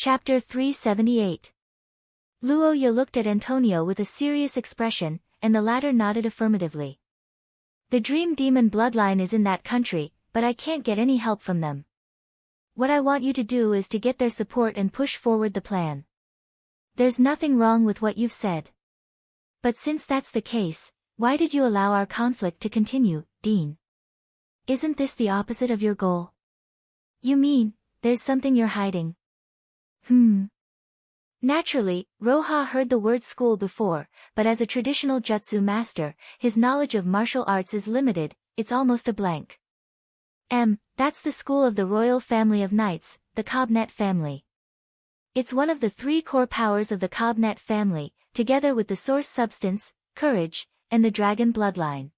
Chapter 378. Luoya looked at Antonio with a serious expression, and the latter nodded affirmatively. The dream demon bloodline is in that country, but I can't get any help from them. What I want you to do is to get their support and push forward the plan. There's nothing wrong with what you've said. But since that's the case, why did you allow our conflict to continue, Dean? Isn't this the opposite of your goal? You mean, there's something you're hiding? Naturally, Roha heard the word school before, but as a traditional jutsu master, his knowledge of martial arts is limited, it's almost a blank. That's the school of the royal family of knights, the Cobnet family. It's one of the 3 core powers of the Cobnet family, together with the source substance, courage, and the dragon bloodline.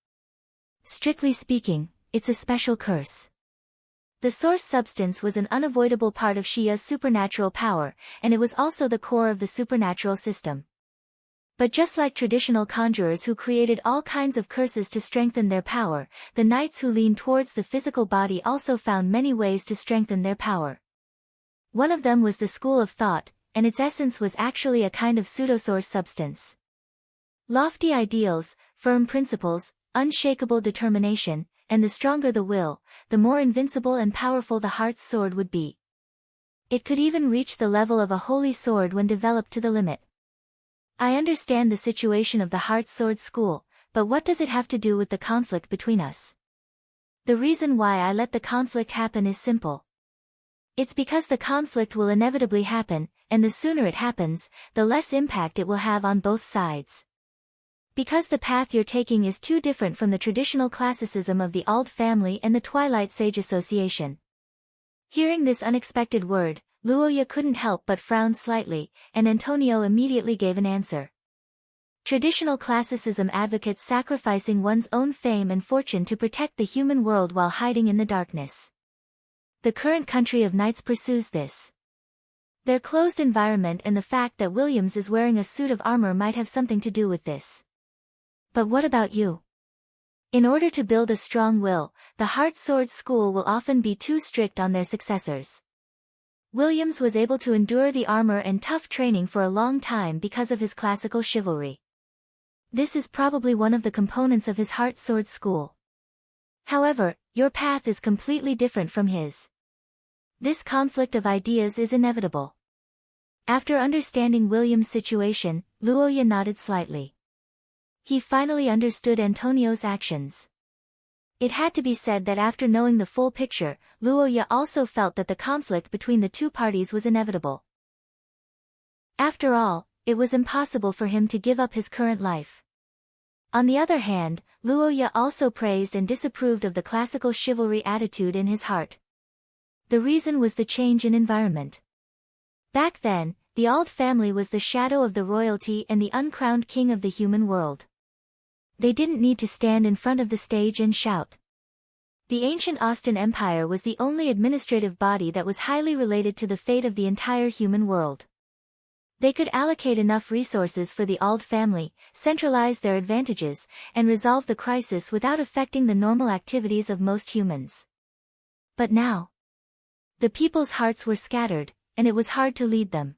Strictly speaking, it's a special curse. The source substance was an unavoidable part of Shia's supernatural power, and it was also the core of the supernatural system. But just like traditional conjurers who created all kinds of curses to strengthen their power, the knights who leaned towards the physical body also found many ways to strengthen their power. One of them was the school of thought, and its essence was actually a kind of pseudo-source substance. Lofty ideals, firm principles, unshakable determination, and the stronger the will, the more invincible and powerful the heart's sword would be. It could even reach the level of a holy sword when developed to the limit. I understand the situation of the heart's sword school, but what does it have to do with the conflict between us? The reason why I let the conflict happen is simple. It's because the conflict will inevitably happen, and the sooner it happens, the less impact it will have on both sides. Because the path you're taking is too different from the traditional classicism of the Ald family and the Twilight Sage Association. Hearing this unexpected word, Luoya couldn't help but frown slightly, and Antonio immediately gave an answer. Traditional classicism advocates sacrificing one's own fame and fortune to protect the human world while hiding in the darkness. The current country of knights pursues this. Their closed environment and the fact that Williams is wearing a suit of armor might have something to do with this. But what about you? In order to build a strong will, the Heart Sword School will often be too strict on their successors. Williams was able to endure the armor and tough training for a long time because of his classical chivalry. This is probably one of the components of his Heart Sword School. However, your path is completely different from his. This conflict of ideas is inevitable. After understanding Williams' situation, Luoya nodded slightly. He finally understood Antonio's actions. It had to be said that after knowing the full picture, Luoya also felt that the conflict between the two parties was inevitable. After all, it was impossible for him to give up his current life. On the other hand, Luoya also praised and disapproved of the classical chivalry attitude in his heart. The reason was the change in environment. Back then, the Ald family was the shadow of the royalty and the uncrowned king of the human world. They didn't need to stand in front of the stage and shout. The ancient Austin Empire was the only administrative body that was highly related to the fate of the entire human world. They could allocate enough resources for the Ald family, centralize their advantages, and resolve the crisis without affecting the normal activities of most humans. But now, the people's hearts were scattered, and it was hard to lead them.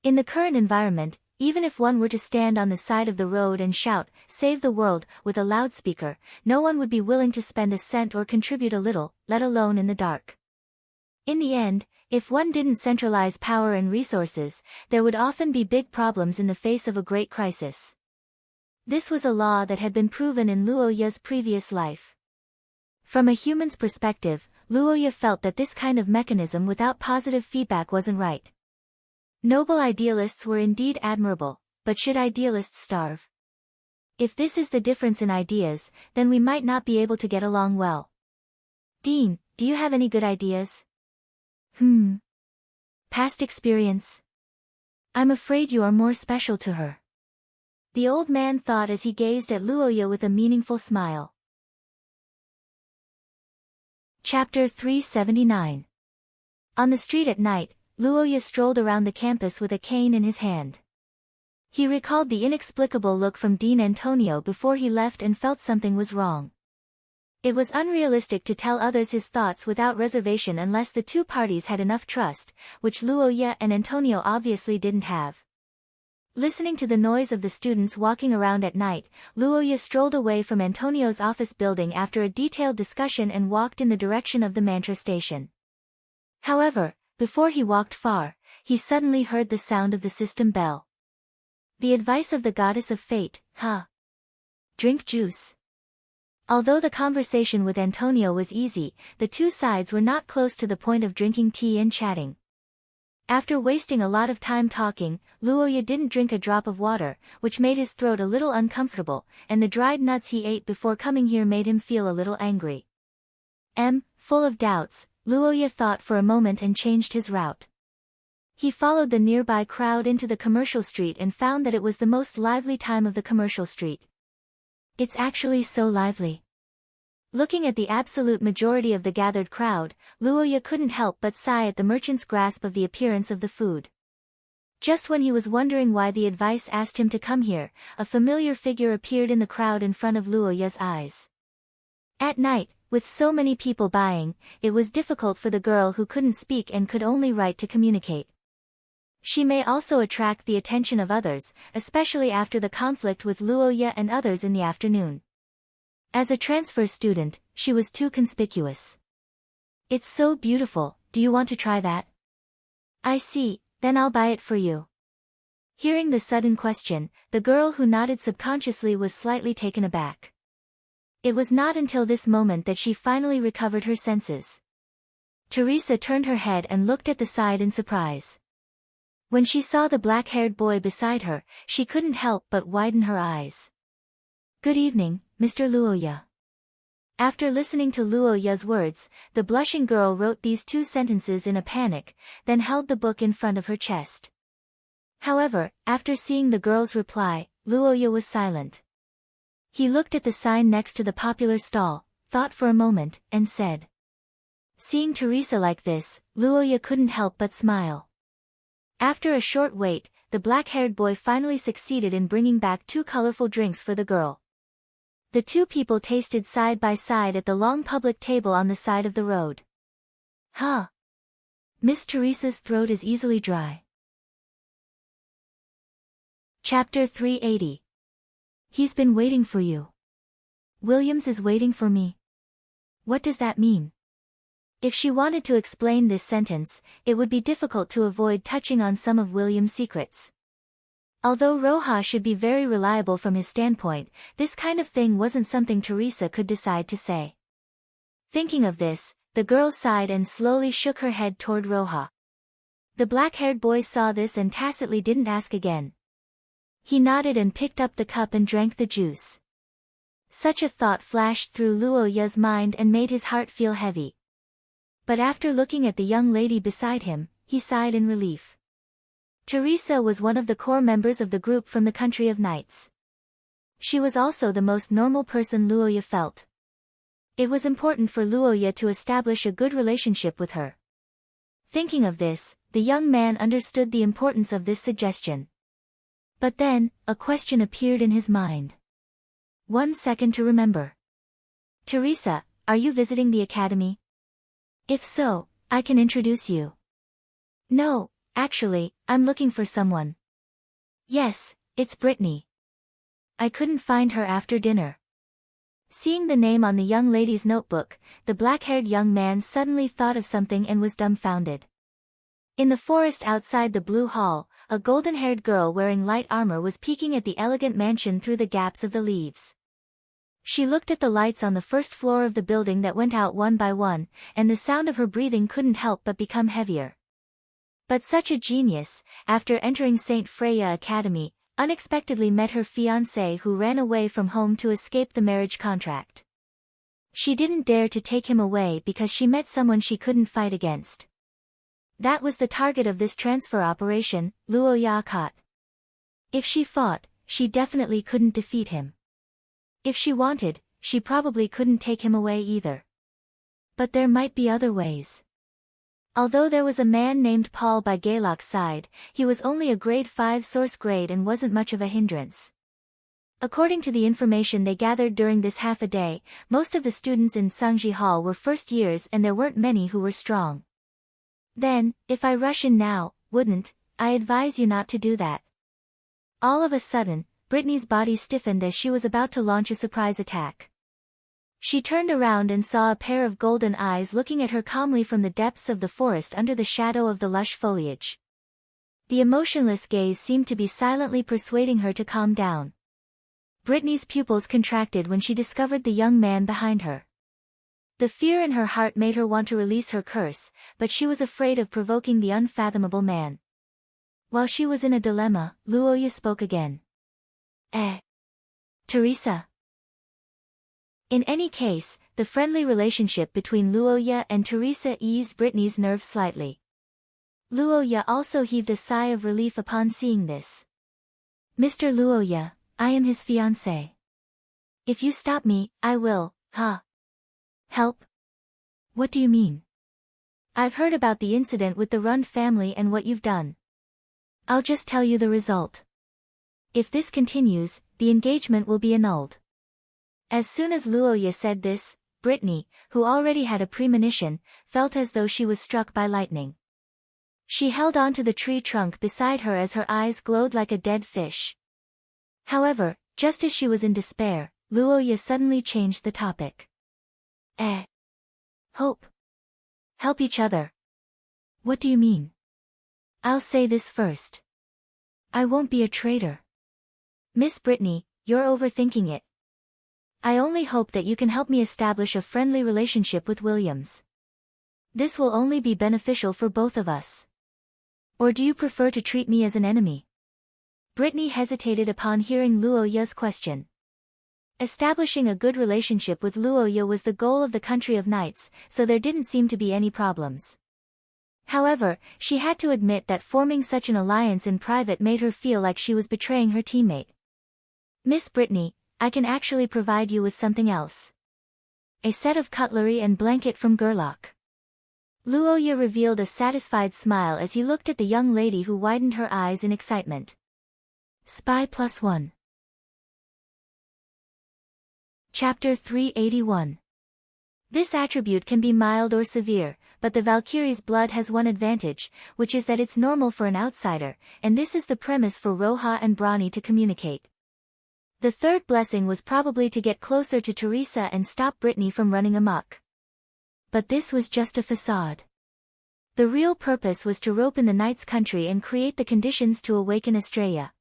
In the current environment, even if one were to stand on the side of the road and shout, "Save the world," with a loudspeaker, no one would be willing to spend a cent or contribute a little, let alone in the dark. In the end, if one didn't centralize power and resources, there would often be big problems in the face of a great crisis. This was a law that had been proven in Luoya's previous life. From a human's perspective, Luoya felt that this kind of mechanism without positive feedback wasn't right. Noble idealists were indeed admirable, but should idealists starve? If this is the difference in ideas, then we might not be able to get along well. Dean, do you have any good ideas? Past experience? I'm afraid you are more special to her. The old man thought as he gazed at Luoya with a meaningful smile. Chapter 379. On the street at night, Luoya strolled around the campus with a cane in his hand. He recalled the inexplicable look from Dean Antonio before he left and felt something was wrong. It was unrealistic to tell others his thoughts without reservation unless the two parties had enough trust, which Luoya and Antonio obviously didn't have. Listening to the noise of the students walking around at night, Luoya strolled away from Antonio's office building after a detailed discussion and walked in the direction of the mantra station. However, before he walked far, he suddenly heard the sound of the system bell. The advice of the goddess of fate, huh? Drink juice. Although the conversation with Antonio was easy, the two sides were not close to the point of drinking tea and chatting. After wasting a lot of time talking, Luoya didn't drink a drop of water, which made his throat a little uncomfortable, and the dried nuts he ate before coming here made him feel a little angry. Full of doubts, Luoya thought for a moment and changed his route. He followed the nearby crowd into the commercial street and found that it was the most lively time of the commercial street. It's actually so lively. Looking at the absolute majority of the gathered crowd, Luoya couldn't help but sigh at the merchant's grasp of the appearance of the food. Just when he was wondering why the advice asked him to come here, a familiar figure appeared in the crowd in front of Luoya's eyes. At night, with so many people buying, it was difficult for the girl who couldn't speak and could only write to communicate. She may also attract the attention of others, especially after the conflict with Luoya and others in the afternoon. As a transfer student, she was too conspicuous. It's so beautiful, do you want to try that? I see, then I'll buy it for you. Hearing the sudden question, the girl who nodded subconsciously was slightly taken aback. It was not until this moment that she finally recovered her senses. Teresa turned her head and looked at the side in surprise. When she saw the black-haired boy beside her, she couldn't help but widen her eyes. Good evening, Mr. Luoya. After listening to Luoya's words, the blushing girl wrote these two sentences in a panic, then held the book in front of her chest. However, after seeing the girl's reply, Luoya was silent. He looked at the sign next to the popular stall, thought for a moment, and said. Seeing Teresa like this, Luoya couldn't help but smile. After a short wait, the black-haired boy finally succeeded in bringing back two colorful drinks for the girl. The two people tasted side by side at the long public table on the side of the road. Huh. Miss Teresa's throat is easily dry. Chapter 380. He's been waiting for you. Williams is waiting for me. What does that mean? If she wanted to explain this sentence, it would be difficult to avoid touching on some of William's secrets. Although Roja should be very reliable from his standpoint, this kind of thing wasn't something Teresa could decide to say. Thinking of this, the girl sighed and slowly shook her head toward Roja. The black-haired boy saw this and tacitly didn't ask again. He nodded and picked up the cup and drank the juice. Such a thought flashed through Luoya's mind and made his heart feel heavy. But after looking at the young lady beside him, he sighed in relief. Teresa was one of the core members of the group from the country of Knights. She was also the most normal person Luoya felt. It was important for Luoya to establish a good relationship with her. Thinking of this, the young man understood the importance of this suggestion. But then, a question appeared in his mind. 1 second to remember. Teresa, are you visiting the academy? If so, I can introduce you. No, actually, I'm looking for someone. Yes, it's Brittany. I couldn't find her after dinner. Seeing the name on the young lady's notebook, the black-haired young man suddenly thought of something and was dumbfounded. In the forest outside the Blue Hall, a golden-haired girl wearing light armor was peeking at the elegant mansion through the gaps of the leaves. She looked at the lights on the first floor of the building that went out one by one, and the sound of her breathing couldn't help but become heavier. But such a genius, after entering St. Freya Academy, unexpectedly met her fiancé who ran away from home to escape the marriage contract. She didn't dare to take him away because she met someone she couldn't fight against. That was the target of this transfer operation, Luoya caught. If she fought, she definitely couldn't defeat him. If she wanted, she probably couldn't take him away either. But there might be other ways. Although there was a man named Paul by Gayloc's side, he was only a grade 5 source grade and wasn't much of a hindrance. According to the information they gathered during this half a day, most of the students in Sangji Hall were first years and there weren't many who were strong. Then, if I rush in now, wouldn't I advise you not to do that? All of a sudden, Brittany's body stiffened as she was about to launch a surprise attack. She turned around and saw a pair of golden eyes looking at her calmly from the depths of the forest under the shadow of the lush foliage. The emotionless gaze seemed to be silently persuading her to calm down. Brittany's pupils contracted when she discovered the young man behind her. The fear in her heart made her want to release her curse, but she was afraid of provoking the unfathomable man. While she was in a dilemma, Luoya spoke again. Teresa. In any case, the friendly relationship between Luoya and Teresa eased Brittany's nerves slightly. Luoya also heaved a sigh of relief upon seeing this. Mr. Luoya, I am his fiancé. If you stop me, I will, help? What do you mean? I've heard about the incident with the Rund family and what you've done. I'll just tell you the result. If this continues, the engagement will be annulled. As soon as Luoya said this, Brittany, who already had a premonition, felt as though she was struck by lightning. She held on to the tree trunk beside her as her eyes glowed like a dead fish. However, just as she was in despair, Luoya suddenly changed the topic. Hope. Help each other. What do you mean? I'll say this first. I won't be a traitor. Miss Brittany, you're overthinking it. I only hope that you can help me establish a friendly relationship with Williams. This will only be beneficial for both of us. Or do you prefer to treat me as an enemy? Brittany hesitated upon hearing Luoya's question. Establishing a good relationship with Luoya was the goal of the Country of Knights, so there didn't seem to be any problems. However, she had to admit that forming such an alliance in private made her feel like she was betraying her teammate. Miss Brittany, I can actually provide you with something else. A set of cutlery and blanket from Gerlach. Luoya revealed a satisfied smile as he looked at the young lady who widened her eyes in excitement. Spy +1. Chapter 381. This attribute can be mild or severe, but the Valkyrie's blood has one advantage, which is that it's normal for an outsider, and this is the premise for Roja and Brawny to communicate. The third blessing was probably to get closer to Teresa and stop Brittany from running amok. But this was just a facade. The real purpose was to rope in the knight's country and create the conditions to awaken Estrella.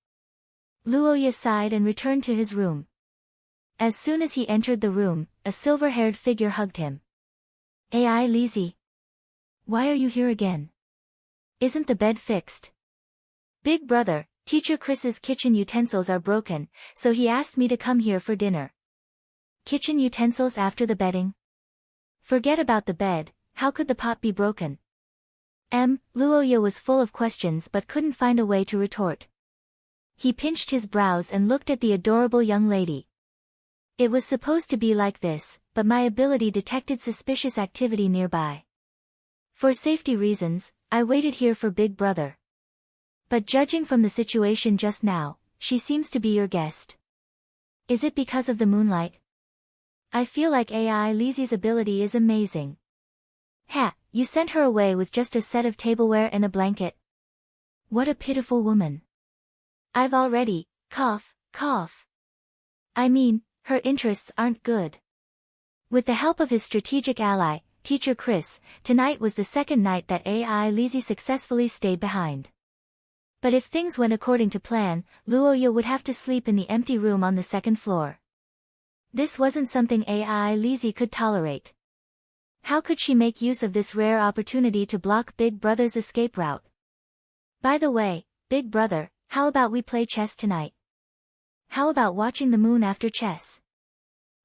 Luoya sighed and returned to his room. As soon as he entered the room, a silver-haired figure hugged him. Ai Lizzie. Why are you here again? Isn't the bed fixed? Big brother, Teacher Chris's kitchen utensils are broken, so he asked me to come here for dinner. Kitchen utensils after the bedding? Forget about the bed, how could the pot be broken? Luoya was full of questions but couldn't find a way to retort. He pinched his brows and looked at the adorable young lady. It was supposed to be like this, but my ability detected suspicious activity nearby. For safety reasons, I waited here for Big Brother. But judging from the situation just now, she seems to be your guest. Is it because of the moonlight? I feel like Ai Lizzie's ability is amazing. You sent her away with just a set of tableware and a blanket. What a pitiful woman. I've already, cough. I mean, her interests aren't good. With the help of his strategic ally, Teacher Chris, tonight was the second night that Ai Lizzie successfully stayed behind. But if things went according to plan, Luoya would have to sleep in the empty room on the second floor. This wasn't something Ai Lizzie could tolerate. How could she make use of this rare opportunity to block Big Brother's escape route? By the way, Big Brother, how about we play chess tonight? How about watching the moon after chess?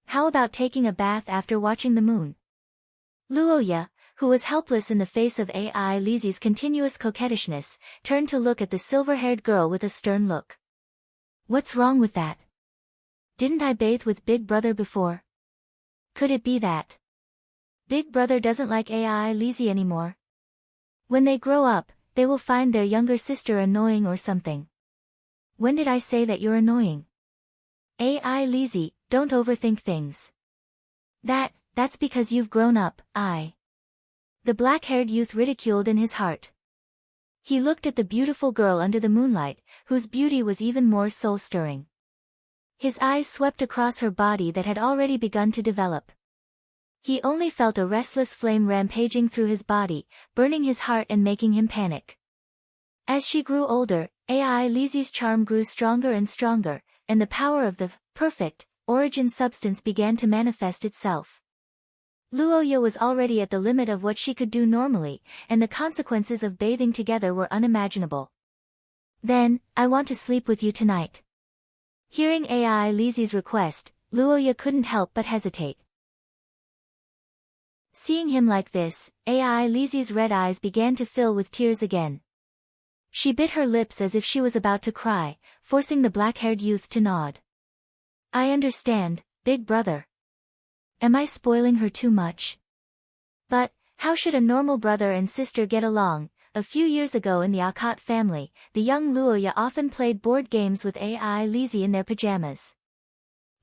How about taking a bath after watching the moon? Luoya, who was helpless in the face of Ai Lizzie's continuous coquettishness, turned to look at the silver-haired girl with a stern look. What's wrong with that? Didn't I bathe with Big Brother before? Could it be that Big Brother doesn't like Ai Lizzie anymore? When they grow up, they will find their younger sister annoying or something. When did I say that you're annoying? AI Lizzie, don't overthink things. That's because you've grown up, The black-haired youth ridiculed in his heart. He looked at the beautiful girl under the moonlight, whose beauty was even more soul-stirring. His eyes swept across her body that had already begun to develop. He only felt a restless flame rampaging through his body, burning his heart and making him panic. As she grew older, AI Lizzie's charm grew stronger and stronger, and the power of the perfect origin substance began to manifest itself. Luoya was already at the limit of what she could do normally, and the consequences of bathing together were unimaginable. Then, I want to sleep with you tonight. Hearing AI Lizzie's request, Luoya couldn't help but hesitate. Seeing him like this, AI Lizzie's red eyes began to fill with tears again. She bit her lips as if she was about to cry, forcing the black-haired youth to nod. I understand, big brother. Am I spoiling her too much? But, how should a normal brother and sister get along? A few years ago in the Akot family, the young Luoya often played board games with AI Lizzie in their pajamas.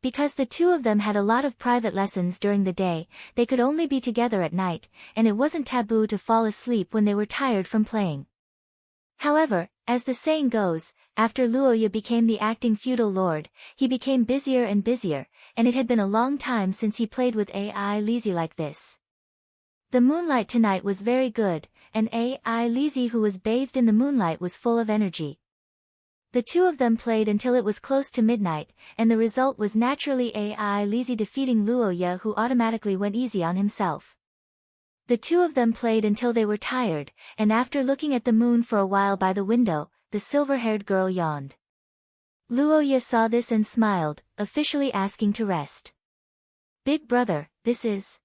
Because the two of them had a lot of private lessons during the day, they could only be together at night, and it wasn't taboo to fall asleep when they were tired from playing. However, as the saying goes, after Luoya became the acting feudal lord, he became busier and busier, and it had been a long time since he played with AI Lizzie like this. The moonlight tonight was very good, and AI Lizzie who was bathed in the moonlight was full of energy. The two of them played until it was close to midnight, and the result was naturally AI Lizzie defeating Luoya who automatically went easy on himself. The two of them played until they were tired, and after looking at the moon for a while by the window, the silver-haired girl yawned. Luoya saw this and smiled, officially asking to rest. Big brother, this is...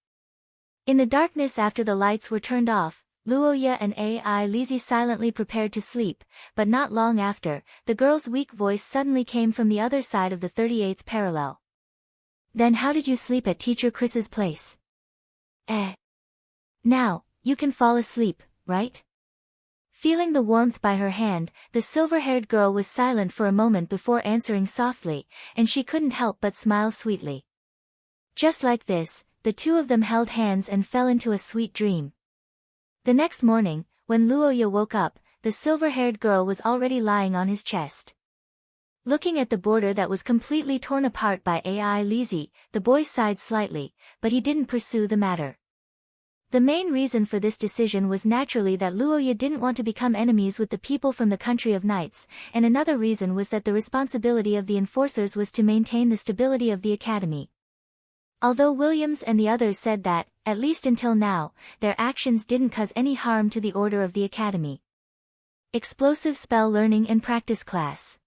In the darkness after the lights were turned off, Luoya and AI Lizzie silently prepared to sleep, but not long after, the girl's weak voice suddenly came from the other side of the 38th parallel. Then how did you sleep at Teacher Chris's place? Now, you can fall asleep, right? Feeling the warmth by her hand, the silver-haired girl was silent for a moment before answering softly, and she couldn't help but smile sweetly. Just like this, the two of them held hands and fell into a sweet dream. The next morning, when Luoya woke up, the silver-haired girl was already lying on his chest. Looking at the border that was completely torn apart by AI Lizzie, the boy sighed slightly, but he didn't pursue the matter. The main reason for this decision was naturally that Luoya didn't want to become enemies with the people from the country of knights, and another reason was that the responsibility of the enforcers was to maintain the stability of the academy. Although Williams and the others said that, at least until now, their actions didn't cause any harm to the order of the academy. Explosive Spell Learning and Practice Class.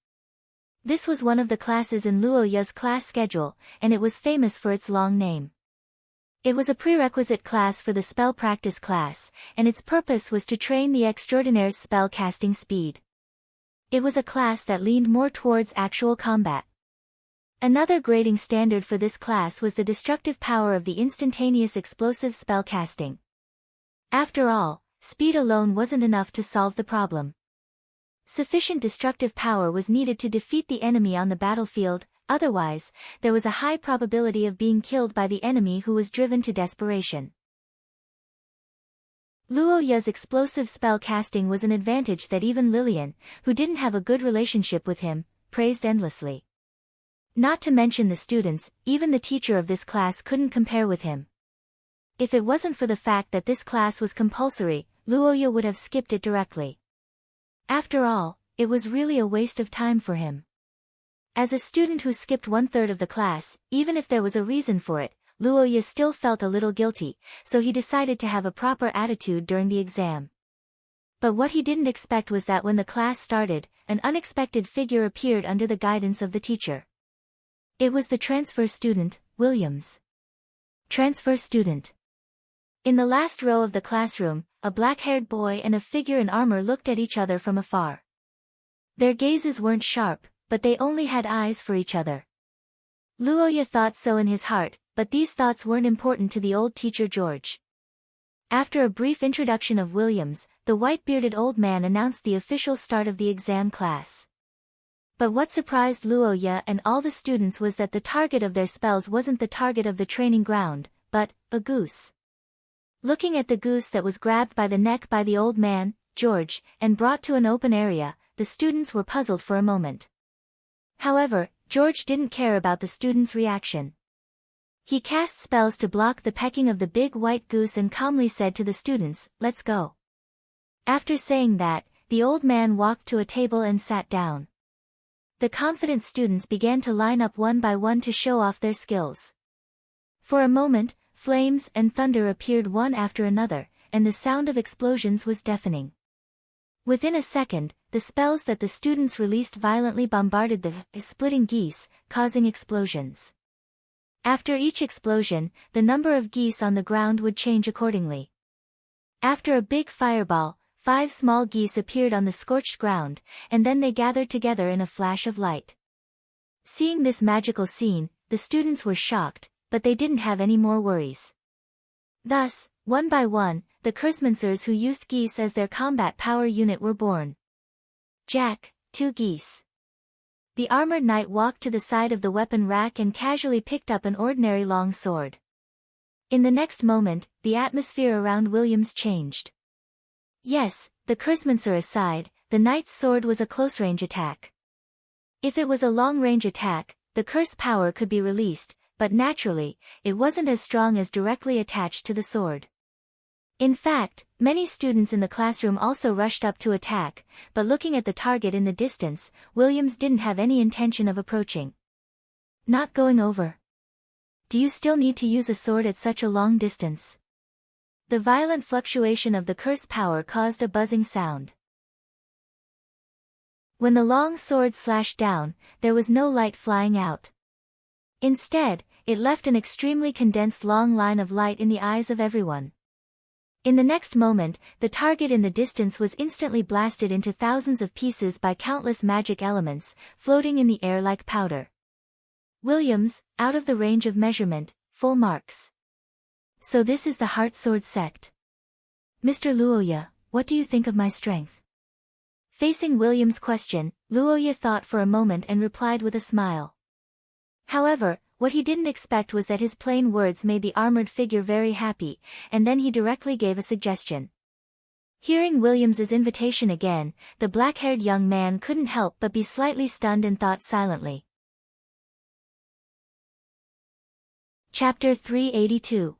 This was one of the classes in Luoya's class schedule, and it was famous for its long name. It was a prerequisite class for the spell practice class, and its purpose was to train the extraordinaire's spell casting speed. It was a class that leaned more towards actual combat. Another grading standard for this class was the destructive power of the instantaneous explosive spell casting. After all, speed alone wasn't enough to solve the problem. Sufficient destructive power was needed to defeat the enemy on the battlefield, otherwise, there was a high probability of being killed by the enemy who was driven to desperation. Luoya's explosive spell casting was an advantage that even Lillian, who didn't have a good relationship with him, praised endlessly. Not to mention the students, even the teacher of this class couldn't compare with him. If it wasn't for the fact that this class was compulsory, Luoya would have skipped it directly. After all, it was really a waste of time for him. As a student who skipped 1/3 of the class, even if there was a reason for it, Luoya still felt a little guilty, so he decided to have a proper attitude during the exam. But what he didn't expect was that when the class started, an unexpected figure appeared under the guidance of the teacher. It was the transfer student, Williams. Transfer student. In the last row of the classroom, a black-haired boy and a figure in armor looked at each other from afar. Their gazes weren't sharp, but they only had eyes for each other. Luoya thought so in his heart, but these thoughts weren't important to the old teacher George. After a brief introduction of Williams, the white-bearded old man announced the official start of the exam class. But what surprised Luoya and all the students was that the target of their spells wasn't the target of the training ground, but a goose. Looking at the goose that was grabbed by the neck by the old man, George, and brought to an open area, the students were puzzled for a moment. However, George didn't care about the students' reaction. He cast spells to block the pecking of the big white goose and calmly said to the students, "Let's go." After saying that, the old man walked to a table and sat down. The confident students began to line up one by one to show off their skills. For a moment, flames and thunder appeared one after another, and the sound of explosions was deafening. Within a second, the spells that the students released violently bombarded the splitting geese, causing explosions. After each explosion, the number of geese on the ground would change accordingly. After a big fireball, 5 small geese appeared on the scorched ground, and then they gathered together in a flash of light. Seeing this magical scene, the students were shocked, but they didn't have any more worries. Thus, one by one, the Cursemancers who used geese as their combat power unit were born. Jack, 2 geese. The armored knight walked to the side of the weapon rack and casually picked up an ordinary long sword. In the next moment, the atmosphere around Williams changed. Yes, the Cursemancer aside, the knight's sword was a close-range attack. If it was a long-range attack, the curse power could be released, but naturally, it wasn't as strong as directly attached to the sword. In fact, many students in the classroom also rushed up to attack, but looking at the target in the distance, Williams didn't have any intention of approaching. Not going over. Do you still need to use a sword at such a long distance? The violent fluctuation of the curse power caused a buzzing sound. When the long sword slashed down, there was no light flying out. Instead, it left an extremely condensed long line of light in the eyes of everyone. In the next moment, the target in the distance was instantly blasted into thousands of pieces by countless magic elements, floating in the air like powder. Williams, out of the range of measurement, full marks. So this is the Heart Sword sect. Mr. Luoya, what do you think of my strength? Facing Williams' question, Luoya thought for a moment and replied with a smile. However, what he didn't expect was that his plain words made the armored figure very happy, and then he directly gave a suggestion. Hearing Williams's invitation again, the black-haired young man couldn't help but be slightly stunned and thought silently. Chapter 382.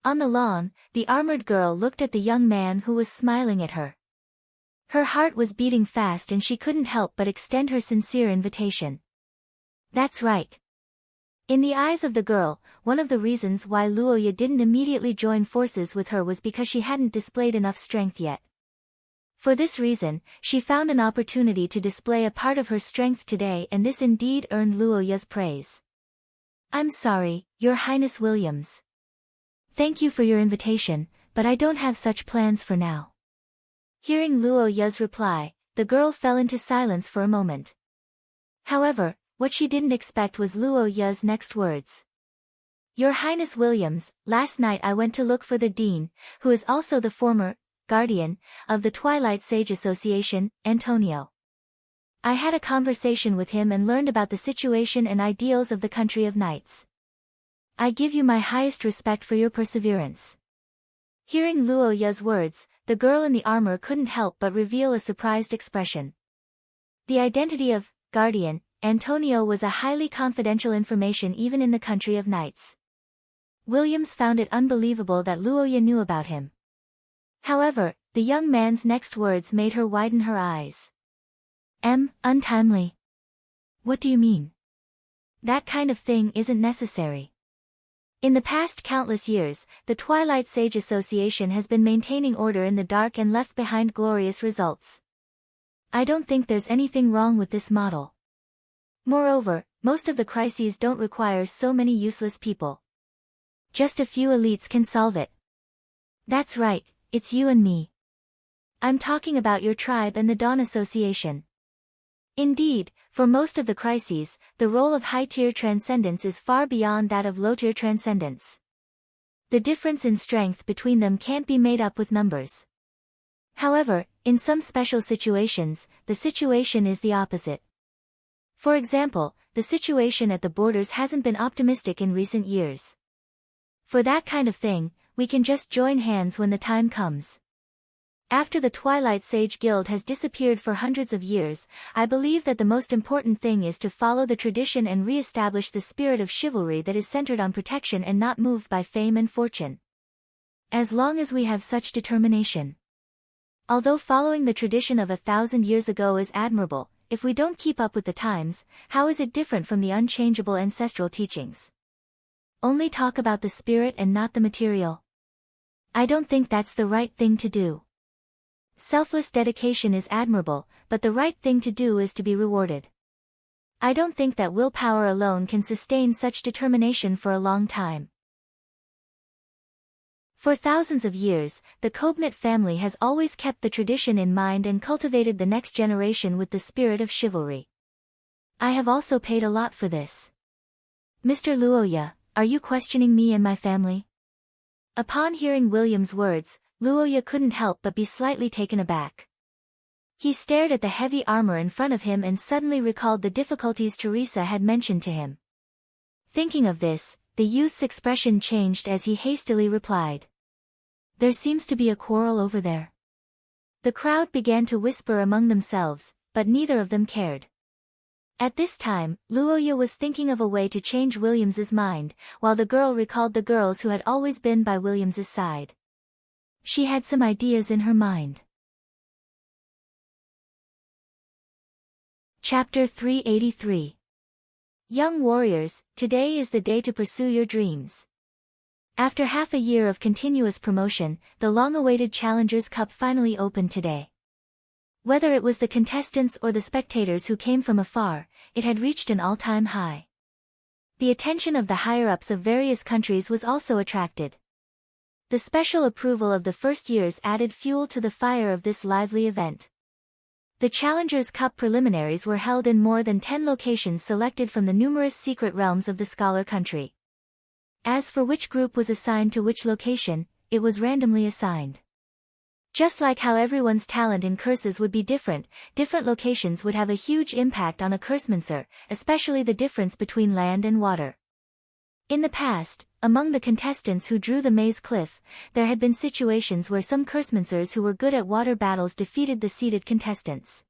On the lawn, the armored girl looked at the young man who was smiling at her. Her heart was beating fast and she couldn't help but extend her sincere invitation. That's right. In the eyes of the girl, one of the reasons why Luoya didn't immediately join forces with her was because she hadn't displayed enough strength yet. For this reason, she found an opportunity to display a part of her strength today, and this indeed earned Luoya's praise. I'm sorry, Your Highness Williams. Thank you for your invitation, but I don't have such plans for now. Hearing Luoya's reply, the girl fell into silence for a moment. However, what she didn't expect was Luoya's next words. Your Highness Williams, last night I went to look for the Dean, who is also the former guardian of the Twilight Sage Association, Antonio. I had a conversation with him and learned about the situation and ideals of the country of knights. I give you my highest respect for your perseverance. Hearing Luoya's words, the girl in the armor couldn't help but reveal a surprised expression. The identity of guardian Antonio was a highly confidential information even in the country of knights. Williams found it unbelievable that Luoya knew about him. However, the young man's next words made her widen her eyes. Untimely. What do you mean? That kind of thing isn't necessary. In the past countless years, the Twilight Sage Association has been maintaining order in the dark and left behind glorious results. I don't think there's anything wrong with this model. Moreover, most of the crises don't require so many useless people. Just a few elites can solve it. That's right, it's you and me. I'm talking about your tribe and the Dawn Association. Indeed, for most of the crises, the role of high-tier transcendence is far beyond that of low-tier transcendence. The difference in strength between them can't be made up with numbers. However, in some special situations, the situation is the opposite. For example, the situation at the borders hasn't been optimistic in recent years. For that kind of thing, we can just join hands when the time comes. After the Twilight Sage Guild has disappeared for hundreds of years, I believe that the most important thing is to follow the tradition and re-establish the spirit of chivalry that is centered on protection and not moved by fame and fortune. As long as we have such determination. Although following the tradition of 1,000 years ago is admirable, if we don't keep up with the times, how is it different from the unchangeable ancestral teachings? Only talk about the spirit and not the material. I don't think that's the right thing to do. Selfless dedication is admirable, but the right thing to do is to be rewarded. I don't think that willpower alone can sustain such determination for a long time. For thousands of years, the Kobnit family has always kept the tradition in mind and cultivated the next generation with the spirit of chivalry. I have also paid a lot for this. Mr. Luoya, are you questioning me and my family? Upon hearing William's words, Luoya couldn't help but be slightly taken aback. He stared at the heavy armor in front of him and suddenly recalled the difficulties Teresa had mentioned to him. Thinking of this, the youth's expression changed as he hastily replied. There seems to be a quarrel over there. The crowd began to whisper among themselves, but neither of them cared. At this time, Luoya was thinking of a way to change Williams's mind, while the girl recalled the girls who had always been by Williams's side. She had some ideas in her mind. Chapter 383. Young warriors, today is the day to pursue your dreams. After half a year of continuous promotion, the long-awaited Challengers Cup finally opened today. Whether it was the contestants or the spectators who came from afar, it had reached an all-time high. The attention of the higher-ups of various countries was also attracted. The special approval of the first years added fuel to the fire of this lively event. The Challengers Cup preliminaries were held in more than 10 locations selected from the numerous secret realms of the Scholar Country. As for which group was assigned to which location, it was randomly assigned. Just like how everyone's talent in curses would be different locations would have a huge impact on a cursemancer, especially the difference between land and water. In the past, among the contestants who drew the maze cliff, there had been situations where some cursemancers who were good at water battles defeated the seeded contestants.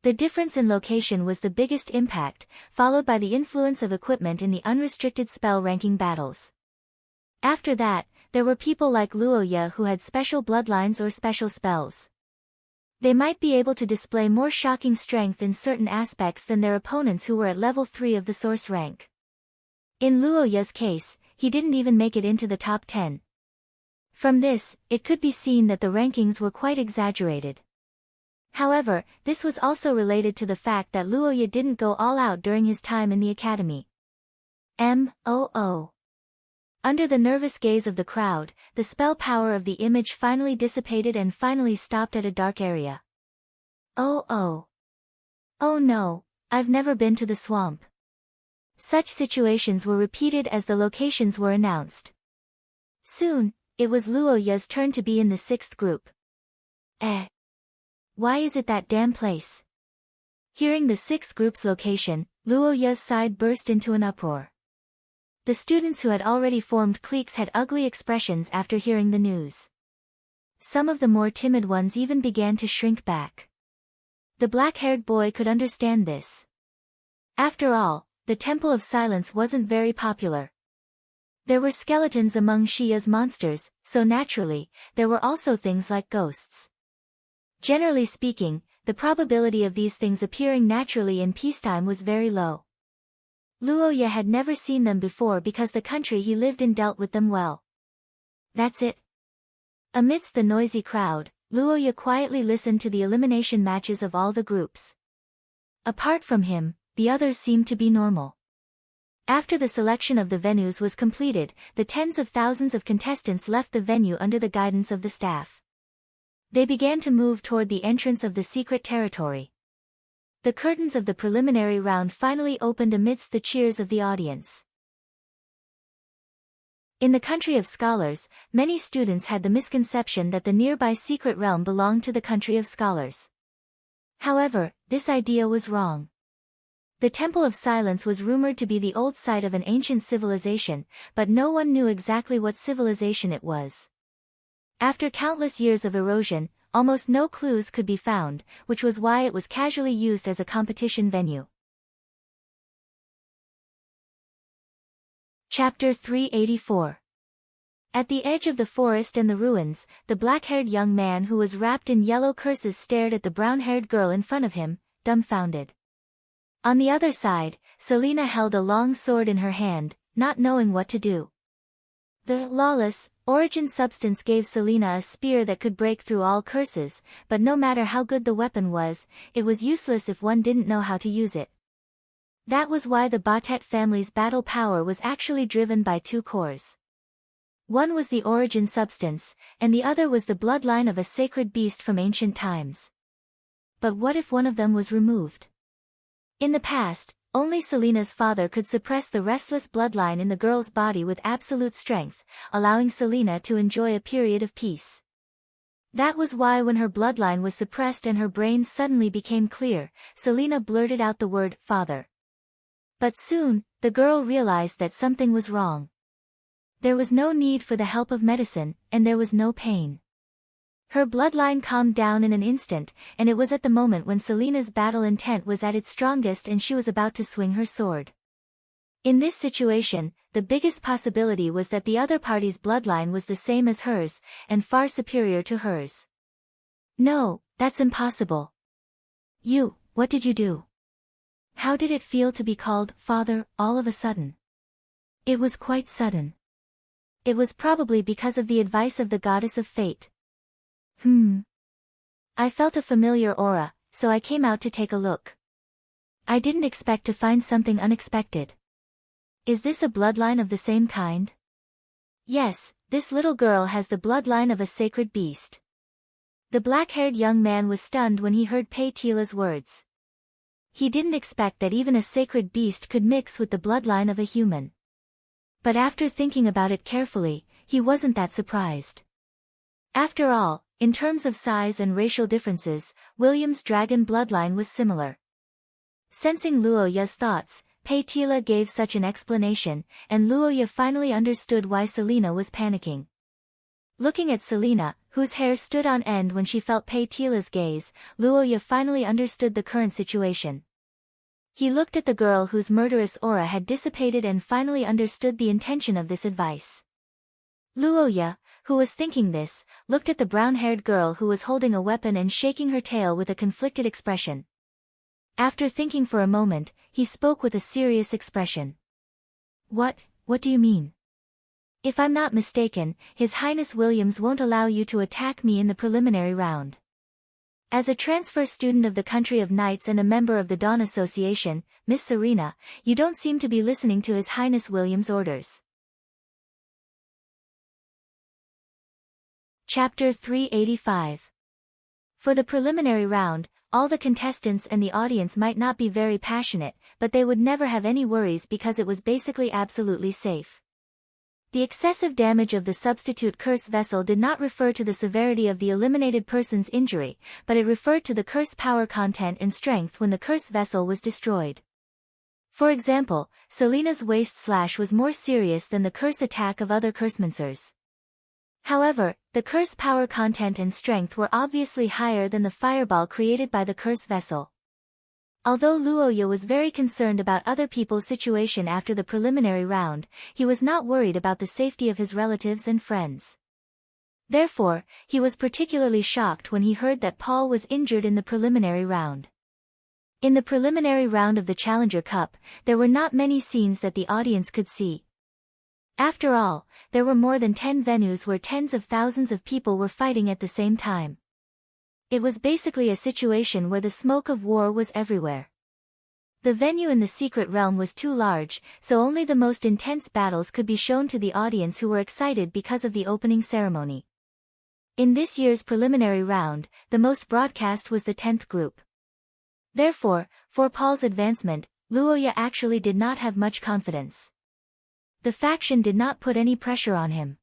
The difference in location was the biggest impact, followed by the influence of equipment in the unrestricted spell ranking battles. After that, there were people like Luoya who had special bloodlines or special spells. They might be able to display more shocking strength in certain aspects than their opponents who were at level 3 of the source rank. In Luoya's case, he didn't even make it into the top 10. From this, it could be seen that the rankings were quite exaggerated. However, this was also related to the fact that Luoya didn't go all out during his time in the academy. Under the nervous gaze of the crowd, the spell power of the image finally dissipated and finally stopped at a dark area. Oh no, I've never been to the swamp. Such situations were repeated as the locations were announced. Soon, it was Luoya's turn to be in the 6th group. Why is it that damn place? Hearing the 6th group's location, Luoya's side burst into an uproar. The students who had already formed cliques had ugly expressions after hearing the news. Some of the more timid ones even began to shrink back. The black-haired boy could understand this. After all, the Temple of Silence wasn't very popular. There were skeletons among Shia's monsters, so naturally, there were also things like ghosts. Generally speaking, the probability of these things appearing naturally in peacetime was very low. Luoya had never seen them before because the country he lived in dealt with them well. That's it. Amidst the noisy crowd, Luoya quietly listened to the elimination matches of all the groups. Apart from him, the others seemed to be normal. After the selection of the venues was completed, the tens of thousands of contestants left the venue under the guidance of the staff. They began to move toward the entrance of the secret territory. The curtains of the preliminary round finally opened amidst the cheers of the audience. In the country of scholars, many students had the misconception that the nearby secret realm belonged to the country of scholars. However, this idea was wrong. The Temple of Silence was rumored to be the old site of an ancient civilization, but no one knew exactly what civilization it was. After countless years of erosion, almost no clues could be found, which was why it was casually used as a competition venue. Chapter 384. At the edge of the forest and the ruins, the black-haired young man who was wrapped in yellow curses stared at the brown-haired girl in front of him, dumbfounded. On the other side, Selena held a long sword in her hand, not knowing what to do. The lawless origin substance gave Selena a spear that could break through all curses, but no matter how good the weapon was, it was useless if one didn't know how to use it. That was why the Batet family's battle power was actually driven by two cores. One was the origin substance, and the other was the bloodline of a sacred beast from ancient times. But what if one of them was removed? In the past, only Selena's father could suppress the restless bloodline in the girl's body with absolute strength, allowing Selena to enjoy a period of peace. That was why when her bloodline was suppressed and her brain suddenly became clear, Selena blurted out the word, "father." But soon, the girl realized that something was wrong. There was no need for the help of medicine, and there was no pain. Her bloodline calmed down in an instant, and it was at the moment when Selena's battle intent was at its strongest and she was about to swing her sword. In this situation, the biggest possibility was that the other party's bloodline was the same as hers, and far superior to hers. "No, that's impossible. What did you do? How did it feel to be called father all of a sudden?" "It was quite sudden. It was probably because of the advice of the goddess of fate." I felt a familiar aura, so I came out to take a look. I didn't expect to find something unexpected. Is this a bloodline of the same kind?" "Yes, this little girl has the bloodline of a sacred beast." The black-haired young man was stunned when he heard Paytila's words. He didn't expect that even a sacred beast could mix with the bloodline of a human. But after thinking about it carefully, he wasn't that surprised. After all, in terms of size and racial differences, William's dragon bloodline was similar. Sensing Luoya's thoughts, Paytila gave such an explanation, and Luoya finally understood why Selena was panicking. Looking at Selena, whose hair stood on end when she felt Paytila's gaze, Luoya finally understood the current situation. He looked at the girl whose murderous aura had dissipated and finally understood the intention of this advice. Luoya, who was thinking this, looked at the brown-haired girl who was holding a weapon and shaking her tail with a conflicted expression. After thinking for a moment, he spoke with a serious expression. What do you mean?" "If I'm not mistaken, His Highness Williams won't allow you to attack me in the preliminary round. As a transfer student of the Country of Knights and a member of the Dawn Association, Miss Serena, you don't seem to be listening to His Highness Williams' orders." Chapter 385. For the preliminary round, all the contestants and the audience might not be very passionate, but they would never have any worries because it was basically absolutely safe. The excessive damage of the substitute curse vessel did not refer to the severity of the eliminated person's injury, but it referred to the curse power content and strength when the curse vessel was destroyed. For example, Selena's waist slash was more serious than the curse attack of other cursemancers. However, the curse power content and strength were obviously higher than the fireball created by the curse vessel. Although Luoya was very concerned about other people's situation after the preliminary round, he was not worried about the safety of his relatives and friends. Therefore, he was particularly shocked when he heard that Paul was injured in the preliminary round. In the preliminary round of the Challenger Cup, there were not many scenes that the audience could see. After all, there were more than 10 venues where tens of thousands of people were fighting at the same time. It was basically a situation where the smoke of war was everywhere. The venue in the secret realm was too large, so only the most intense battles could be shown to the audience who were excited because of the opening ceremony. In this year's preliminary round, the most broadcast was the 10th group. Therefore, for Paul's advancement, Luoya actually did not have much confidence. The faction did not put any pressure on him.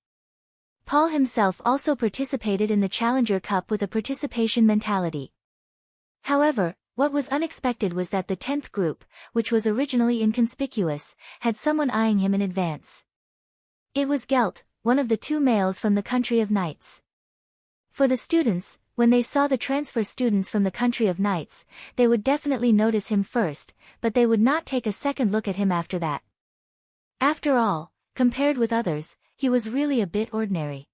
Paul himself also participated in the Challenger Cup with a participation mentality. However, What was unexpected was that the 10th group, which was originally inconspicuous, had someone eyeing him in advance. It was Gelt, one of the two males from the country of knights. For the students, when they saw the transfer students from the country of knights, they would definitely notice him first, but they would not take a second look at him after that. After all, compared with others, he was really a bit ordinary.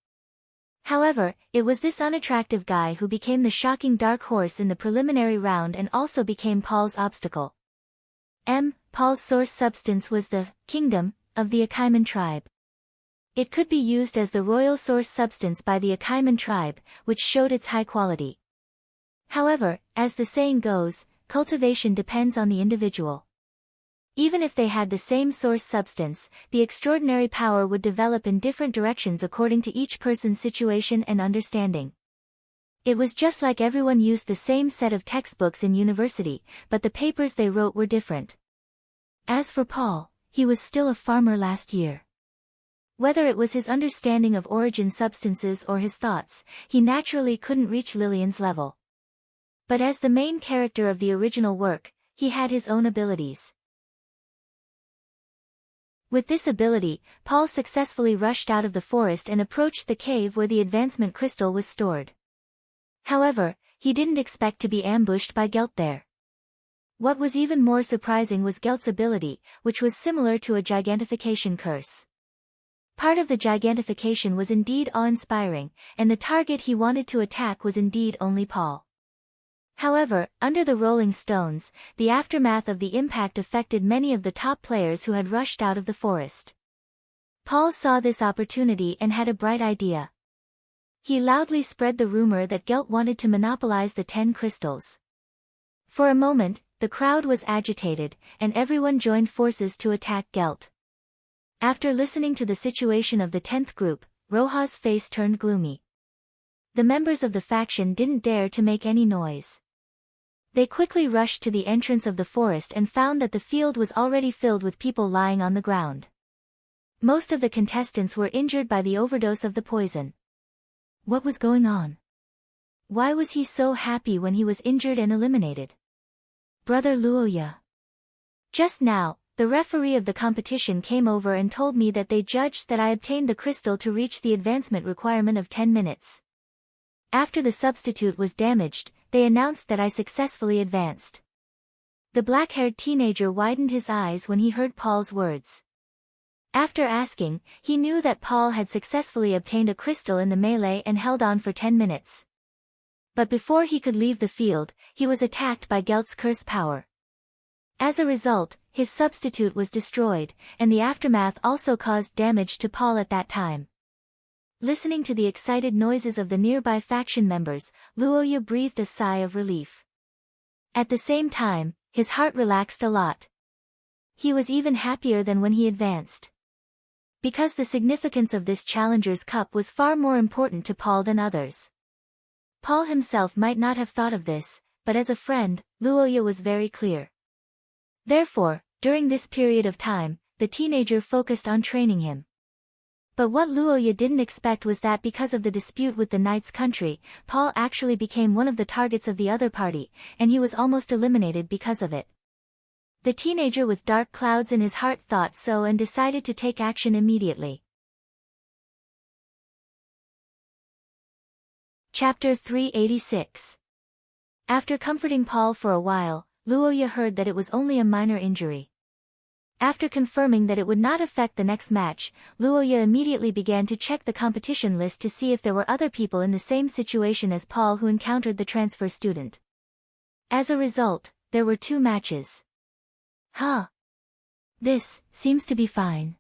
However, it was this unattractive guy who became the shocking dark horse in the preliminary round and also became Paul's obstacle. Paul's source substance was the kingdom of the Achaemenid tribe. It could be used as the royal source substance by the Achaemenid tribe, which showed its high quality. However, as the saying goes, cultivation depends on the individual. Even if they had the same source substance, the extraordinary power would develop in different directions according to each person's situation and understanding. It was just like everyone used the same set of textbooks in university, but the papers they wrote were different. As for Paul, he was still a farmer last year. Whether it was his understanding of origin substances or his thoughts, he naturally couldn't reach Lillian's level. But as the main character of the original work, he had his own abilities. With this ability, Paul successfully rushed out of the forest and approached the cave where the advancement crystal was stored. However, he didn't expect to be ambushed by Gelt there. What was even more surprising was Gelt's ability, which was similar to a gigantification curse. Part of the gigantification was indeed awe-inspiring, and the target he wanted to attack was indeed only Paul. However, under the rolling stones, the aftermath of the impact affected many of the top players who had rushed out of the forest. Paul saw this opportunity and had a bright idea. He loudly spread the rumor that Gelt wanted to monopolize the 10 crystals. For a moment, the crowd was agitated, and everyone joined forces to attack Gelt. After listening to the situation of the 10th group, Roja's face turned gloomy. The members of the faction didn't dare to make any noise. They quickly rushed to the entrance of the forest and found that the field was already filled with people lying on the ground. Most of the contestants were injured by the overdose of the poison. What was going on? Why was he so happy when he was injured and eliminated? Brother Luoya. Just now, the referee of the competition came over and told me that they judged that I obtained the crystal to reach the advancement requirement of 10 minutes. After the substitute was damaged, they announced that I successfully advanced. The black-haired teenager widened his eyes when he heard Paul's words. After asking, he knew that Paul had successfully obtained a crystal in the melee and held on for 10 minutes. But before he could leave the field, he was attacked by Gelt's curse power. As a result, his substitute was destroyed, and the aftermath also caused damage to Paul at that time. Listening to the excited noises of the nearby faction members, Luoya breathed a sigh of relief. At the same time, his heart relaxed a lot. He was even happier than when he advanced. Because the significance of this Challenger's Cup was far more important to Paul than others. Paul himself might not have thought of this, but as a friend, Luoya was very clear. Therefore, during this period of time, the teenager focused on training him. But what Luoya didn't expect was that because of the dispute with the Knight's country, Paul actually became one of the targets of the other party, and he was almost eliminated because of it. The teenager with dark clouds in his heart thought so and decided to take action immediately. Chapter 386. After comforting Paul for a while, Luoya heard that it was only a minor injury. After confirming that it would not affect the next match, Luoya immediately began to check the competition list to see if there were other people in the same situation as Paul who encountered the transfer student. As a result, there were 2 matches. This seems to be fine.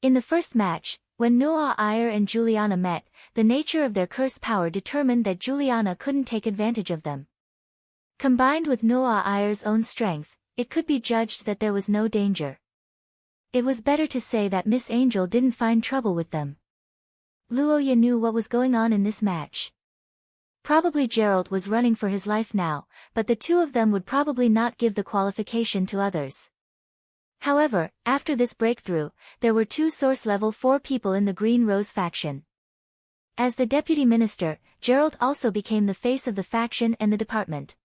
In the first match, when Noah Iyer and Juliana met, the nature of their curse power determined that Juliana couldn't take advantage of them. Combined with Noah Iyer's own strength, it could be judged that there was no danger. It was better to say that Miss Angel didn't find trouble with them. Luoya knew what was going on in this match. Probably Gerald was running for his life now, but the 2 of them would probably not give the qualification to others. However, after this breakthrough, there were 2 source level 4 people in the Green Rose faction. As the deputy minister, Gerald also became the face of the faction and the department.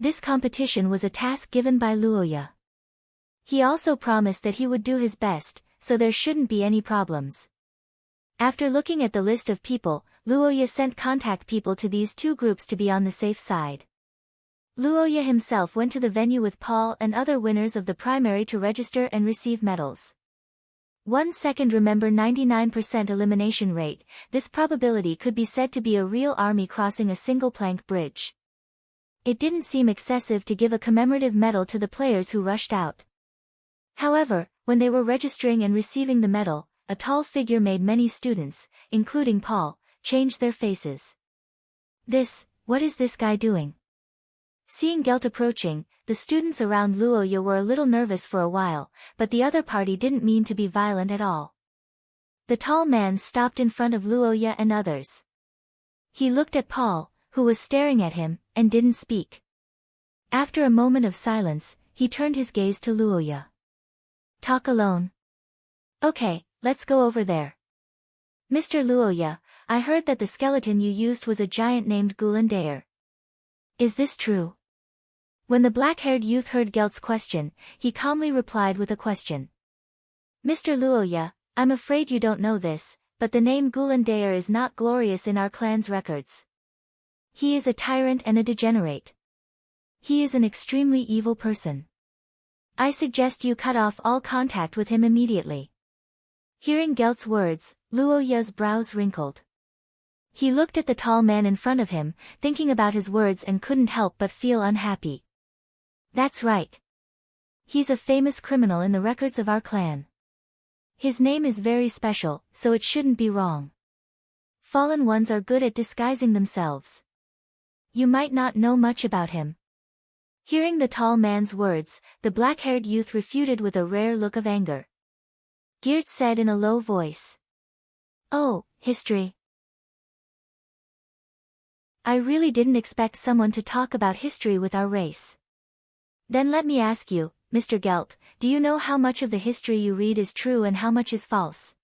This competition was a task given by Luoya. He also promised that he would do his best, so there shouldn't be any problems. After looking at the list of people, Luoya sent contact people to these two groups to be on the safe side. Luoya himself went to the venue with Paul and other winners of the primary to register and receive medals. 1 second. Remember 99% elimination rate, this probability could be said to be a real army crossing a single plank bridge. It didn't seem excessive to give a commemorative medal to the players who rushed out. However, when they were registering and receiving the medal, a tall figure made many students, including Paul, change their faces. What is this guy doing? Seeing Gelt approaching, the students around Luoya were a little nervous for a while, but the other party didn't mean to be violent at all. The tall man stopped in front of Luoya and others. He looked at Paul, who was staring at him, and didn't speak. After a moment of silence, he turned his gaze to Luoya. Talk alone. Okay, let's go over there. Mr. Luoya, I heard that the skeleton you used was a giant named Gulandair. Is this true? When the black-haired youth heard Gelt's question, he calmly replied with a question. Mr. Luoya, I'm afraid you don't know this, but the name Gulandair is not glorious in our clan's records. He is a tyrant and a degenerate. He is an extremely evil person. I suggest you cut off all contact with him immediately. Hearing Gelt's words, Luoya's brows wrinkled. He looked at the tall man in front of him, thinking about his words and couldn't help but feel unhappy. That's right. He's a famous criminal in the records of our clan. His name is very special, so it shouldn't be wrong. Fallen ones are good at disguising themselves. You might not know much about him. Hearing the tall man's words, the black-haired youth refuted with a rare look of anger. Geert said in a low voice. Oh, history. I really didn't expect someone to talk about history with our race. Then let me ask you, Mr. Gelt, do you know how much of the history you read is true and how much is false?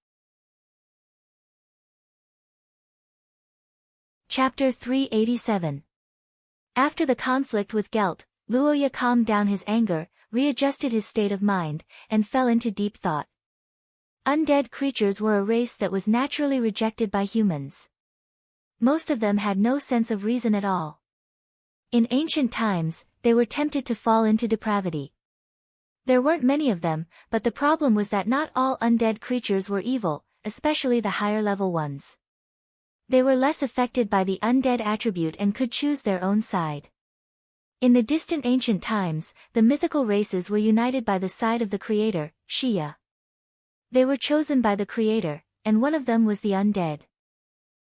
Chapter 387. After the conflict with Gelt, Luoya calmed down his anger, readjusted his state of mind, and fell into deep thought. Undead creatures were a race that was naturally rejected by humans. Most of them had no sense of reason at all. In ancient times, they were tempted to fall into depravity. There weren't many of them, but the problem was that not all undead creatures were evil, especially the higher-level ones. They were less affected by the undead attribute and could choose their own side. In the distant ancient times, the mythical races were united by the side of the creator, Shia. They were chosen by the creator, and one of them was the undead.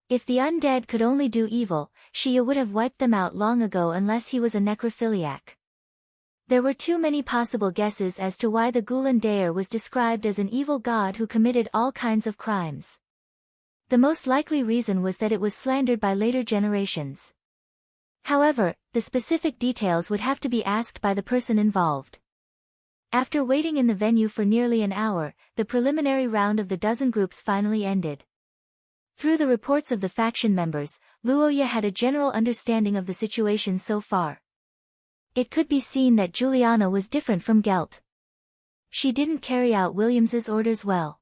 If the undead could only do evil, Shia would have wiped them out long ago unless he was a necrophiliac. There were too many possible guesses as to why the Gulandair was described as an evil god who committed all kinds of crimes. The most likely reason was that it was slandered by later generations. However, the specific details would have to be asked by the person involved. After waiting in the venue for nearly an hour, the preliminary round of the dozen groups finally ended. Through the reports of the faction members, Luoya had a general understanding of the situation so far. It could be seen that Juliana was different from Gelt. She didn't carry out Williams's orders well.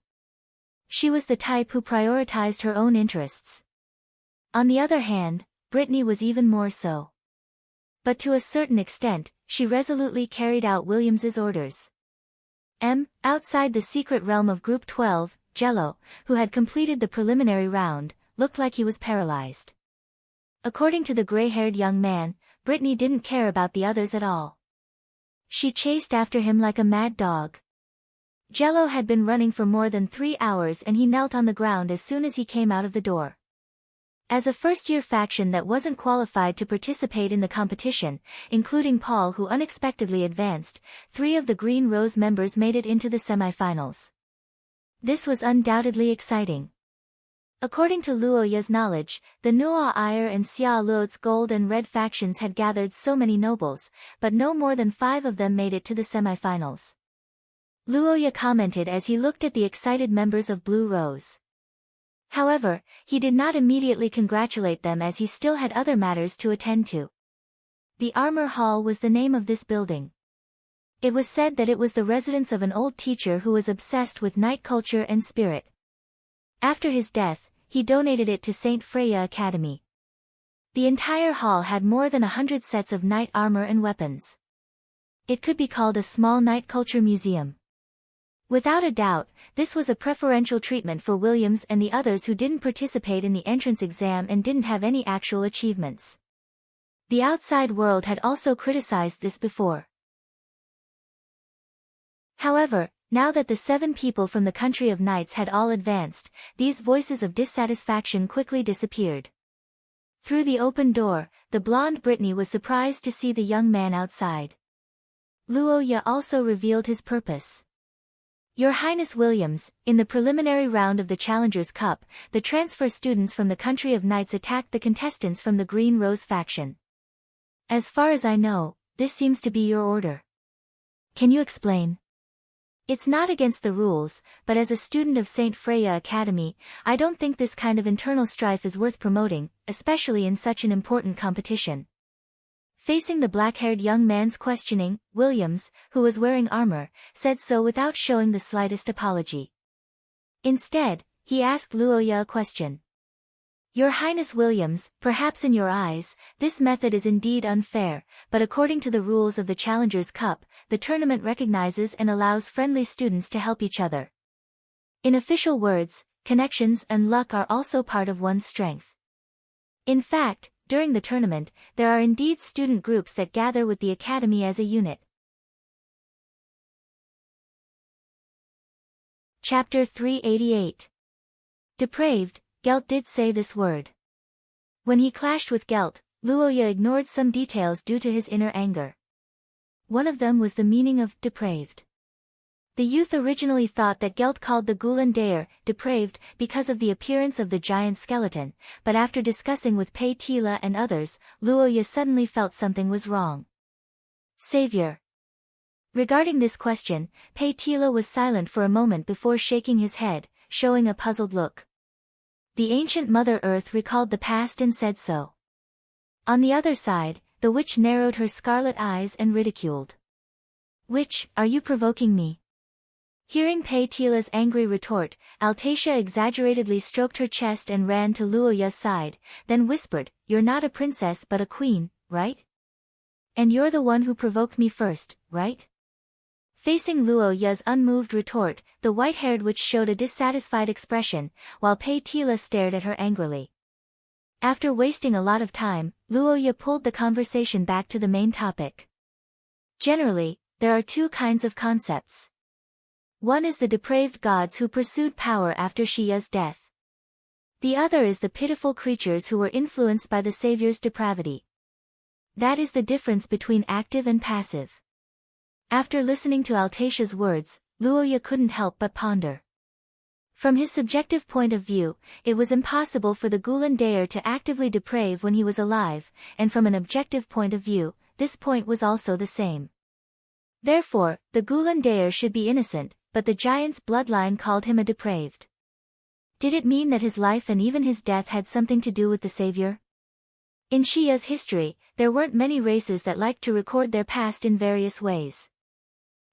She was the type who prioritized her own interests. On the other hand, Brittany was even more so. But to a certain extent, she resolutely carried out Williams's orders. Outside the secret realm of Group 12, Jello, who had completed the preliminary round, looked like he was paralyzed. According to the gray-haired young man, Brittany didn't care about the others at all. She chased after him like a mad dog. Jello had been running for more than 3 hours and he knelt on the ground as soon as he came out of the door. As a first-year faction that wasn't qualified to participate in the competition, including Paul who unexpectedly advanced, 3 of the Green Rose members made it into the semifinals. This was undoubtedly exciting. According to Luoya's knowledge, the Nuo Ire and Xia Luo's gold and red factions had gathered so many nobles, but no more than 5 of them made it to the semifinals. Luoya commented as he looked at the excited members of Blue Rose. However, he did not immediately congratulate them as he still had other matters to attend to. The Armor Hall was the name of this building. It was said that it was the residence of an old teacher who was obsessed with knight culture and spirit. After his death, he donated it to St. Freya Academy. The entire hall had more than 100 sets of knight armor and weapons. It could be called a small knight culture museum. Without a doubt, this was a preferential treatment for Williams and the others who didn't participate in the entrance exam and didn't have any actual achievements. The outside world had also criticized this before. However, now that the 7 people from the country of knights had all advanced, these voices of dissatisfaction quickly disappeared. Through the open door, the blonde Brittany was surprised to see the young man outside. Luoya also revealed his purpose. Your Highness Williams, in the preliminary round of the Challengers Cup, the transfer students from the country of knights attacked the contestants from the Green Rose faction. As far as I know, this seems to be your order. Can you explain? It's not against the rules, but as a student of St. Freya Academy, I don't think this kind of internal strife is worth promoting, especially in such an important competition. Facing the black-haired young man's questioning, Williams, who was wearing armor, said so without showing the slightest apology. Instead, he asked Luoya a question. Your Highness Williams, perhaps in your eyes, this method is indeed unfair, but according to the rules of the Challengers Cup, the tournament recognizes and allows friendly students to help each other. In official words, connections and luck are also part of one's strength. In fact, during the tournament, there are indeed student groups that gather with the academy as a unit. Chapter 388. Depraved. Gelt did say this word. When he clashed with Gelt, Luoya ignored some details due to his inner anger. One of them was the meaning of depraved. The youth originally thought that Gelt called the Gulen Daer depraved because of the appearance of the giant skeleton, but after discussing with Pei Tila and others, Luoya suddenly felt something was wrong. Savior. Regarding this question, Pei Tila was silent for a moment before shaking his head, showing a puzzled look. The ancient Mother Earth recalled the past and said so. On the other side, the witch narrowed her scarlet eyes and ridiculed. Witch, are you provoking me? Hearing Pei Tila's angry retort, Altacia exaggeratedly stroked her chest and ran to Luoya's side, then whispered, You're not a princess but a queen, right? And you're the one who provoked me first, right? Facing Luoya's unmoved retort, the white-haired witch showed a dissatisfied expression, while Pei Tila stared at her angrily. After wasting a lot of time, Luoya pulled the conversation back to the main topic. Generally, there are 2 kinds of concepts. One is the depraved gods who pursued power after Shiya's death. The other is the pitiful creatures who were influenced by the savior's depravity. That is the difference between active and passive. After listening to Altacia's words, Luoya couldn't help but ponder. From his subjective point of view, it was impossible for the Gulen Daer to actively deprave when he was alive, and from an objective point of view, this point was also the same. Therefore, the Gulen Daer should be innocent, but the giant's bloodline called him a depraved. Did it mean that his life and even his death had something to do with the savior? In Shiya's history, there weren't many races that liked to record their past in various ways.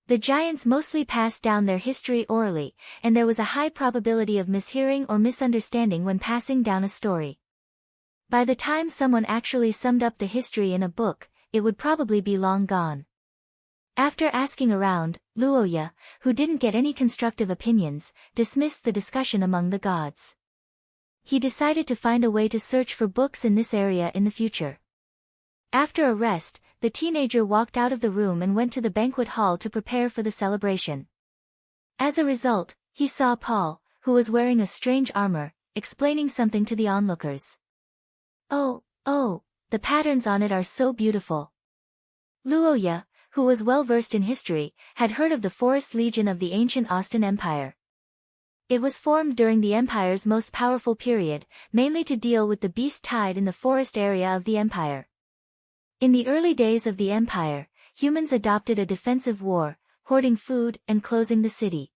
The giants mostly passed down their history orally, and there was a high probability of mishearing or misunderstanding when passing down a story. By the time someone actually summed up the history in a book, it would probably be long gone. After asking around, Luoya, who didn't get any constructive opinions, dismissed the discussion among the gods. He decided to find a way to search for books in this area in the future. After a rest, the teenager walked out of the room and went to the banquet hall to prepare for the celebration. As a result, he saw Paul, who was wearing a strange armor, explaining something to the onlookers. Oh, the patterns on it are so beautiful. Luoya, who was well versed in history, had heard of the Forest Legion of the ancient Austin Empire. It was formed during the Empire's most powerful period, mainly to deal with the beast tide in the forest area of the Empire. In the early days of the Empire, humans adopted a defensive war, hoarding food and closing the city.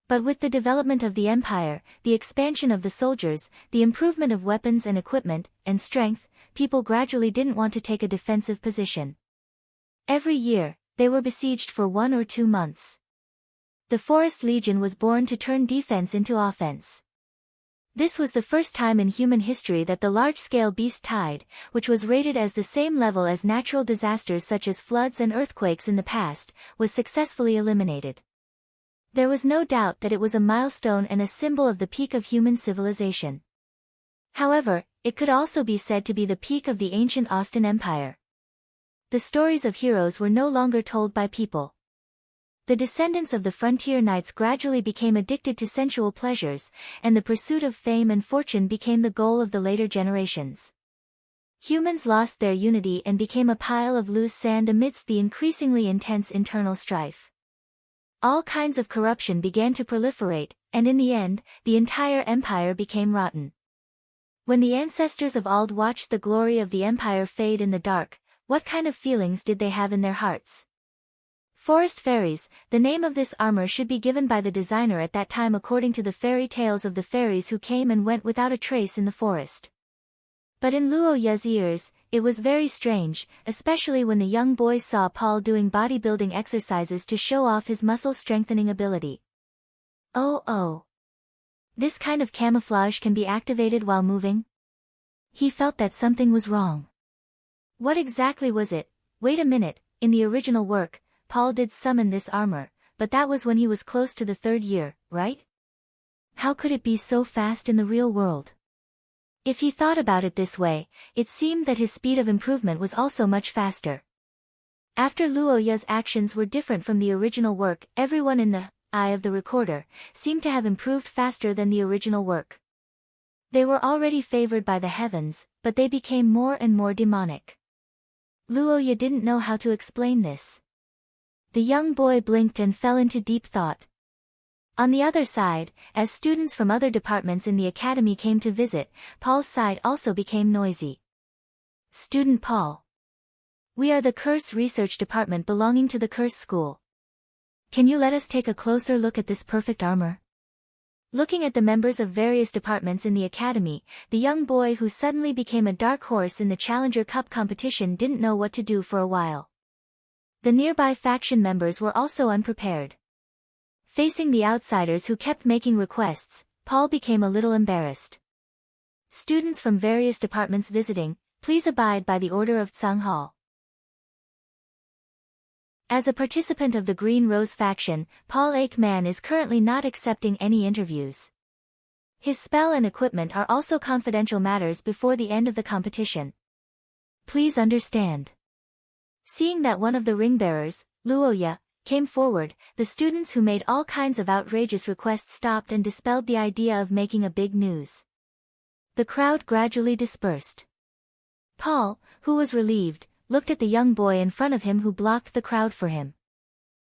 But with the development of the Empire, the expansion of the soldiers, the improvement of weapons and equipment, and strength, people gradually didn't want to take a defensive position. Every year, they were besieged for 1 or 2 months. The Forest Legion was born to turn defense into offense. This was the first time in human history that the large-scale beast tide, which was rated as the same level as natural disasters such as floods and earthquakes in the past, was successfully eliminated. There was no doubt that it was a milestone and a symbol of the peak of human civilization. However, it could also be said to be the peak of the ancient Austen Empire. The stories of heroes were no longer told by people. The descendants of the frontier knights gradually became addicted to sensual pleasures, and the pursuit of fame and fortune became the goal of the later generations. Humans lost their unity and became a pile of loose sand amidst the increasingly intense internal strife. All kinds of corruption began to proliferate, and in the end, the entire empire became rotten. When the ancestors of Ald watched the glory of the empire fade in the dark, what kind of feelings did they have in their hearts? Forest fairies, the name of this armor should be given by the designer at that time according to the fairy tales of the fairies who came and went without a trace in the forest. But in Luo Ye's ears, it was very strange, especially when the young boy saw Paul doing bodybuilding exercises to show off his muscle-strengthening ability. Oh. This kind of camouflage can be activated while moving? He felt that something was wrong. What exactly was it? Wait a minute, in the original work, Paul did summon this armor, but that was when he was close to the 3rd year, right? How could it be so fast in the real world? If he thought about it this way, it seemed that his speed of improvement was also much faster. After Luo Ye's actions were different from the original work, everyone in the eye of the recorder seemed to have improved faster than the original work. They were already favored by the heavens, but they became more and more demonic. Luo Ye didn't know how to explain this. The young boy blinked and fell into deep thought. On the other side, as students from other departments in the academy came to visit, Paul's side also became noisy. Student Paul. We are the Curse Research Department belonging to the Curse School. Can you let us take a closer look at this perfect armor? Looking at the members of various departments in the academy, the young boy who suddenly became a dark horse in the Challenger Cup competition didn't know what to do for a while. The nearby faction members were also unprepared. Facing the outsiders who kept making requests, Paul became a little embarrassed. Students from various departments visiting, please abide by the order of Tsang Hall. As a participant of the Green Rose faction, Paul Aikman is currently not accepting any interviews. His spell and equipment are also confidential matters before the end of the competition. Please understand. Seeing that one of the ring-bearers, Luo Ye, came forward, the students who made all kinds of outrageous requests stopped and dispelled the idea of making a big news. The crowd gradually dispersed. Paul, who was relieved, looked at the young boy in front of him who blocked the crowd for him.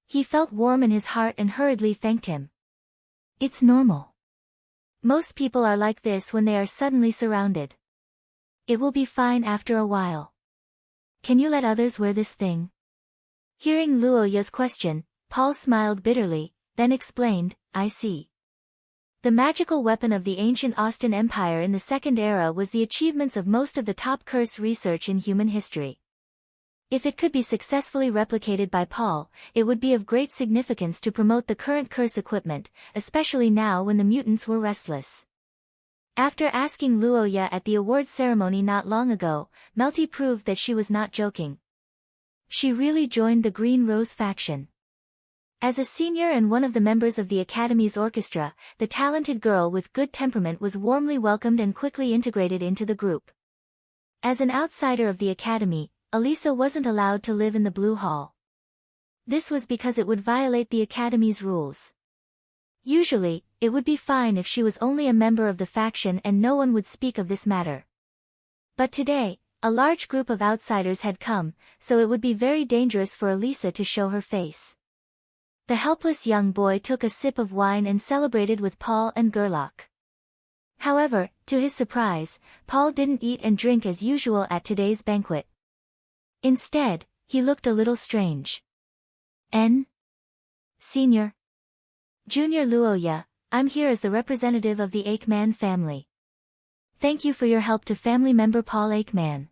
He felt warm in his heart and hurriedly thanked him. It's normal. Most people are like this when they are suddenly surrounded. It will be fine after a while. Can you let others wear this thing? Hearing Luo Ye's question, Paul smiled bitterly, then explained, I see. The magical weapon of the ancient Austen Empire in the Second Era was the achievements of most of the top curse research in human history. If it could be successfully replicated by Paul, it would be of great significance to promote the current curse equipment, especially now when the mutants were restless. After asking Luo Ye at the awards ceremony not long ago, Melty proved that she was not joking. She really joined the Green Rose faction. As a senior and one of the members of the Academy's orchestra, the talented girl with good temperament was warmly welcomed and quickly integrated into the group. As an outsider of the Academy, Elisa wasn't allowed to live in the Blue Hall. This was because it would violate the Academy's rules. Usually, it would be fine if she was only a member of the faction and no one would speak of this matter. But today, a large group of outsiders had come, so it would be very dangerous for Elisa to show her face. The helpless young boy took a sip of wine and celebrated with Paul and Gerlach. However, to his surprise, Paul didn't eat and drink as usual at today's banquet. Instead, he looked a little strange. Senior. Junior Luo Ye, I'm here as the representative of the Aikman family. Thank you for your help to family member Paul Aikman.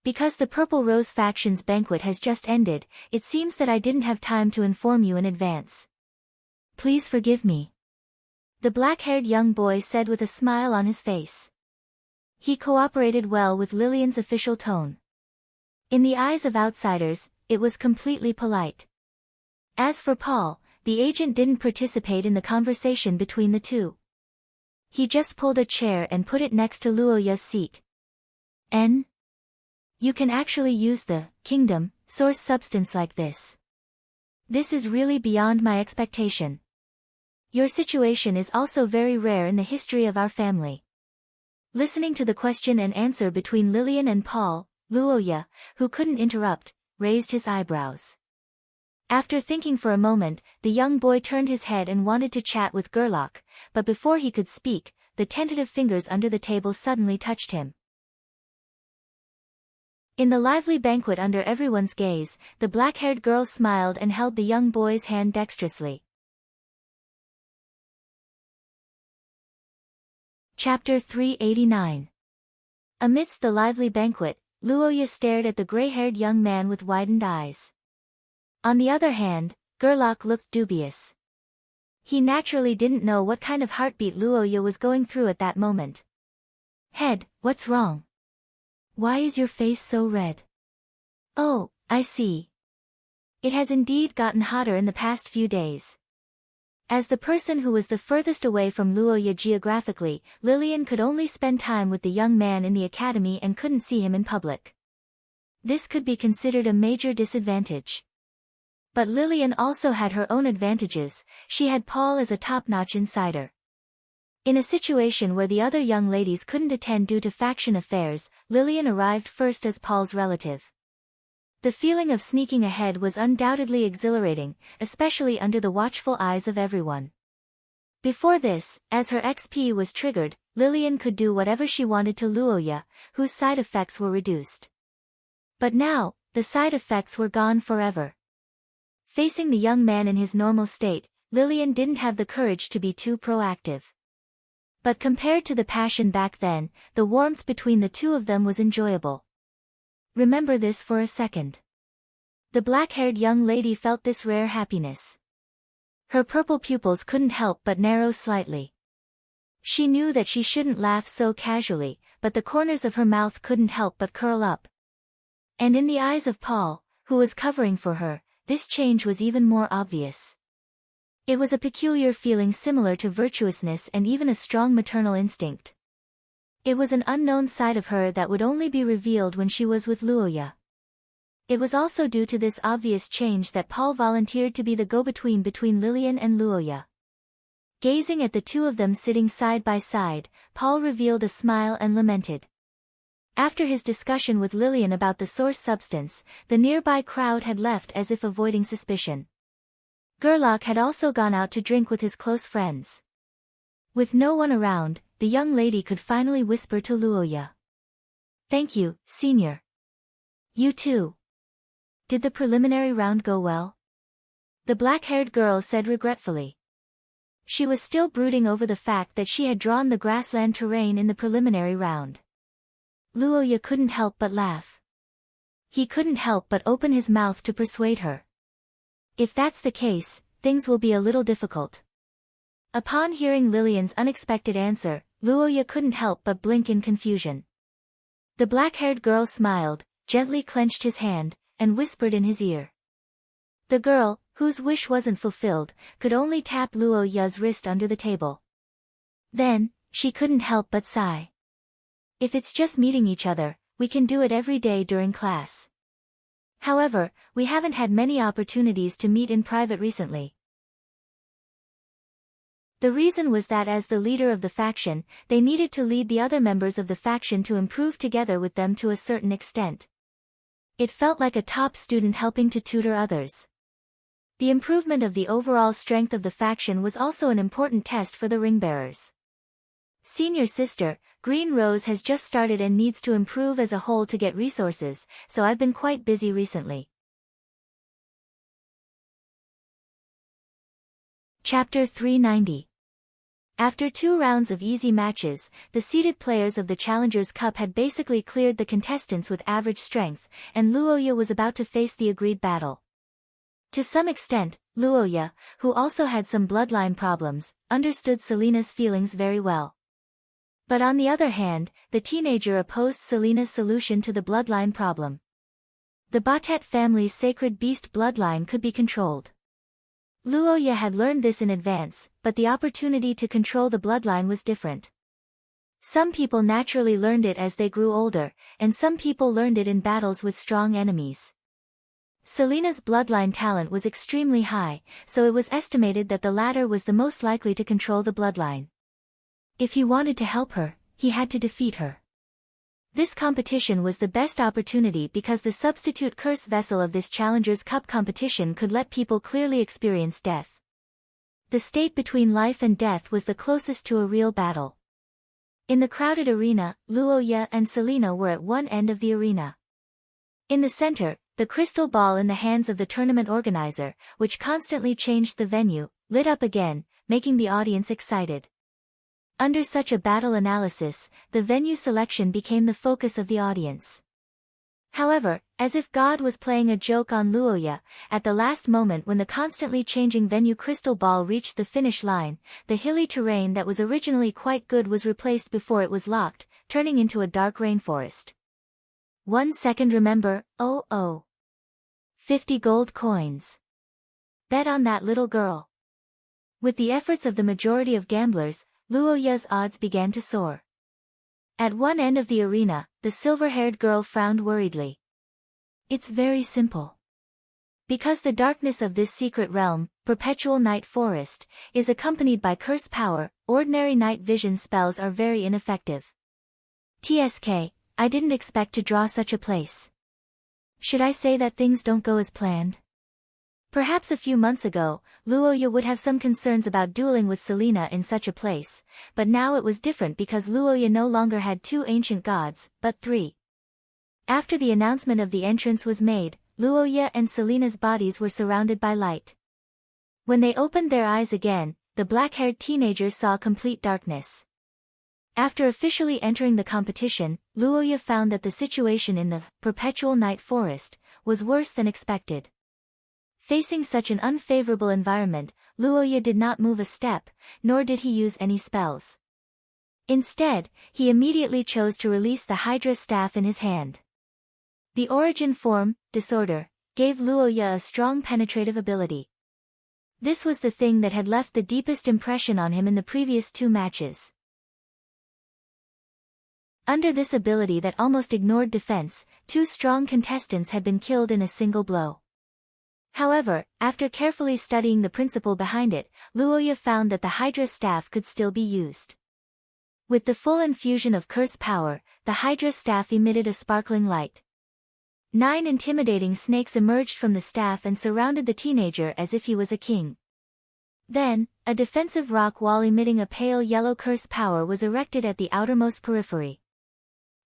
Because the Purple Rose faction's banquet has just ended, it seems that I didn't have time to inform you in advance. Please forgive me. The black-haired young boy said with a smile on his face. He cooperated well with Lillian's official tone. In the eyes of outsiders, it was completely polite. As for Paul, the agent didn't participate in the conversation between the two. He just pulled a chair and put it next to Luoya's seat. You can actually use the kingdom source substance like this. This is really beyond my expectation. Your situation is also very rare in the history of our family. Listening to the question and answer between Lillian and Paul, Luoya, who couldn't interrupt, raised his eyebrows. After thinking for a moment, the young boy turned his head and wanted to chat with Gerlach, but before he could speak, the tentative fingers under the table suddenly touched him. In the lively banquet under everyone's gaze, the black-haired girl smiled and held the young boy's hand dexterously. Chapter 389. Amidst the lively banquet, Luoya stared at the gray-haired young man with widened eyes. On the other hand, Gerlach looked dubious. He naturally didn't know what kind of heartbeat Luoya was going through at that moment. Head, what's wrong? Why is your face so red? Oh, I see. It has indeed gotten hotter in the past few days. As the person who was the furthest away from Luoya geographically, Lillian could only spend time with the young man in the academy and couldn't see him in public. This could be considered a major disadvantage. But Lillian also had her own advantages. She had Paul as a top-notch insider. In a situation where the other young ladies couldn't attend due to faction affairs, Lillian arrived first as Paul's relative. The feeling of sneaking ahead was undoubtedly exhilarating, especially under the watchful eyes of everyone. Before this, as her XP was triggered, Lillian could do whatever she wanted to Luoya, whose side effects were reduced. But now, the side effects were gone forever. Facing the young man in his normal state, Lillian didn't have the courage to be too proactive. But compared to the passion back then, the warmth between the two of them was enjoyable. Remember this for a second. The black-haired young lady felt this rare happiness. Her purple pupils couldn't help but narrow slightly. She knew that she shouldn't laugh so casually, but the corners of her mouth couldn't help but curl up. And in the eyes of Paul, who was covering for her, this change was even more obvious. It was a peculiar feeling similar to virtuousness and even a strong maternal instinct. It was an unknown side of her that would only be revealed when she was with Luoya. It was also due to this obvious change that Paul volunteered to be the go-between between Lillian and Luoya. Gazing at the two of them sitting side by side, Paul revealed a smile and lamented. After his discussion with Lillian about the source substance, the nearby crowd had left as if avoiding suspicion. Gerlach had also gone out to drink with his close friends. With no one around, the young lady could finally whisper to Luoya. Thank you, Senior. You too. Did the preliminary round go well? The black-haired girl said regretfully. She was still brooding over the fact that she had drawn the grassland terrain in the preliminary round. Luoya couldn't help but laugh. He couldn't help but open his mouth to persuade her. If that's the case, things will be a little difficult. Upon hearing Lillian's unexpected answer, Luoya couldn't help but blink in confusion. The black-haired girl smiled, gently clenched his hand, and whispered in his ear. The girl, whose wish wasn't fulfilled, could only tap Luoya's wrist under the table. Then, she couldn't help but sigh. If it's just meeting each other, we can do it every day during class. However, we haven't had many opportunities to meet in private recently. The reason was that as the leader of the faction, they needed to lead the other members of the faction to improve together with them to a certain extent. It felt like a top student helping to tutor others. The improvement of the overall strength of the faction was also an important test for the ring-bearers. Senior sister, Green Rose has just started and needs to improve as a whole to get resources, so I've been quite busy recently. Chapter 390. After 2 rounds of easy matches, the seeded players of the Challengers Cup had basically cleared the contestants with average strength, and Luoya was about to face the agreed battle. To some extent, Luoya, who also had some bloodline problems, understood Selina's feelings very well. But on the other hand, the teenager opposed Selina's solution to the bloodline problem. The Batet family's sacred beast bloodline could be controlled. Luoya had learned this in advance, but the opportunity to control the bloodline was different. Some people naturally learned it as they grew older, and some people learned it in battles with strong enemies. Selina's bloodline talent was extremely high, so it was estimated that the latter was the most likely to control the bloodline. If he wanted to help her, he had to defeat her. This competition was the best opportunity because the substitute curse vessel of this Challengers Cup competition could let people clearly experience death. The state between life and death was the closest to a real battle. In the crowded arena, Luoya and Selina were at one end of the arena. In the center, the crystal ball in the hands of the tournament organizer, which constantly changed the venue, lit up again, making the audience excited. Under such a battle analysis, the venue selection became the focus of the audience. However, as if God was playing a joke on Luoya, at the last moment when the constantly changing venue crystal ball reached the finish line, the hilly terrain that was originally quite good was replaced before it was locked, turning into a dark rainforest. 1 second remember, 50 gold coins. Bet on that little girl. With the efforts of the majority of gamblers, Luoya's odds began to soar. At one end of the arena, the silver-haired girl frowned worriedly. It's very simple. Because the darkness of this secret realm, perpetual night forest, is accompanied by curse power, ordinary night vision spells are very ineffective. TSK, I didn't expect to draw such a place. Should I say that things don't go as planned? Perhaps a few months ago, Luoya would have some concerns about dueling with Selina in such a place, but now it was different because Luoya no longer had 2 ancient gods, but 3. After the announcement of the entrance was made, Luoya and Selina's bodies were surrounded by light. When they opened their eyes again, the black-haired teenagers saw complete darkness. After officially entering the competition, Luoya found that the situation in the perpetual night forest was worse than expected. Facing such an unfavorable environment, Luoya did not move a step, nor did he use any spells. Instead, he immediately chose to release the Hydra staff in his hand. The origin form, disorder, gave Luoya a strong penetrative ability. This was the thing that had left the deepest impression on him in the previous 2 matches. Under this ability that almost ignored defense, 2 strong contestants had been killed in a single blow. However, after carefully studying the principle behind it, Luoya found that the Hydra staff could still be used. With the full infusion of curse power, the Hydra staff emitted a sparkling light. 9 intimidating snakes emerged from the staff and surrounded the teenager as if he was a king. Then, a defensive rock wall emitting a pale yellow curse power was erected at the outermost periphery.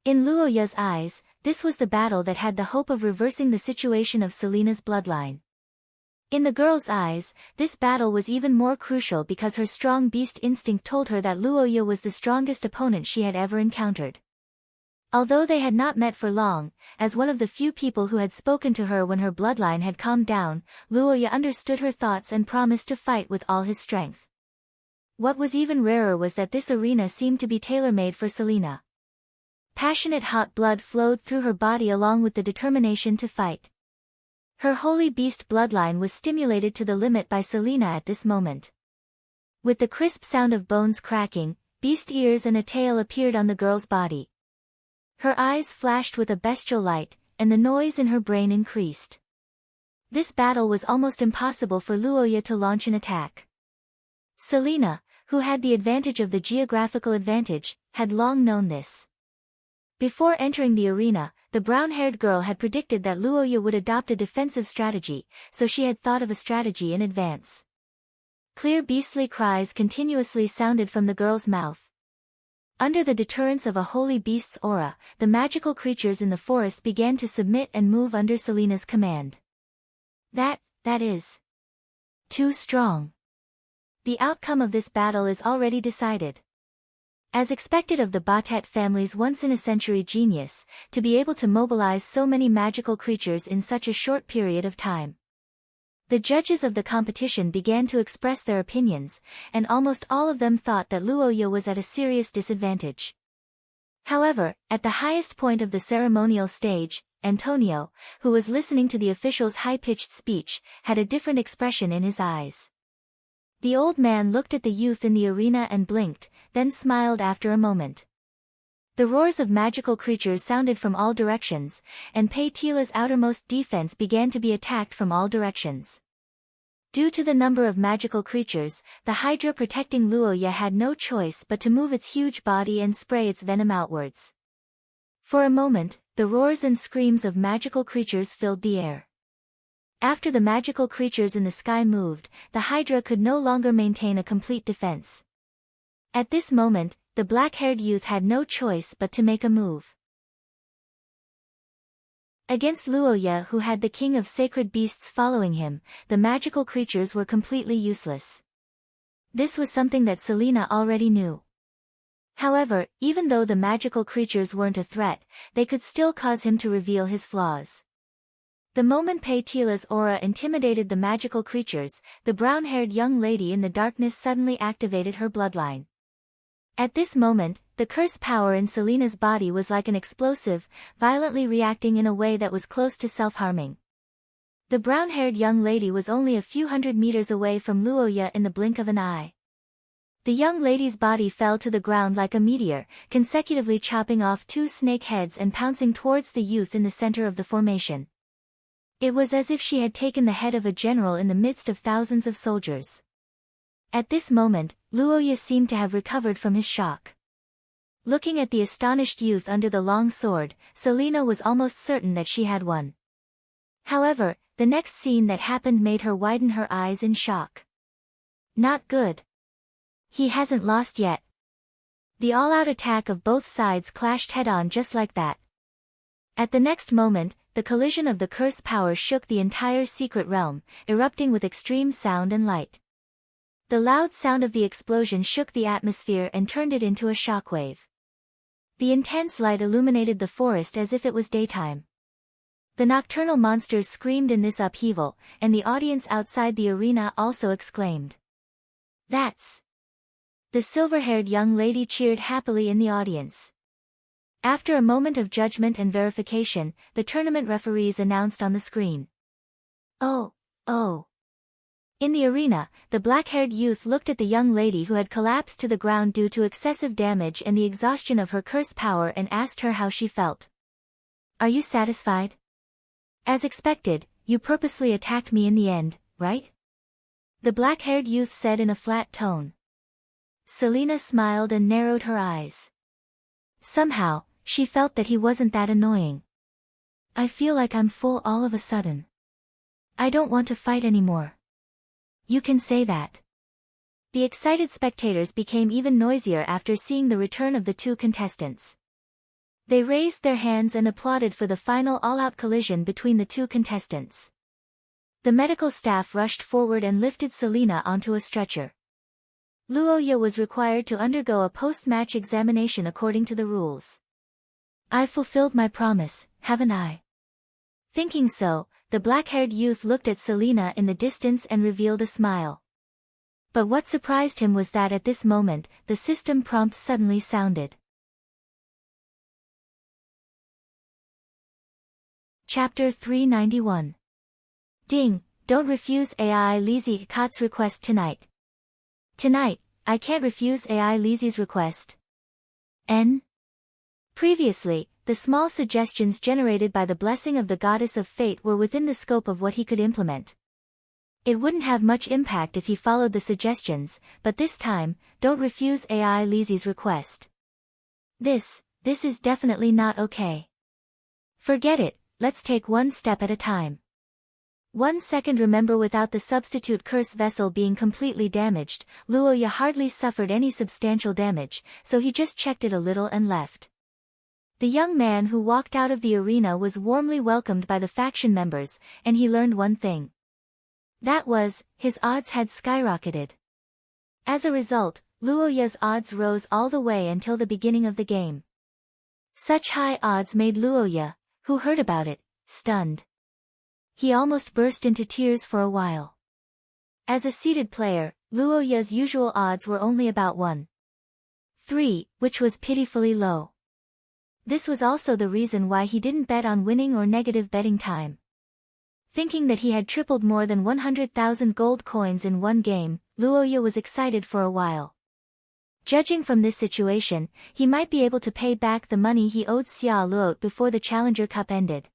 In Luoya's eyes, this was the battle that had the hope of reversing the situation of Selina's bloodline. In the girl's eyes, this battle was even more crucial because her strong beast instinct told her that Luoya was the strongest opponent she had ever encountered. Although they had not met for long, as one of the few people who had spoken to her when her bloodline had calmed down, Luoya understood her thoughts and promised to fight with all his strength. What was even rarer was that this arena seemed to be tailor-made for Selina. Passionate hot blood flowed through her body along with the determination to fight. Her holy beast bloodline was stimulated to the limit by Selina at this moment. With the crisp sound of bones cracking, beast ears and a tail appeared on the girl's body. Her eyes flashed with a bestial light, and the noise in her brain increased. This battle was almost impossible for Luoya to launch an attack. Selina, who had the advantage of the geographical advantage, had long known this. Before entering the arena, the brown-haired girl had predicted that Luoya would adopt a defensive strategy, so she had thought of a strategy in advance. Clear beastly cries continuously sounded from the girl's mouth. Under the deterrence of a holy beast's aura, the magical creatures in the forest began to submit and move under Selina's command. That is too strong. The outcome of this battle is already decided. As expected of the Batet family's once-in-a-century genius, to be able to mobilize so many magical creatures in such a short period of time. The judges of the competition began to express their opinions, and almost all of them thought that Luoya was at a serious disadvantage. However, at the highest point of the ceremonial stage, Antonio, who was listening to the official's high-pitched speech, had a different expression in his eyes. The old man looked at the youth in the arena and blinked, then smiled after a moment. The roars of magical creatures sounded from all directions, and Pei-Tila's outermost defense began to be attacked from all directions. Due to the number of magical creatures, the Hydra protecting Luoya had no choice but to move its huge body and spray its venom outwards. For a moment, the roars and screams of magical creatures filled the air. After the magical creatures in the sky moved, the Hydra could no longer maintain a complete defense. At this moment, the black-haired youth had no choice but to make a move. Against Luoya, who had the king of sacred beasts following him, the magical creatures were completely useless. This was something that Selena already knew. However, even though the magical creatures weren't a threat, they could still cause him to reveal his flaws. The moment Pei-Tila's aura intimidated the magical creatures, the brown-haired young lady in the darkness suddenly activated her bloodline. At this moment, the curse power in Selena's body was like an explosive, violently reacting in a way that was close to self-harming. The brown-haired young lady was only a few hundred meters away from Luoya in the blink of an eye. The young lady's body fell to the ground like a meteor, consecutively chopping off 2 snake heads and pouncing towards the youth in the center of the formation. It was as if she had taken the head of a general in the midst of thousands of soldiers. At this moment, Luoya seemed to have recovered from his shock. Looking at the astonished youth under the long sword, Selena was almost certain that she had won. However, the next scene that happened made her widen her eyes in shock. Not good. He hasn't lost yet. The all-out attack of both sides clashed head-on just like that. At the next moment, the collision of the curse power shook the entire secret realm, erupting with extreme sound and light. The loud sound of the explosion shook the atmosphere and turned it into a shockwave. The intense light illuminated the forest as if it was daytime. The nocturnal monsters screamed in this upheaval, and the audience outside the arena also exclaimed. "That's..." The silver-haired young lady cheered happily in the audience. After a moment of judgment and verification, the tournament referees announced on the screen. "Oh. In the arena, the black-haired youth looked at the young lady who had collapsed to the ground due to excessive damage and the exhaustion of her curse power and asked her how she felt. "Are you satisfied? As expected, you purposely attacked me in the end, right?" The black-haired youth said in a flat tone. Selena smiled and narrowed her eyes. Somehow, she felt that he wasn't that annoying. "I feel like I'm full all of a sudden. I don't want to fight anymore." "You can say that." The excited spectators became even noisier after seeing the return of the 2 contestants. They raised their hands and applauded for the final all-out collision between the 2 contestants. The medical staff rushed forward and lifted Selena onto a stretcher. Luoya was required to undergo a post-match examination according to the rules. "I've fulfilled my promise, haven't I?" Thinking so, the black-haired youth looked at Selena in the distance and revealed a smile. But what surprised him was that at this moment, the system prompt suddenly sounded. Chapter 391. Ding, don't refuse AI Lizzie Kat's request tonight. Tonight, I can't refuse AI Lizzie's request. N. Previously, the small suggestions generated by the blessing of the goddess of fate were within the scope of what he could implement. It wouldn't have much impact if he followed the suggestions, but this time, don't refuse AI Lizzie's request. This is definitely not okay. Forget it, let's take one step at a time. 1 second. Remember, without the substitute curse vessel being completely damaged, Luoya hardly suffered any substantial damage, so he just checked it a little and left. The young man who walked out of the arena was warmly welcomed by the faction members, and he learned one thing. That was, his odds had skyrocketed. As a result, Luoya's odds rose all the way until the beginning of the game. Such high odds made Luoya, who heard about it, stunned. He almost burst into tears for a while. As a seeded player, Luoya's usual odds were only about 1/3, which was pitifully low. This was also the reason why he didn't bet on winning or negative betting time. Thinking that he had tripled more than 100,000 gold coins in one game, Luoya was excited for a while. Judging from this situation, he might be able to pay back the money he owed Xia Luot before the Challenger Cup ended.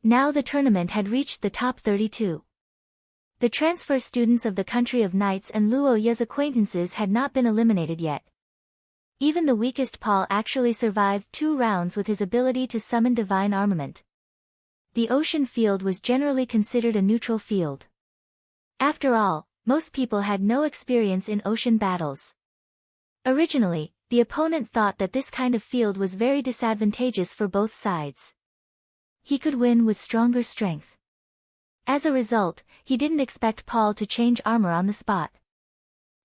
Now the tournament had reached the top 32. The transfer students of the country of knights and Luoya's acquaintances had not been eliminated yet. Even the weakest Paul actually survived 2 rounds with his ability to summon divine armament. The ocean field was generally considered a neutral field. After all, most people had no experience in ocean battles. Originally, the opponent thought that this kind of field was very disadvantageous for both sides. He could win with stronger strength. As a result, he didn't expect Paul to change armor on the spot.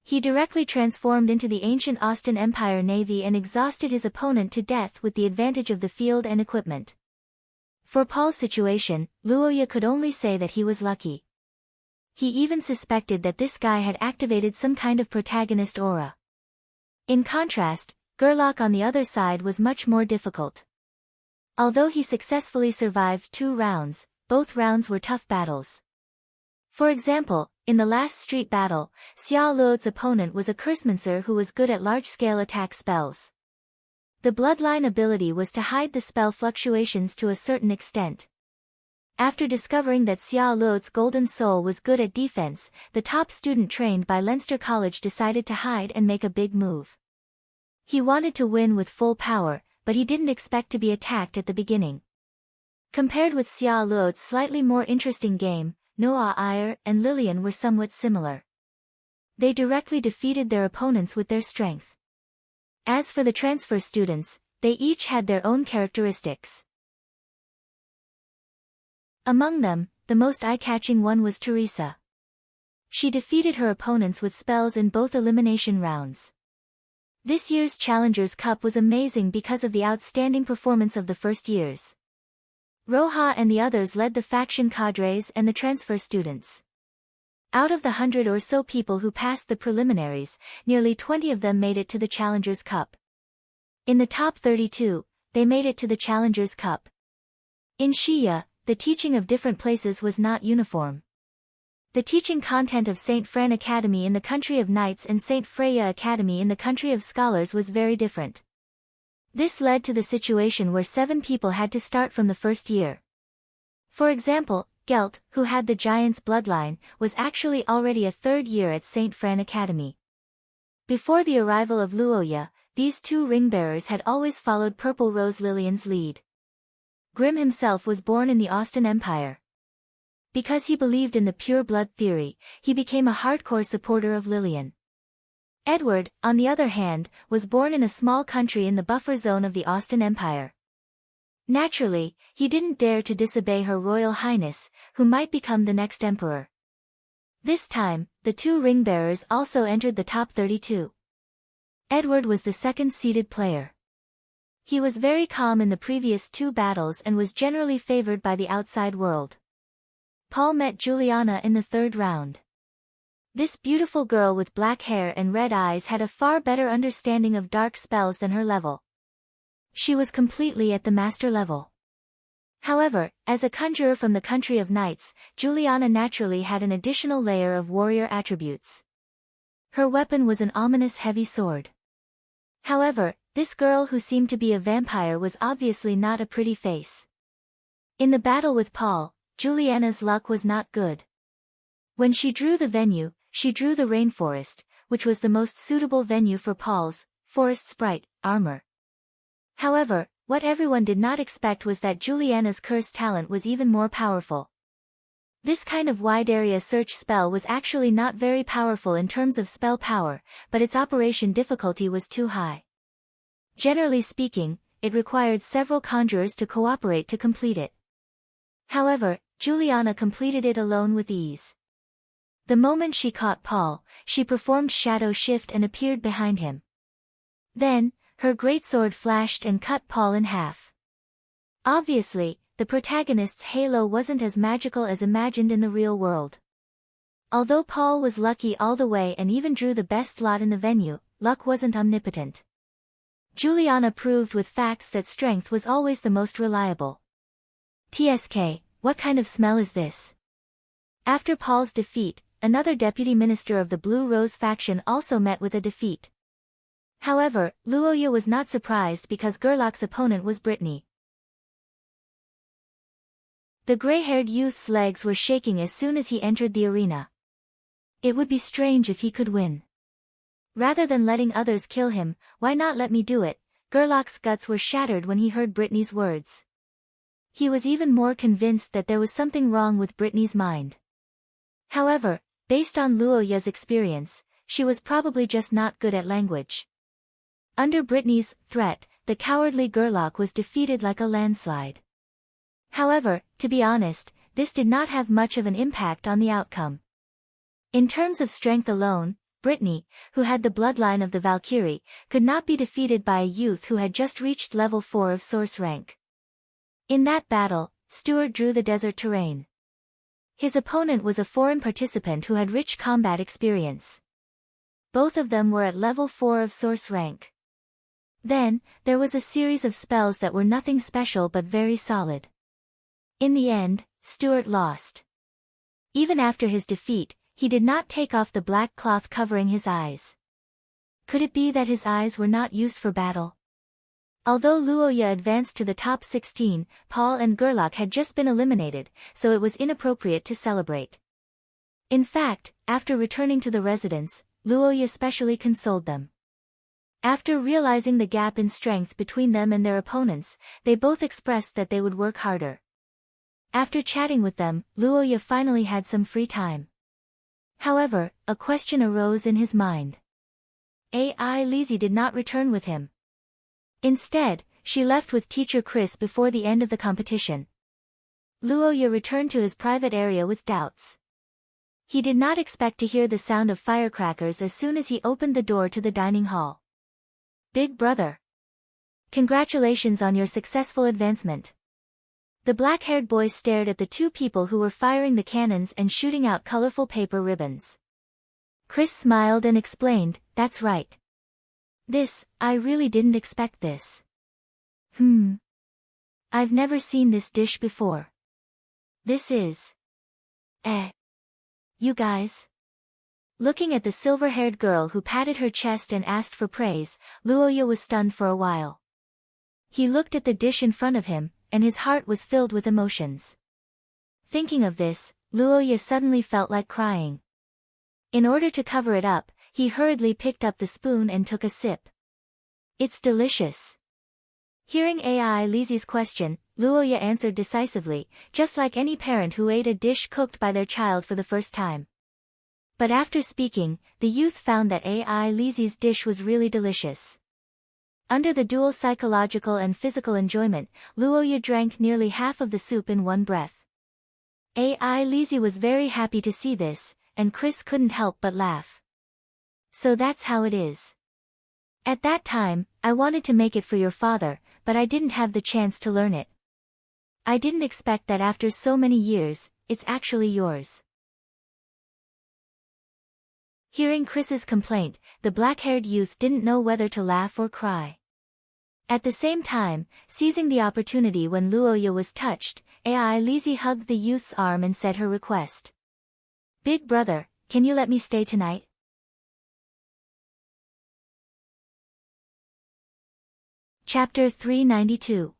He directly transformed into the ancient Austin Empire Navy and exhausted his opponent to death with the advantage of the field and equipment. For Paul's situation, Luoya could only say that he was lucky. He even suspected that this guy had activated some kind of protagonist aura. In contrast, Gerlach on the other side was much more difficult. Although he successfully survived 2 rounds, both rounds were tough battles. For example, in the last street battle, Xia Luot's opponent was a cursemancer who was good at large-scale attack spells. The bloodline ability was to hide the spell fluctuations to a certain extent. After discovering that Xia Luot's golden soul was good at defense, the top student trained by Leinster College decided to hide and make a big move. He wanted to win with full power, but he didn't expect to be attacked at the beginning. Compared with Xia Luot's slightly more interesting game, Noah Iyer and Lillian were somewhat similar. They directly defeated their opponents with their strength. As for the transfer students, they each had their own characteristics. Among them, the most eye-catching one was Teresa. She defeated her opponents with spells in both elimination rounds. This year's Challengers Cup was amazing because of the outstanding performance of the first years. Roja and the others led the faction cadres and the transfer students. Out of the 100 or so people who passed the preliminaries, nearly 20 of them made it to the Challengers Cup. In the top 32, they made it to the Challengers Cup. In Shia, the teaching of different places was not uniform. The teaching content of St. Fran Academy in the country of knights and St. Freya Academy in the country of scholars was very different. This led to the situation where 7 people had to start from the first year. For example, Gelt, who had the giant's bloodline, was actually already a 3rd year at St. Fran Academy. Before the arrival of Luoya, these 2 ring-bearers had always followed Purple Rose Lillian's lead. Grimm himself was born in the Austin Empire. Because he believed in the pure blood theory, he became a hardcore supporter of Lillian. Edward, on the other hand, was born in a small country in the buffer zone of the Austin Empire. Naturally, he didn't dare to disobey Her Royal Highness, who might become the next emperor. This time, the 2 ring-bearers also entered the top 32. Edward was the 2nd-seeded player. He was very calm in the previous 2 battles and was generally favored by the outside world. Paul met Juliana in the 3rd round. This beautiful girl with black hair and red eyes had a far better understanding of dark spells than her level. She was completely at the master level. However, as a conjurer from the country of knights, Juliana naturally had an additional layer of warrior attributes. Her weapon was an ominous heavy sword. However, this girl who seemed to be a vampire was obviously not a pretty face. In the battle with Paul, Juliana's luck was not good. When she drew the venue, she drew the rainforest, which was the most suitable venue for Paul's forest sprite armor. However, what everyone did not expect was that Juliana's curse talent was even more powerful. This kind of wide area search spell was actually not very powerful in terms of spell power, but its operation difficulty was too high. Generally speaking, it required several conjurers to cooperate to complete it. However, Juliana completed it alone with ease. The moment she caught Paul, she performed shadow shift and appeared behind him. Then, her greatsword flashed and cut Paul in half. Obviously, the protagonist's halo wasn't as magical as imagined in the real world. Although Paul was lucky all the way and even drew the best lot in the venue, luck wasn't omnipotent. Juliana proved with facts that strength was always the most reliable. TSK, what kind of smell is this? After Paul's defeat, another deputy minister of the Blue Rose faction also met with a defeat. However, Luoya was not surprised because Gerlach's opponent was Brittany. The gray-haired youth's legs were shaking as soon as he entered the arena. It would be strange if he could win. Rather than letting others kill him, why not let me do it? Gerlach's guts were shattered when he heard Brittany's words. He was even more convinced that there was something wrong with Brittany's mind. However, based on Luoya's experience, she was probably just not good at language. Under Brittany's threat, the cowardly Gerlach was defeated like a landslide. However, to be honest, this did not have much of an impact on the outcome. In terms of strength alone, Brittany, who had the bloodline of the Valkyrie, could not be defeated by a youth who had just reached level 4 of source rank. In that battle, Stuart drew the desert terrain. His opponent was a foreign participant who had rich combat experience. Both of them were at level 4 of source rank. Then, there was a series of spells that were nothing special but very solid. In the end, Stuart lost. Even after his defeat, he did not take off the black cloth covering his eyes. Could it be that his eyes were not used for battle? Although Luoya advanced to the top 16, Paul and Gerlach had just been eliminated, so it was inappropriate to celebrate. In fact, after returning to the residence, Luoya specially consoled them. After realizing the gap in strength between them and their opponents, they both expressed that they would work harder. After chatting with them, Luoya finally had some free time. However, a question arose in his mind. AI Lizzie did not return with him. Instead, she left with teacher Chris before the end of the competition. Luoya returned to his private area with doubts. He did not expect to hear the sound of firecrackers as soon as he opened the door to the dining hall. Big brother. Congratulations on your successful advancement. The black-haired boy stared at the two people who were firing the cannons and shooting out colorful paper ribbons. Chris smiled and explained, "That's right. I really didn't expect this. I've never seen this dish before. This is... You guys?" Looking at the silver-haired girl who patted her chest and asked for praise, Luoya was stunned for a while. He looked at the dish in front of him, and his heart was filled with emotions. Thinking of this, Luoya suddenly felt like crying. In order to cover it up, he hurriedly picked up the spoon and took a sip. "It's delicious." Hearing AI Lizzie's question, Luoya answered decisively, just like any parent who ate a dish cooked by their child for the first time. But after speaking, the youth found that AI Lizzie's dish was really delicious. Under the dual psychological and physical enjoyment, Luoya drank nearly half of the soup in one breath. AI Lizzie was very happy to see this, and Chris couldn't help but laugh. "So that's how it is. At that time, I wanted to make it for your father, but I didn't have the chance to learn it. I didn't expect that after so many years, it's actually yours." Hearing Chris's complaint, the black-haired youth didn't know whether to laugh or cry. At the same time, seizing the opportunity when Luoya was touched, AI Lizzie hugged the youth's arm and said her request. "Big brother, can you let me stay tonight?" Chapter 392.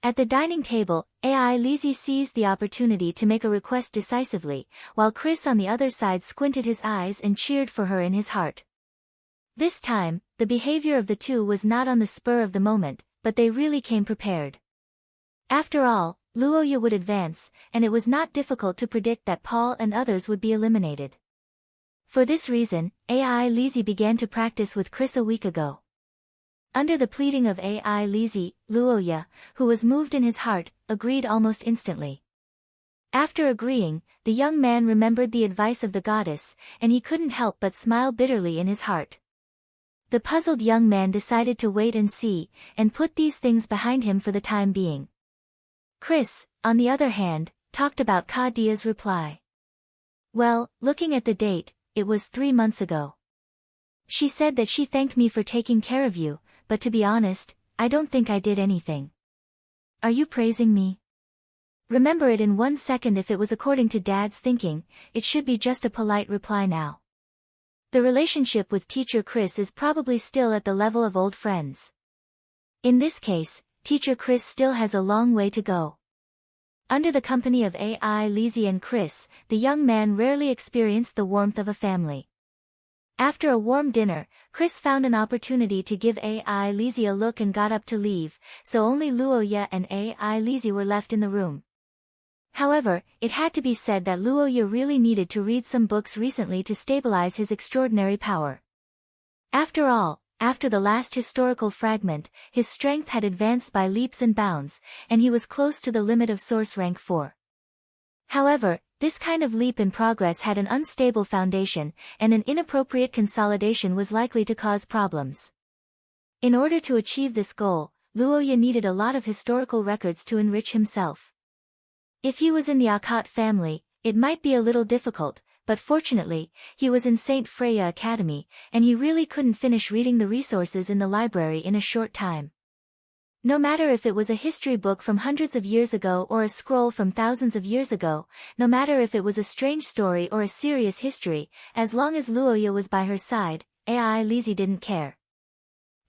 At the dining table, AI Lizzie seized the opportunity to make a request decisively, while Chris on the other side squinted his eyes and cheered for her in his heart. This time, the behavior of the two was not on the spur of the moment, but they really came prepared. After all, Luoya would advance, and it was not difficult to predict that Paul and others would be eliminated. For this reason, AI Lizzie began to practice with Chris a week ago. Under the pleading of AI Lizzie, Luoya, who was moved in his heart, agreed almost instantly. After agreeing, the young man remembered the advice of the goddess, and he couldn't help but smile bitterly in his heart. The puzzled young man decided to wait and see, and put these things behind him for the time being. Chris, on the other hand, talked about Kadia's reply. Well, looking at the date, it was 3 months ago. She said that she thanked me for taking care of you, but to be honest, I don't think I did anything. Are you praising me? Remember it in 1 second. If it was according to Dad's thinking, it should be just a polite reply now. The relationship with Teacher Chris is probably still at the level of old friends. In this case, Teacher Chris still has a long way to go. Under the company of AI Lizzie and Chris, the young man rarely experienced the warmth of a family. After a warm dinner, Chris found an opportunity to give AI Lizzie a look and got up to leave, so only Luoya and AI Lizzie were left in the room. However, it had to be said that Luoya really needed to read some books recently to stabilize his extraordinary power. After all, after the last historical fragment, his strength had advanced by leaps and bounds, and he was close to the limit of source rank 4. However, this kind of leap in progress had an unstable foundation, and an inappropriate consolidation was likely to cause problems. In order to achieve this goal, Luoya needed a lot of historical records to enrich himself. If he was in the Akot family, it might be a little difficult, but fortunately, he was in St. Freya Academy, and he really couldn't finish reading the resources in the library in a short time. No matter if it was a history book from hundreds of years ago or a scroll from thousands of years ago, no matter if it was a strange story or a serious history, as long as Luoya was by her side, AI Lizzie didn't care.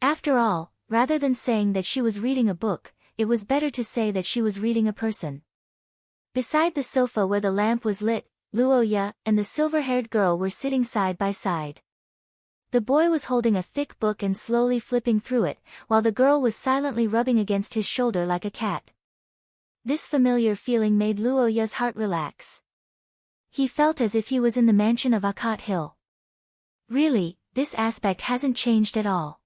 After all, rather than saying that she was reading a book, it was better to say that she was reading a person. Beside the sofa where the lamp was lit, Luoya and the silver-haired girl were sitting side by side. The boy was holding a thick book and slowly flipping through it, while the girl was silently rubbing against his shoulder like a cat. This familiar feeling made Luoya's heart relax. He felt as if he was in the mansion of Akot Hill. Really, this aspect hasn't changed at all.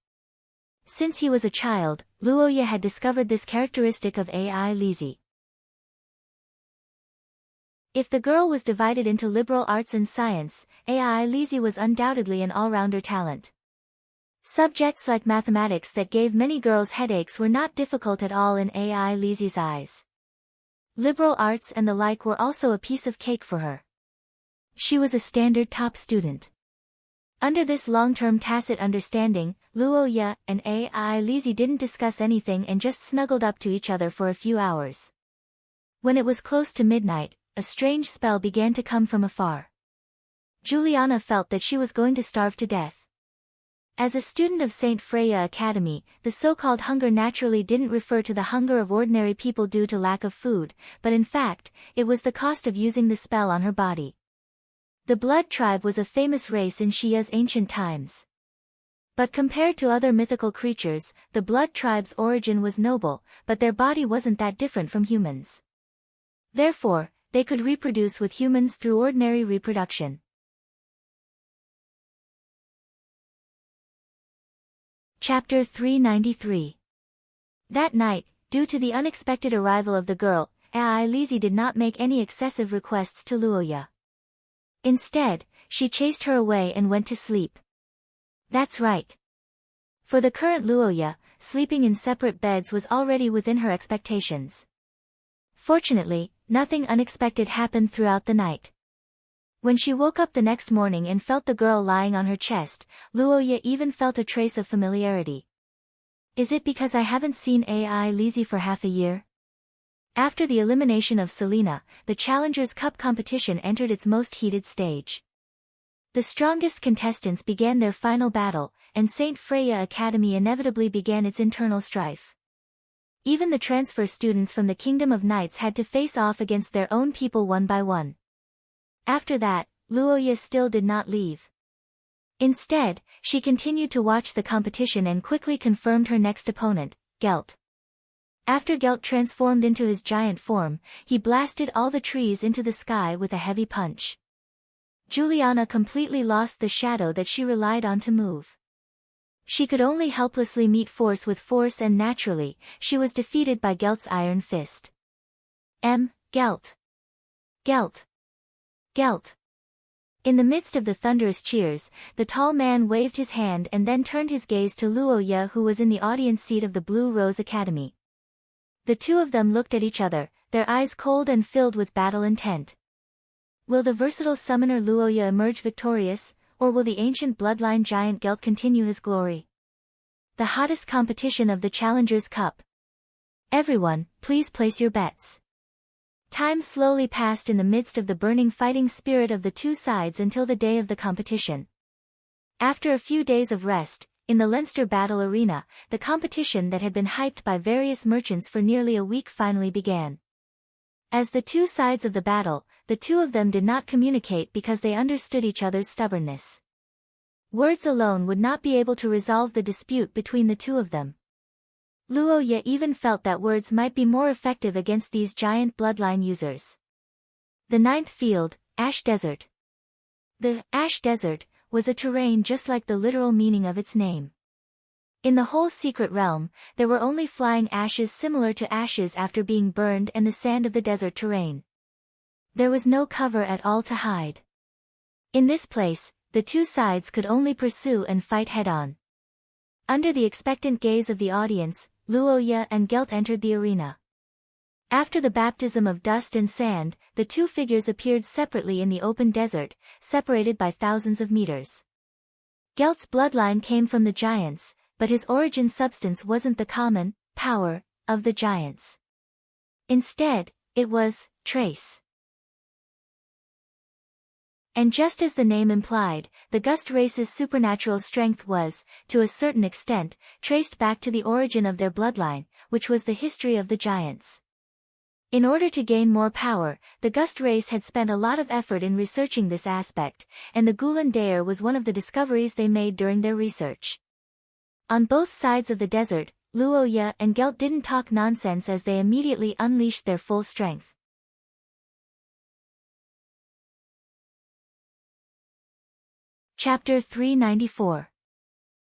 Since he was a child, Luoya had discovered this characteristic of AI Lizzie. If the girl was divided into liberal arts and science, AI Lizzie was undoubtedly an all-rounder talent. Subjects like mathematics that gave many girls headaches were not difficult at all in AI Lizzie's eyes. Liberal arts and the like were also a piece of cake for her. She was a standard top student. Under this long-term tacit understanding, Luoya and AI Lizzie didn't discuss anything and just snuggled up to each other for a few hours. When it was close to midnight, a strange spell began to come from afar. Juliana felt that she was going to starve to death. As a student of St. Freya Academy, the so-called hunger naturally didn't refer to the hunger of ordinary people due to lack of food, but in fact, it was the cost of using the spell on her body. The Blood Tribe was a famous race in Shia's ancient times. But compared to other mythical creatures, the Blood Tribe's origin was noble, but their body wasn't that different from humans. Therefore, they could reproduce with humans through ordinary reproduction. Chapter 393. That night, due to the unexpected arrival of the girl, AI Lizzie did not make any excessive requests to Luoya. Instead, she chased her away and went to sleep. That's right. For the current Luoya, sleeping in separate beds was already within her expectations. Fortunately, nothing unexpected happened throughout the night. When she woke up the next morning and felt the girl lying on her chest, Luoya even felt a trace of familiarity. Is it because I haven't seen AI Lizzie for half a year? After the elimination of Selena, the Challengers Cup competition entered its most heated stage. The strongest contestants began their final battle, and St. Freya Academy inevitably began its internal strife. Even the transfer students from the Kingdom of Knights had to face off against their own people one by one. After that, Luoya still did not leave. Instead, she continued to watch the competition and quickly confirmed her next opponent, Gelt. After Gelt transformed into his giant form, he blasted all the trees into the sky with a heavy punch. Juliana completely lost the shadow that she relied on to move. She could only helplessly meet force with force, and naturally, she was defeated by Gelt's iron fist. Gelt. Gelt! Gelt! In the midst of the thunderous cheers, the tall man waved his hand and then turned his gaze to Luoya, who was in the audience seat of the Blue Rose Academy. The two of them looked at each other, their eyes cold and filled with battle intent. Will the versatile summoner Luoya emerge victorious, or will the ancient bloodline giant Gelt continue his glory? The hottest competition of the Challengers Cup. Everyone, please place your bets. Time slowly passed in the midst of the burning fighting spirit of the two sides until the day of the competition. After a few days of rest, in the Leinster Battle Arena, the competition that had been hyped by various merchants for nearly a week finally began. As the two sides of the battle, the two of them did not communicate because they understood each other's stubbornness. Words alone would not be able to resolve the dispute between the two of them. Luoya even felt that words might be more effective against these giant bloodline users. The ninth field, Ash Desert. The Ash Desert was a terrain just like the literal meaning of its name. In the whole secret realm, there were only flying ashes similar to ashes after being burned and the sand of the desert terrain. There was no cover at all to hide. In this place, the two sides could only pursue and fight head-on. Under the expectant gaze of the audience, Luoya and Gelt entered the arena. After the baptism of dust and sand, the two figures appeared separately in the open desert, separated by thousands of meters. Gelt's bloodline came from the giants, but his origin substance wasn't the common power of the giants. Instead, it was trace. And just as the name implied, the Gust race's supernatural strength was, to a certain extent, traced back to the origin of their bloodline, which was the history of the giants. In order to gain more power, the Gust race had spent a lot of effort in researching this aspect, and the Gulen Daer was one of the discoveries they made during their research. On both sides of the desert, Luoya and Gelt didn't talk nonsense as they immediately unleashed their full strength. Chapter 394.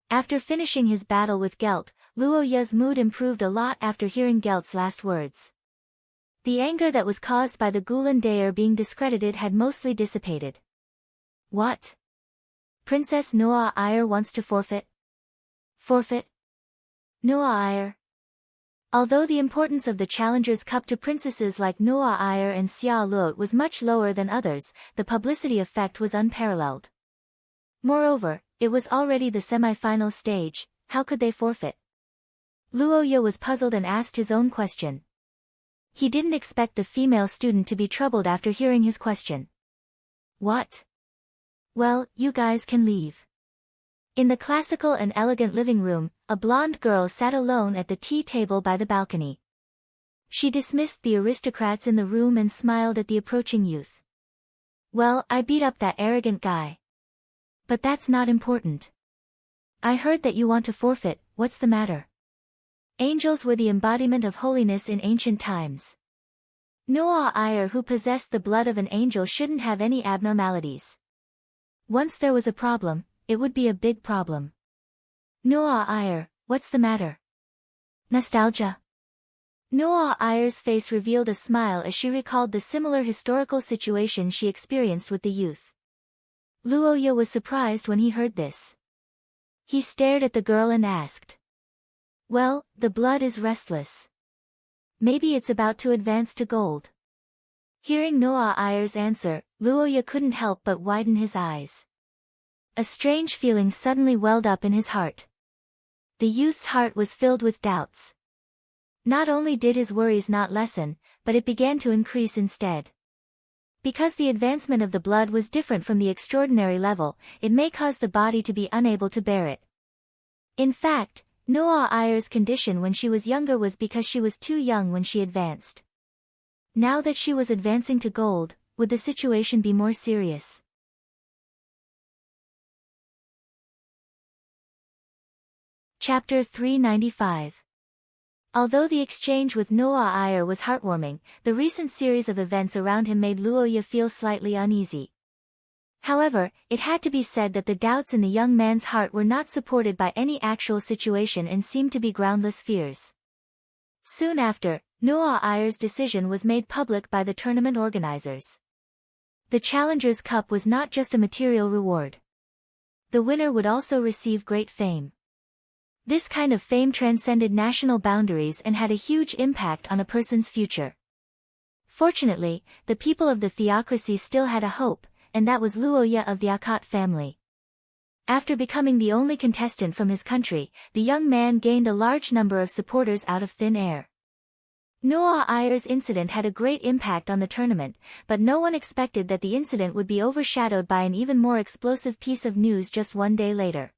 After finishing his battle with Gelt, Luoya's mood improved a lot after hearing Gelt's last words. The anger that was caused by the Gulen Daer being discredited had mostly dissipated. What? Princess Noa Ayr wants to forfeit? Forfeit? Noa Ayr. Although the importance of the Challengers Cup to princesses like Noa Ayr and Xia Lot was much lower than others, the publicity effect was unparalleled. Moreover, it was already the semi-final stage, how could they forfeit? Luoya was puzzled and asked his own question. He didn't expect the female student to be troubled after hearing his question. What? Well, you guys can leave. In the classical and elegant living room, a blonde girl sat alone at the tea table by the balcony. She dismissed the aristocrats in the room and smiled at the approaching youth. Well, I beat up that arrogant guy. But that's not important. I heard that you want to forfeit, what's the matter? Angels were the embodiment of holiness in ancient times. Noa Ayr, who possessed the blood of an angel, shouldn't have any abnormalities. Once there was a problem, it would be a big problem. Noa Ayr, what's the matter? Nostalgia? Noa Ayr's face revealed a smile as she recalled the similar historical situation she experienced with the youth. Luoya was surprised when he heard this. He stared at the girl and asked. Well, the blood is restless. Maybe it's about to advance to gold. Hearing Noa Ayr's answer, Luoya couldn't help but widen his eyes. A strange feeling suddenly welled up in his heart. The youth's heart was filled with doubts. Not only did his worries not lessen, but it began to increase instead. Because the advancement of the blood was different from the extraordinary level, it may cause the body to be unable to bear it. In fact, Noa Ayr's condition when she was younger was because she was too young when she advanced. Now that she was advancing to gold, would the situation be more serious? Chapter 395. Although the exchange with Noa Ayr was heartwarming, the recent series of events around him made Luoya feel slightly uneasy. However, it had to be said that the doubts in the young man's heart were not supported by any actual situation and seemed to be groundless fears. Soon after, Noa Ayr's decision was made public by the tournament organizers. The Challengers Cup was not just a material reward. The winner would also receive great fame. This kind of fame transcended national boundaries and had a huge impact on a person's future. Fortunately, the people of the theocracy still had a hope, and that was Luoya of the Akat family. After becoming the only contestant from his country, the young man gained a large number of supporters out of thin air. Noah Ayer's incident had a great impact on the tournament, but no one expected that the incident would be overshadowed by an even more explosive piece of news just one day later.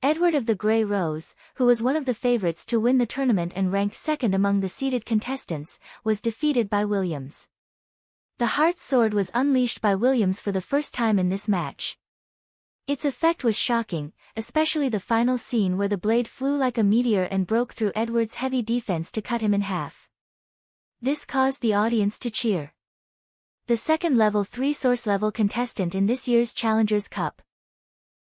Edward of the Grey Rose, who was one of the favorites to win the tournament and ranked second among the seeded contestants, was defeated by Williams. The Heart's Sword was unleashed by Williams for the first time in this match. Its effect was shocking, especially the final scene where the blade flew like a meteor and broke through Edward's heavy defense to cut him in half. This caused the audience to cheer. The second level 3 source level contestant in this year's Challengers Cup.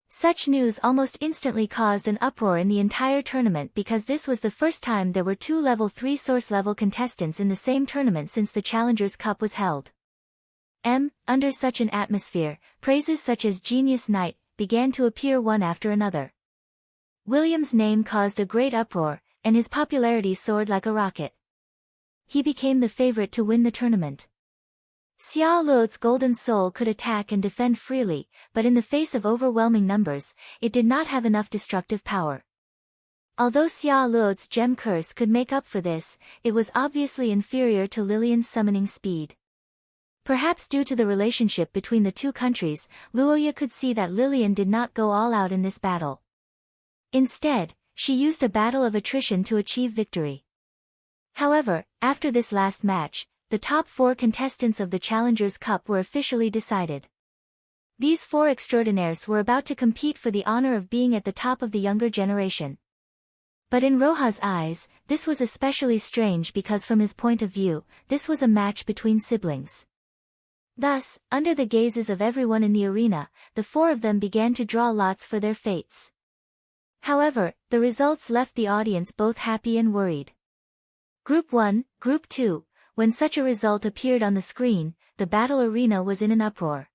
Such news almost instantly caused an uproar in the entire tournament because this was the first time there were 2 level 3 source level contestants in the same tournament since the Challengers Cup was held. Under such an atmosphere, praises such as Genius Knight began to appear one after another. Williams' name caused a great uproar, and his popularity soared like a rocket. He became the favorite to win the tournament. Xia Luo's golden soul could attack and defend freely, but in the face of overwhelming numbers, it did not have enough destructive power. Although Xia Luo's gem curse could make up for this, it was obviously inferior to Lilian's summoning speed. Perhaps due to the relationship between the two countries, Luoya could see that Lilian did not go all out in this battle. Instead, she used a battle of attrition to achieve victory. However, after this last match, the top 4 contestants of the Challengers Cup were officially decided. These 4 extraordinaires were about to compete for the honor of being at the top of the younger generation. But in Roja's eyes, this was especially strange because from his point of view, this was a match between siblings. Thus, under the gazes of everyone in the arena, the 4 of them began to draw lots for their fates. However, the results left the audience both happy and worried. Group 1, Group 2, when such a result appeared on the screen, the battle arena was in an uproar.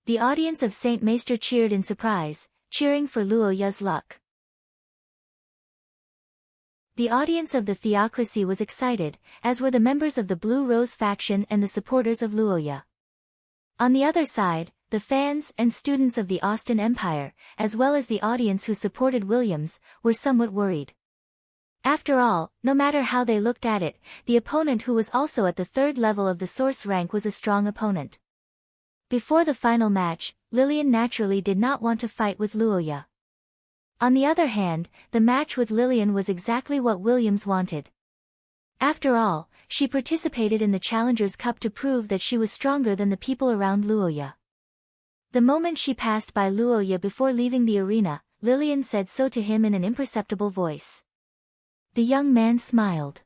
The audience of Saint Meister cheered in surprise, cheering for Luoya's luck. The audience of the theocracy was excited, as were the members of the Blue Rose faction and the supporters of Luoya. On the other side, the fans and students of the Austin Empire, as well as the audience who supported Williams, were somewhat worried. After all, no matter how they looked at it, the opponent who was also at the 3rd level of the source rank was a strong opponent. Before the final match, Lilian naturally did not want to fight with Luoya. On the other hand, the match with Lilian was exactly what Williams wanted. After all, she participated in the Challengers Cup to prove that she was stronger than the people around Luoya. The moment she passed by Luoya before leaving the arena, Lilian said so to him in an imperceptible voice. The young man smiled.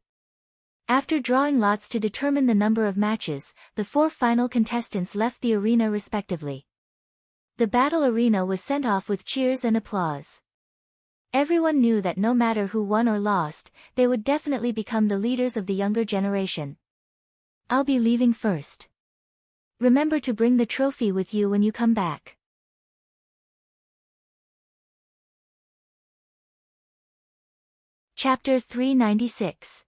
After drawing lots to determine the number of matches, the 4 final contestants left the arena respectively. The battle arena was sent off with cheers and applause. Everyone knew that no matter who won or lost, they would definitely become the leaders of the younger generation. I'll be leaving first. Remember to bring the trophy with you when you come back. Chapter 396.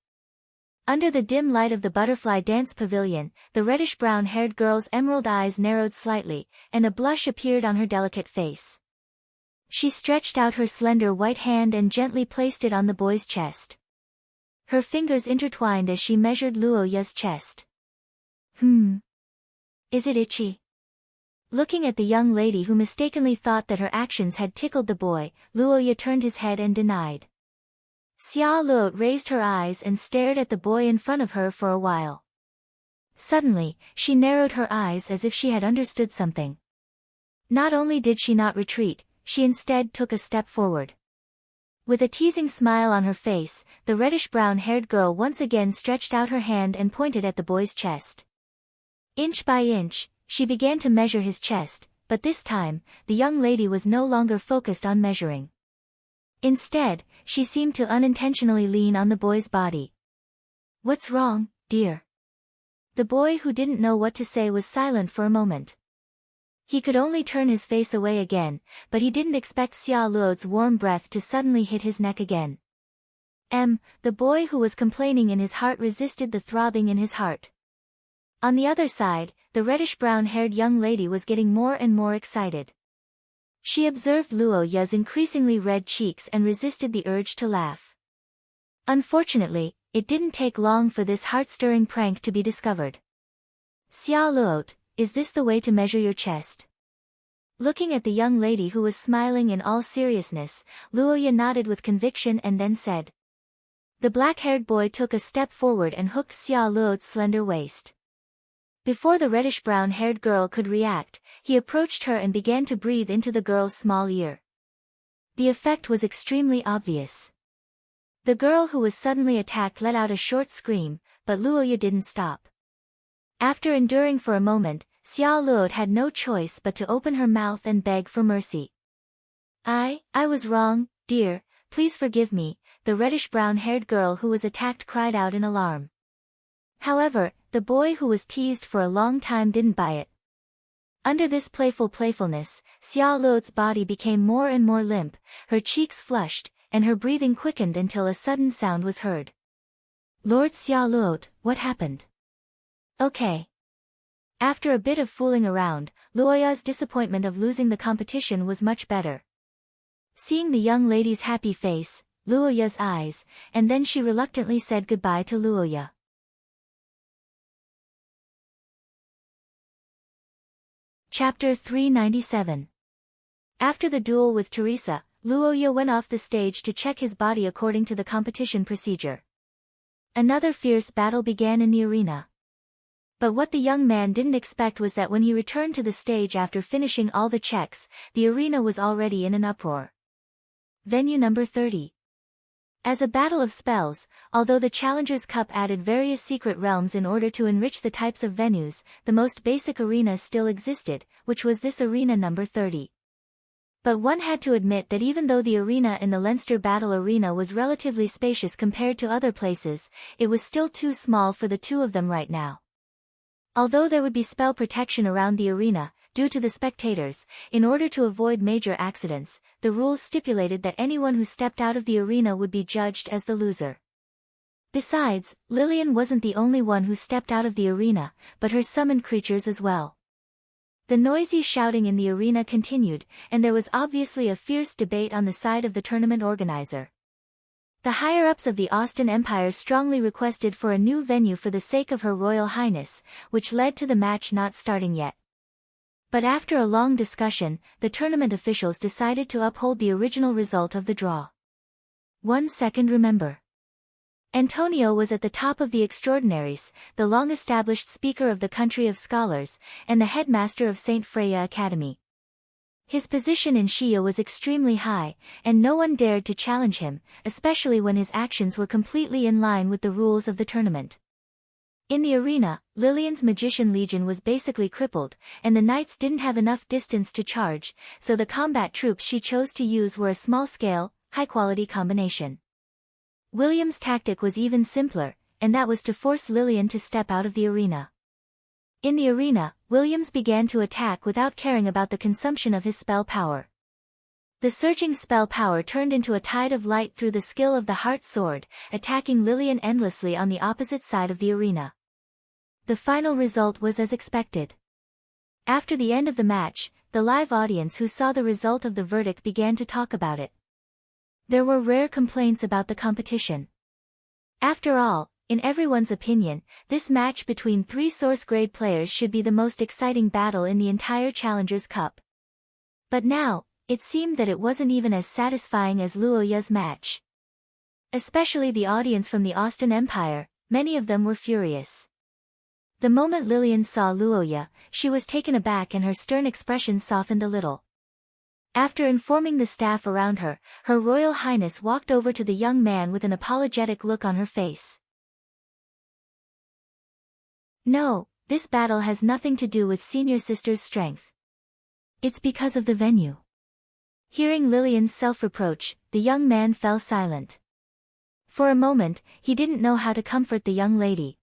Under the dim light of the butterfly dance pavilion, the reddish-brown-haired girl's emerald eyes narrowed slightly, and a blush appeared on her delicate face. She stretched out her slender white hand and gently placed it on the boy's chest. Her fingers intertwined as she measured Luoya's chest. Is it itchy? Looking at the young lady who mistakenly thought that her actions had tickled the boy, Luoya turned his head and denied. Xia Luo raised her eyes and stared at the boy in front of her for a while. Suddenly, she narrowed her eyes as if she had understood something. Not only did she not retreat, she instead took a step forward. With a teasing smile on her face, the reddish-brown-haired girl once again stretched out her hand and pointed at the boy's chest. Inch by inch, she began to measure his chest, but this time, the young lady was no longer focused on measuring. Instead, she seemed to unintentionally lean on the boy's body. "What's wrong, dear?" The boy who didn't know what to say was silent for a moment. He could only turn his face away again, but he didn't expect Xia Luo's warm breath to suddenly hit his neck again. The boy who was complaining in his heart resisted the throbbing in his heart. On the other side, the reddish-brown-haired young lady was getting more and more excited. She observed Luo Ya's increasingly red cheeks and resisted the urge to laugh. Unfortunately, it didn't take long for this heart-stirring prank to be discovered. Xia Luo, is this the way to measure your chest? Looking at the young lady who was smiling in all seriousness, Luo Ya nodded with conviction and then said. The black-haired boy took a step forward and hooked Xia Luo's slender waist. Before the reddish-brown-haired girl could react, he approached her and began to breathe into the girl's small ear. The effect was extremely obvious. The girl who was suddenly attacked let out a short scream, but Luo Ya didn't stop. After enduring for a moment, Xia Luo had no choice but to open her mouth and beg for mercy. I was wrong, dear, please forgive me, the reddish-brown-haired girl who was attacked cried out in alarm. However, the boy who was teased for a long time didn't buy it. Under this playfulness, Xia Luo's body became more and more limp, her cheeks flushed, and her breathing quickened until a sudden sound was heard. Lord Xia Luo, what happened? Okay. After a bit of fooling around, Luo Ya's disappointment of losing the competition was much better. Seeing the young lady's happy face, Luo Ya's eyes, and then she reluctantly said goodbye to Luo Ya. Chapter 397. After the duel with Teresa, Luo Ya went off the stage to check his body according to the competition procedure. Another fierce battle began in the arena. But what the young man didn't expect was that when he returned to the stage after finishing all the checks, the arena was already in an uproar. Venue number 30. As a battle of spells, although the Challengers Cup added various secret realms in order to enrich the types of venues, the most basic arena still existed, which was this arena number 30. But one had to admit that even though the arena in the Leinster Battle Arena was relatively spacious compared to other places, it was still too small for the two of them right now. Although there would be spell protection around the arena, due to the spectators, in order to avoid major accidents, the rules stipulated that anyone who stepped out of the arena would be judged as the loser. Besides, Lillian wasn't the only one who stepped out of the arena, but her summoned creatures as well. The noisy shouting in the arena continued, and there was obviously a fierce debate on the side of the tournament organizer. The higher-ups of the Austin Empire strongly requested for a new venue for the sake of Her Royal Highness, which led to the match not starting yet. But after a long discussion, the tournament officials decided to uphold the original result of the draw. 1 second remember. Antonio was at the top of the Extraordinaries, the long-established speaker of the country of scholars, and the headmaster of St. Freya Academy. His position in Shia was extremely high, and no one dared to challenge him, especially when his actions were completely in line with the rules of the tournament. In the arena, Lillian's Magician Legion was basically crippled, and the knights didn't have enough distance to charge, so the combat troops she chose to use were a small-scale, high-quality combination. William's tactic was even simpler, and that was to force Lillian to step out of the arena. In the arena, Williams began to attack without caring about the consumption of his spell power. The surging spell power turned into a tide of light through the skill of the Heart Sword, attacking Lillian endlessly on the opposite side of the arena. The final result was as expected. After the end of the match, the live audience who saw the result of the verdict began to talk about it. There were rare complaints about the competition. After all, in everyone's opinion, this match between three source-grade players should be the most exciting battle in the entire Challengers Cup. But now, it seemed that it wasn't even as satisfying as Luo Ya's match. Especially the audience from the Austin Empire, many of them were furious. The moment Lillian saw Luo Ya, she was taken aback and her stern expression softened a little. After informing the staff around her, Her Royal Highness walked over to the young man with an apologetic look on her face. No, this battle has nothing to do with Senior Sister's strength. It's because of the venue. Hearing Lillian's self-reproach, the young man fell silent. For a moment, he didn't know how to comfort the young lady.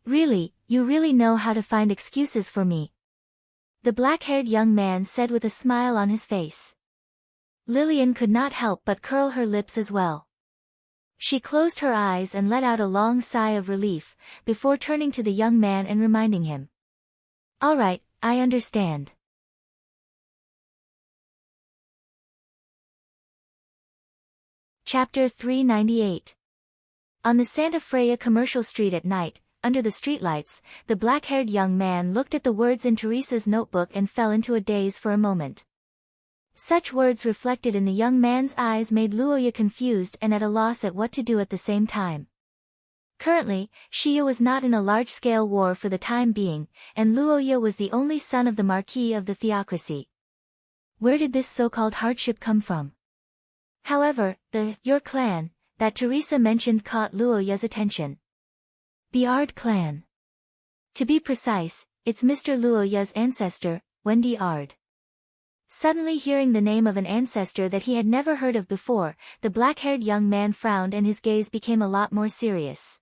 Really, you really know how to find excuses for me. The black-haired young man said with a smile on his face. Lillian could not help but curl her lips as well. She closed her eyes and let out a long sigh of relief, before turning to the young man and reminding him. All right, I understand. Chapter 398. On the Santa Freya commercial street at night, under the streetlights, the black-haired young man looked at the words in Teresa's notebook and fell into a daze for a moment. Such words reflected in the young man's eyes made Luoya confused and at a loss at what to do at the same time. Currently, Shia was not in a large-scale war for the time being, and Luoya was the only son of the Marquis of the Theocracy. Where did this so-called hardship come from? However, your clan, that Teresa mentioned caught Luoya's attention. The Ard clan. To be precise, it's Mr. Luoya's ancestor, Wendy Ard. Suddenly hearing the name of an ancestor that he had never heard of before, the black-haired young man frowned and his gaze became a lot more serious.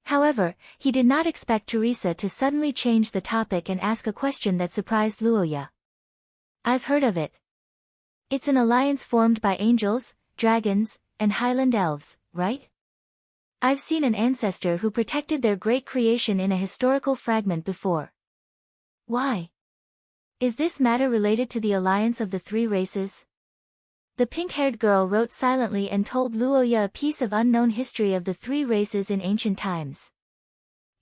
However, he did not expect Teresa to suddenly change the topic and ask a question that surprised Luoya. I've heard of it. It's an alliance formed by angels, dragons, and highland elves, right? I've seen an ancestor who protected their great creation in a historical fragment before. Why? Is this matter related to the alliance of the three races? The pink-haired girl wrote silently and told Luoya a piece of unknown history of the three races in ancient times.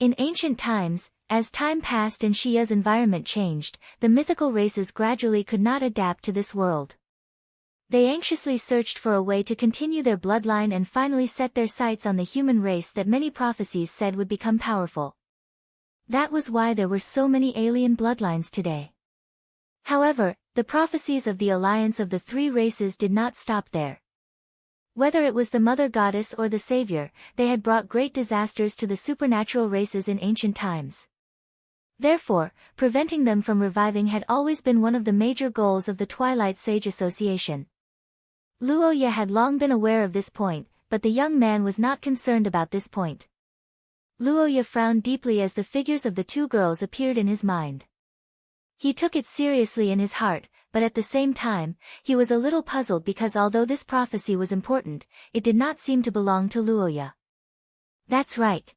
In ancient times, as time passed and Shia's environment changed, the mythical races gradually could not adapt to this world. They anxiously searched for a way to continue their bloodline and finally set their sights on the human race that many prophecies said would become powerful. That was why there were so many alien bloodlines today. However, the prophecies of the alliance of the three races did not stop there. Whether it was the mother goddess or the savior, they had brought great disasters to the supernatural races in ancient times. Therefore, preventing them from reviving had always been one of the major goals of the Twilight Sage Association. Luoya had long been aware of this point, but the young man was not concerned about this point. Luoya frowned deeply as the figures of the two girls appeared in his mind. He took it seriously in his heart, but at the same time, he was a little puzzled because although this prophecy was important, it did not seem to belong to Luoya. That's right.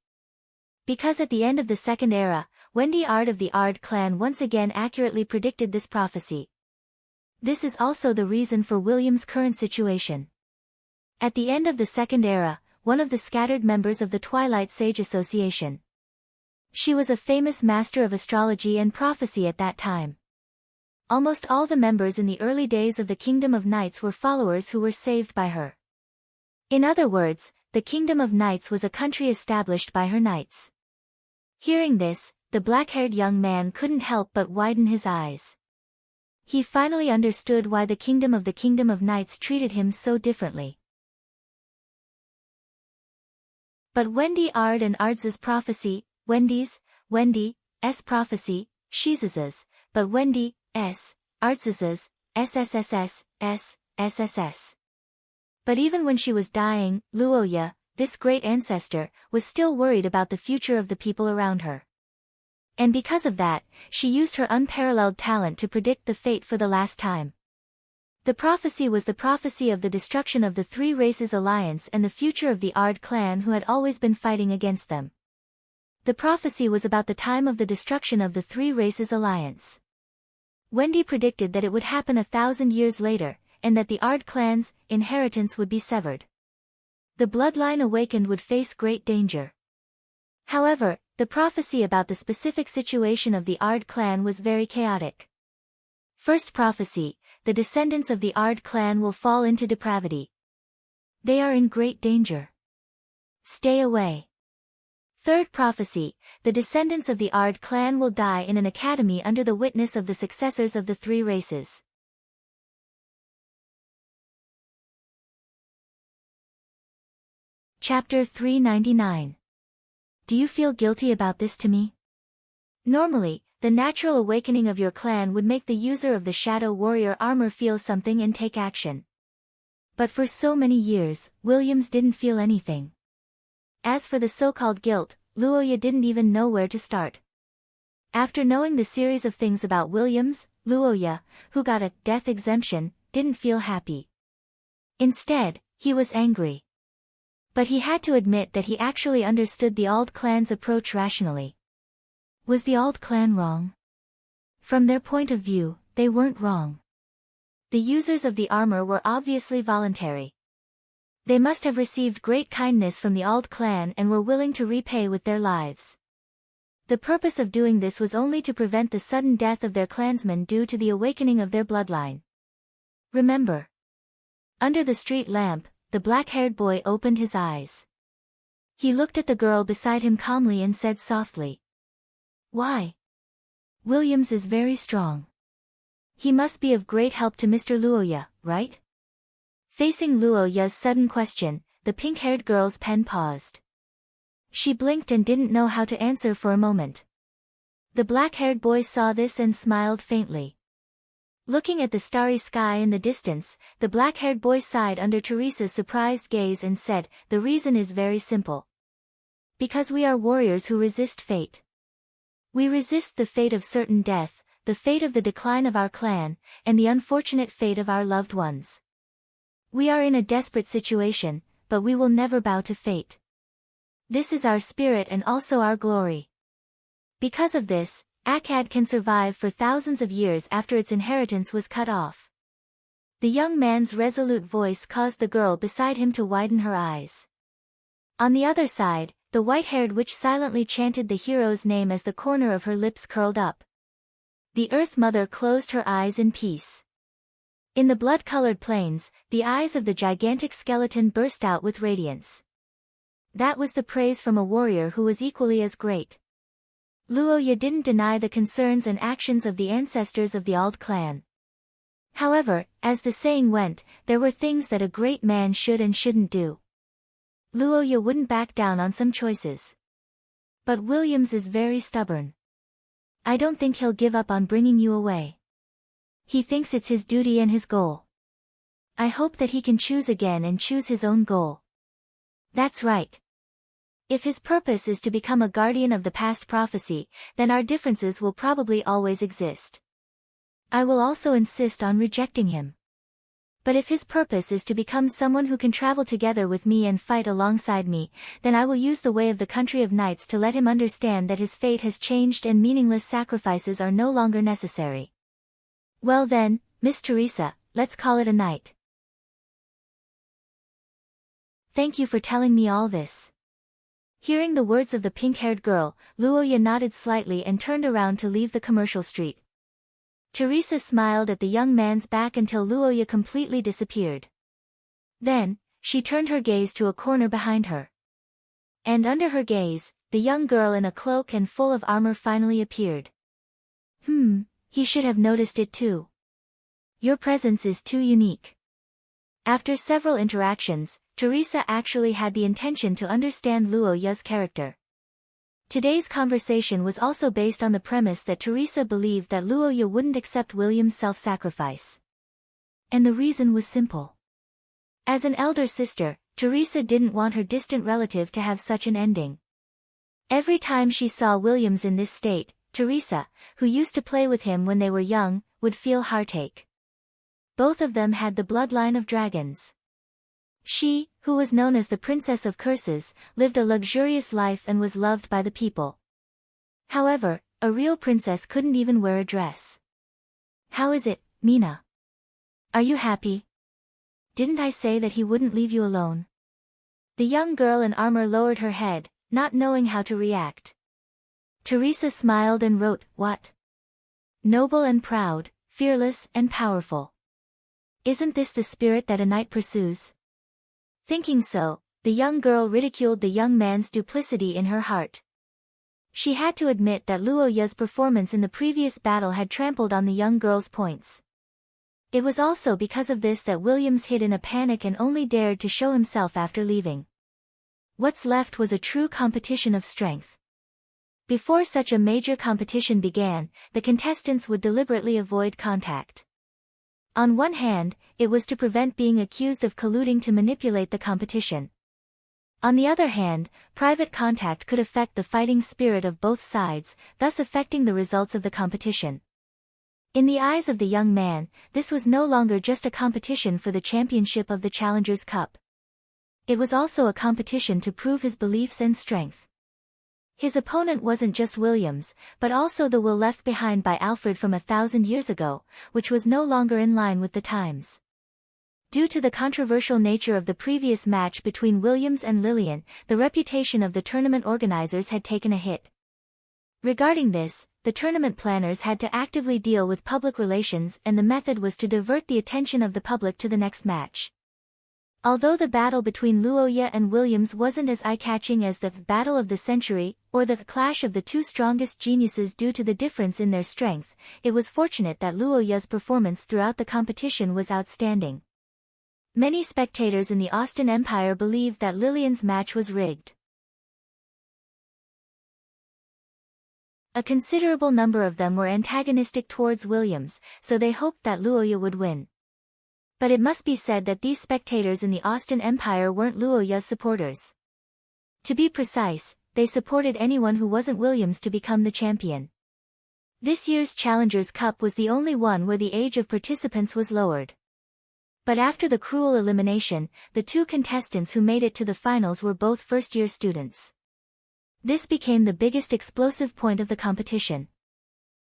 Because at the end of the Second Era, Wendy Ard of the Ard clan once again accurately predicted this prophecy. This is also the reason for William's current situation. At the end of the Second Era, one of the scattered members of the Twilight Sage Association. She was a famous master of astrology and prophecy at that time. Almost all the members in the early days of the Kingdom of Knights were followers who were saved by her. In other words, the Kingdom of Knights was a country established by her knights. Hearing this, the black-haired young man couldn't help but widen his eyes. He finally understood why the Kingdom of Knights treated him so differently. But Wendy Ard and Ard's prophecy, Wendy's prophecy, Shiz's, but Wendy, Ard's, SSSS. But even when she was dying, Luoya, this great ancestor, was still worried about the future of the people around her. And because of that, she used her unparalleled talent to predict the fate for the last time. The prophecy was the prophecy of the destruction of the three races alliance and the future of the Ard clan who had always been fighting against them. The prophecy was about the time of the destruction of the three races alliance. Wendy predicted that it would happen 1,000 years later, and that the Ard clan's inheritance would be severed. The bloodline awakened would face great danger. However, the prophecy about the specific situation of the Ard clan was very chaotic. First prophecy, the descendants of the Ard clan will fall into depravity. They are in great danger. Stay away. Third prophecy, the descendants of the Ard clan will die in an academy under the witness of the successors of the three races. Chapter 399. Do you feel guilty about this to me? Normally, the natural awakening of your clan would make the user of the Shadow Warrior armor feel something and take action. But for so many years, Williams didn't feel anything. As for the so-called guilt, Luoya didn't even know where to start. After knowing the series of things about Williams, Luoya, who got a death exemption, didn't feel happy. Instead, he was angry. But he had to admit that he actually understood the Ald clan's approach rationally. Was the Ald clan wrong? From their point of view, they weren't wrong. The users of the armor were obviously voluntary. They must have received great kindness from the Ald clan and were willing to repay with their lives. The purpose of doing this was only to prevent the sudden death of their clansmen due to the awakening of their bloodline. Remember. Under the street lamp, the black-haired boy opened his eyes. He looked at the girl beside him calmly and said softly, "Why? Williams is very strong. He must be of great help to Mr. Luoya, right?" Facing Luoya's sudden question, the pink-haired girl's pen paused. She blinked and didn't know how to answer for a moment. The black-haired boy saw this and smiled faintly. Looking at the starry sky in the distance, the black-haired boy sighed under Teresa's surprised gaze and said, "The reason is very simple. Because we are warriors who resist fate. We resist the fate of certain death, the fate of the decline of our clan, and the unfortunate fate of our loved ones. We are in a desperate situation, but we will never bow to fate. This is our spirit and also our glory. Because of this, Akkad can survive for thousands of years after its inheritance was cut off." The young man's resolute voice caused the girl beside him to widen her eyes. On the other side, the white-haired witch silently chanted the hero's name as the corner of her lips curled up. The Earth Mother closed her eyes in peace. In the blood-colored plains, the eyes of the gigantic skeleton burst out with radiance. That was the praise from a warrior who was equally as great. Luoya didn't deny the concerns and actions of the ancestors of the Ald clan. However, as the saying went, there were things that a great man should and shouldn't do. Luoya wouldn't back down on some choices. But Williams is very stubborn. I don't think he'll give up on bringing you away. He thinks it's his duty and his goal. I hope that he can choose again and choose his own goal. That's right. If his purpose is to become a guardian of the past prophecy, then our differences will probably always exist. I will also insist on rejecting him. But if his purpose is to become someone who can travel together with me and fight alongside me, then I will use the way of the country of knights to let him understand that his fate has changed and meaningless sacrifices are no longer necessary. Well then, Miss Teresa, let's call it a night. Thank you for telling me all this." Hearing the words of the pink-haired girl, Luoya nodded slightly and turned around to leave the commercial street. Teresa smiled at the young man's back until Luoya completely disappeared. Then, she turned her gaze to a corner behind her. And under her gaze, the young girl in a cloak and full of armor finally appeared. He should have noticed it too. Your presence is too unique." After several interactions, Teresa actually had the intention to understand Luoya's character. Today's conversation was also based on the premise that Teresa believed that Luoya wouldn't accept William's self-sacrifice. And the reason was simple. As an elder sister, Teresa didn't want her distant relative to have such an ending. Every time she saw Williams in this state, Teresa, who used to play with him when they were young, would feel heartache. Both of them had the bloodline of dragons. She, who was known as the Princess of Curses, lived a luxurious life and was loved by the people. However, a real princess couldn't even wear a dress. "How is it, Mina? Are you happy? Didn't I say that he wouldn't leave you alone?" The young girl in armor lowered her head, not knowing how to react. Teresa smiled and wrote, "What? Noble and proud, fearless and powerful. Isn't this the spirit that a knight pursues?" Thinking so, the young girl ridiculed the young man's duplicity in her heart. She had to admit that Luoya's performance in the previous battle had trampled on the young girl's points. It was also because of this that Williams hid in a panic and only dared to show himself after leaving. What's left was a true competition of strength. Before such a major competition began, the contestants would deliberately avoid contact. On one hand, it was to prevent being accused of colluding to manipulate the competition. On the other hand, private contact could affect the fighting spirit of both sides, thus affecting the results of the competition. In the eyes of the young man, this was no longer just a competition for the championship of the Challengers Cup. It was also a competition to prove his beliefs and strength. His opponent wasn't just Williams, but also the will left behind by Alfred from 1,000 years ago, which was no longer in line with the times. Due to the controversial nature of the previous match between Williams and Lillian, the reputation of the tournament organizers had taken a hit. Regarding this, the tournament planners had to actively deal with public relations, and the method was to divert the attention of the public to the next match. Although the battle between Luoya and Williams wasn't as eye-catching as the Battle of the Century, or the clash of the two strongest geniuses due to the difference in their strength, it was fortunate that Luoya's performance throughout the competition was outstanding. Many spectators in the Austin Empire believed that Lillian's match was rigged. A considerable number of them were antagonistic towards Williams, so they hoped that Luoya would win. But it must be said that these spectators in the Austin Empire weren't Luoya's supporters. To be precise, they supported anyone who wasn't Williams to become the champion. This year's Challengers Cup was the only one where the age of participants was lowered. But after the cruel elimination, the two contestants who made it to the finals were both first-year students. This became the biggest explosive point of the competition.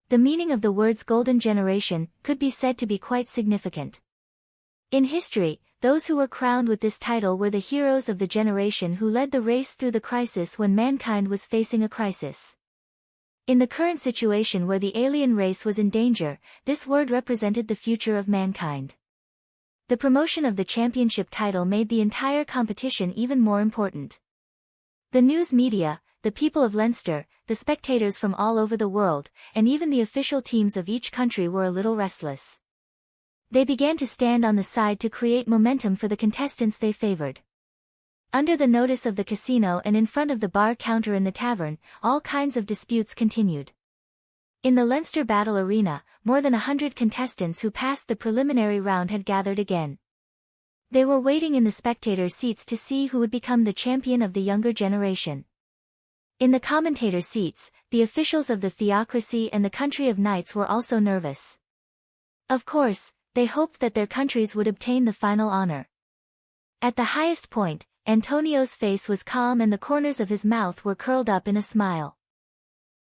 The meaning of the words golden generation could be said to be quite significant. In history, those who were crowned with this title were the heroes of the generation who led the race through the crisis when mankind was facing a crisis. In the current situation where the alien race was in danger, this word represented the future of mankind. The promotion of the championship title made the entire competition even more important. The news media, the people of Leinster, the spectators from all over the world, and even the official teams of each country were a little restless. They began to stand on the side to create momentum for the contestants they favored. Under the notice of the casino and in front of the bar counter in the tavern, all kinds of disputes continued. In the Leinster Battle Arena, more than 100 contestants who passed the preliminary round had gathered again. They were waiting in the spectator seats to see who would become the champion of the younger generation. In the commentator seats, the officials of the theocracy and the country of knights were also nervous. Of course, they hoped that their countries would obtain the final honor. At the highest point, Antonio's face was calm and the corners of his mouth were curled up in a smile.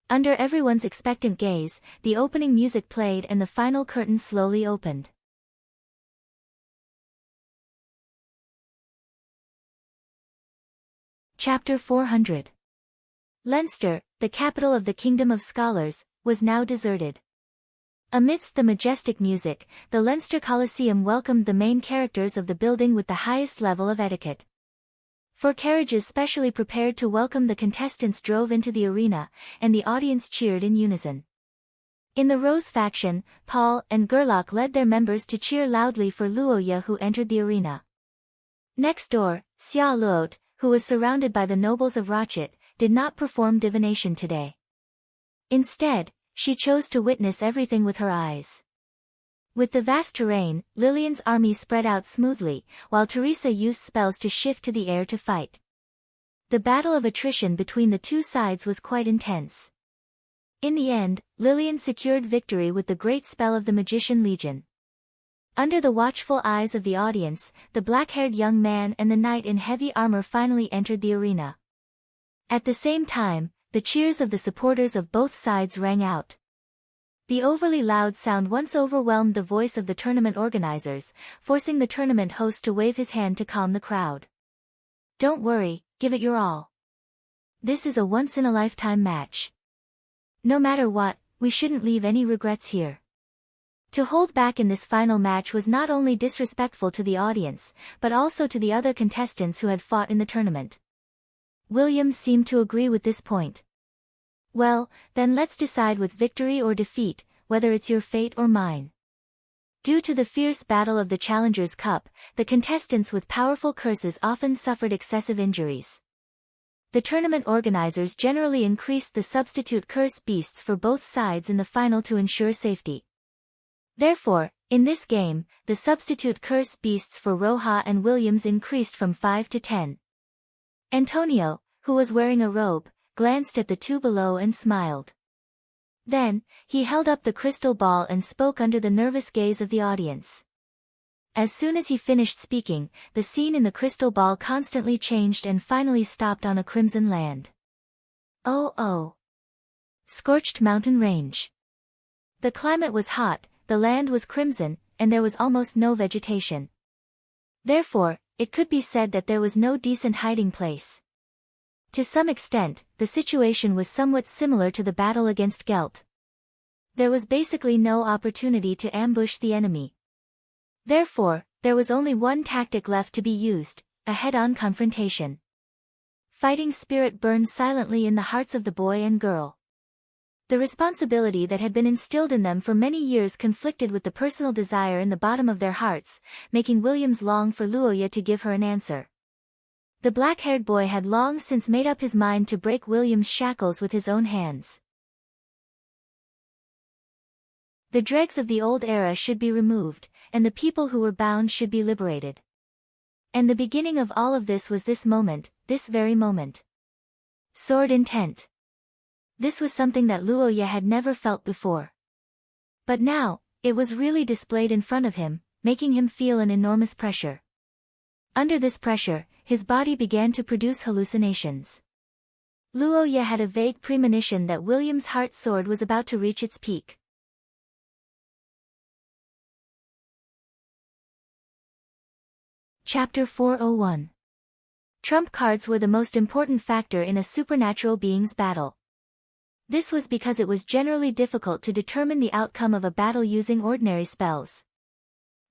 Under everyone's expectant gaze, the opening music played and the final curtain slowly opened. Chapter 400. Leinster, the capital of the Kingdom of Scholars, was now deserted. Amidst the majestic music, the Leinster Coliseum welcomed the main characters of the building with the highest level of etiquette. 4 carriages specially prepared to welcome the contestants drove into the arena, and the audience cheered in unison. In the Rose faction, Paul and Gerlach led their members to cheer loudly for Luoya who entered the arena. Next door, Sia Luot, who was surrounded by the nobles of Rochet, did not perform divination today. Instead, she chose to witness everything with her eyes. With the vast terrain, Lillian's army spread out smoothly, while Teresa used spells to shift to the air to fight. The battle of attrition between the two sides was quite intense. In the end, Lillian secured victory with the great spell of the Magician Legion. Under the watchful eyes of the audience, the black-haired young man and the knight in heavy armor finally entered the arena. At the same time, the cheers of the supporters of both sides rang out. The overly loud sound once overwhelmed the voice of the tournament organizers, forcing the tournament host to wave his hand to calm the crowd. Don't worry, give it your all. This is a once-in-a-lifetime match. No matter what, we shouldn't leave any regrets here. To hold back in this final match was not only disrespectful to the audience, but also to the other contestants who had fought in the tournament. Williams seemed to agree with this point. Well, then let's decide with victory or defeat, whether it's your fate or mine. Due to the fierce battle of the Challengers Cup, the contestants with powerful curses often suffered excessive injuries. The tournament organizers generally increased the substitute curse beasts for both sides in the final to ensure safety. Therefore, in this game, the substitute curse beasts for Roja and Williams increased from 5 to 10. Antonio, who was wearing a robe, glanced at the two below and smiled. Then, he held up the crystal ball and spoke under the nervous gaze of the audience. As soon as he finished speaking, the scene in the crystal ball constantly changed and finally stopped on a crimson land. Oh! Scorched mountain range. The climate was hot, the land was crimson, and there was almost no vegetation. Therefore, it could be said that there was no decent hiding place. To some extent, the situation was somewhat similar to the battle against Gelt. There was basically no opportunity to ambush the enemy. Therefore, there was only one tactic left to be used, a head-on confrontation. Fighting spirit burned silently in the hearts of the boy and girl. The responsibility that had been instilled in them for many years conflicted with the personal desire in the bottom of their hearts, making Williams long for Luoya to give her an answer. The black-haired boy had long since made up his mind to break Williams' shackles with his own hands. The dregs of the old era should be removed, and the people who were bound should be liberated. And the beginning of all of this was this moment, this very moment. Sword intent. This was something that Luoya had never felt before. But now, it was really displayed in front of him, making him feel an enormous pressure. Under this pressure, his body began to produce hallucinations. Luoya had a vague premonition that William's heart sword was about to reach its peak. Chapter 401. Trump cards were the most important factor in a supernatural being's battle. This was because it was generally difficult to determine the outcome of a battle using ordinary spells.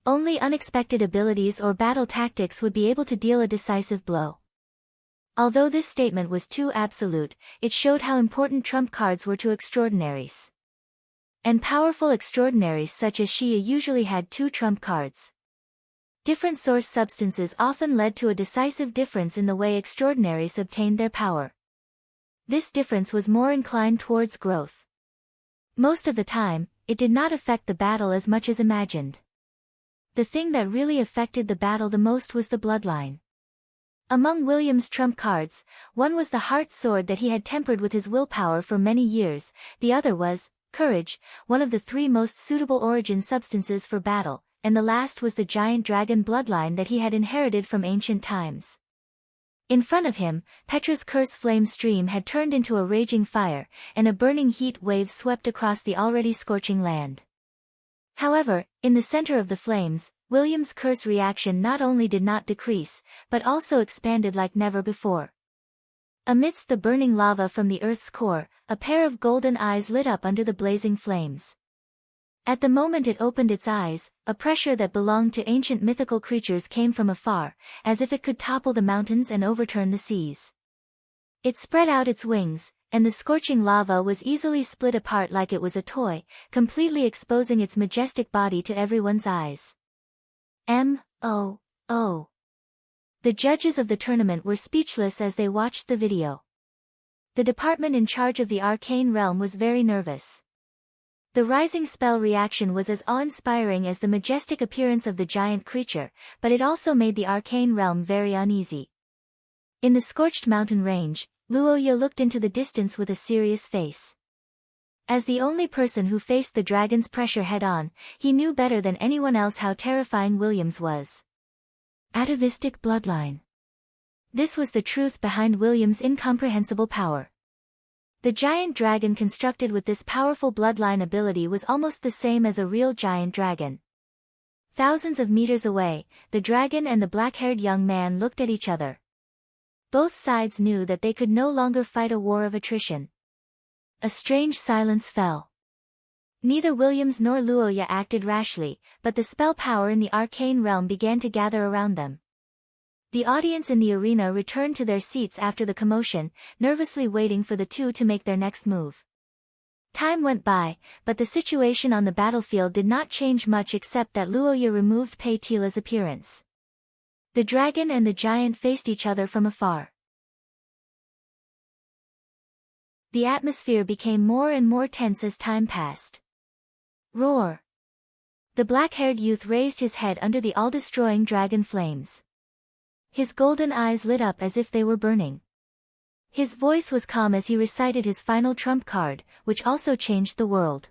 Only unexpected abilities or battle tactics would be able to deal a decisive blow. Although this statement was too absolute, it showed how important trump cards were to extraordinaries. And powerful extraordinaries such as Xia usually had 2 trump cards. Different source substances often led to a decisive difference in the way extraordinaries obtained their power. This difference was more inclined towards growth. Most of the time, it did not affect the battle as much as imagined. The thing that really affected the battle the most was the bloodline. Among William's trump cards, one was the heart sword that he had tempered with his willpower for many years, the other was courage, one of the 3 most suitable origin substances for battle, and the last was the giant dragon bloodline that he had inherited from ancient times. In front of him, Petra's curse flame stream had turned into a raging fire, and a burning heat wave swept across the already scorching land. However, in the center of the flames, William's curse reaction not only did not decrease, but also expanded like never before. Amidst the burning lava from the earth's core, a pair of golden eyes lit up under the blazing flames. At the moment it opened its eyes, a pressure that belonged to ancient mythical creatures came from afar, as if it could topple the mountains and overturn the seas. It spread out its wings, and the scorching lava was easily split apart like it was a toy, completely exposing its majestic body to everyone's eyes. M.O.O. The judges of the tournament were speechless as they watched the video. The department in charge of the arcane realm was very nervous. The rising spell reaction was as awe-inspiring as the majestic appearance of the giant creature, but it also made the arcane realm very uneasy. In the scorched mountain range, Luoya looked into the distance with a serious face. As the only person who faced the dragon's pressure head-on, he knew better than anyone else how terrifying Williams was. Atavistic bloodline. This was the truth behind Williams' incomprehensible power. The giant dragon constructed with this powerful bloodline ability was almost the same as a real giant dragon. Thousands of meters away, the dragon and the black-haired young man looked at each other. Both sides knew that they could no longer fight a war of attrition. A strange silence fell. Neither Williams nor Luoya acted rashly, but the spell power in the arcane realm began to gather around them. The audience in the arena returned to their seats after the commotion, nervously waiting for the two to make their next move. Time went by, but the situation on the battlefield did not change much except that Luoya removed Pei Tila's appearance. The dragon and the giant faced each other from afar. The atmosphere became more and more tense as time passed. Roar! The black-haired youth raised his head under the all-destroying dragon flames. His golden eyes lit up as if they were burning. His voice was calm as he recited his final trump card, which also changed the world.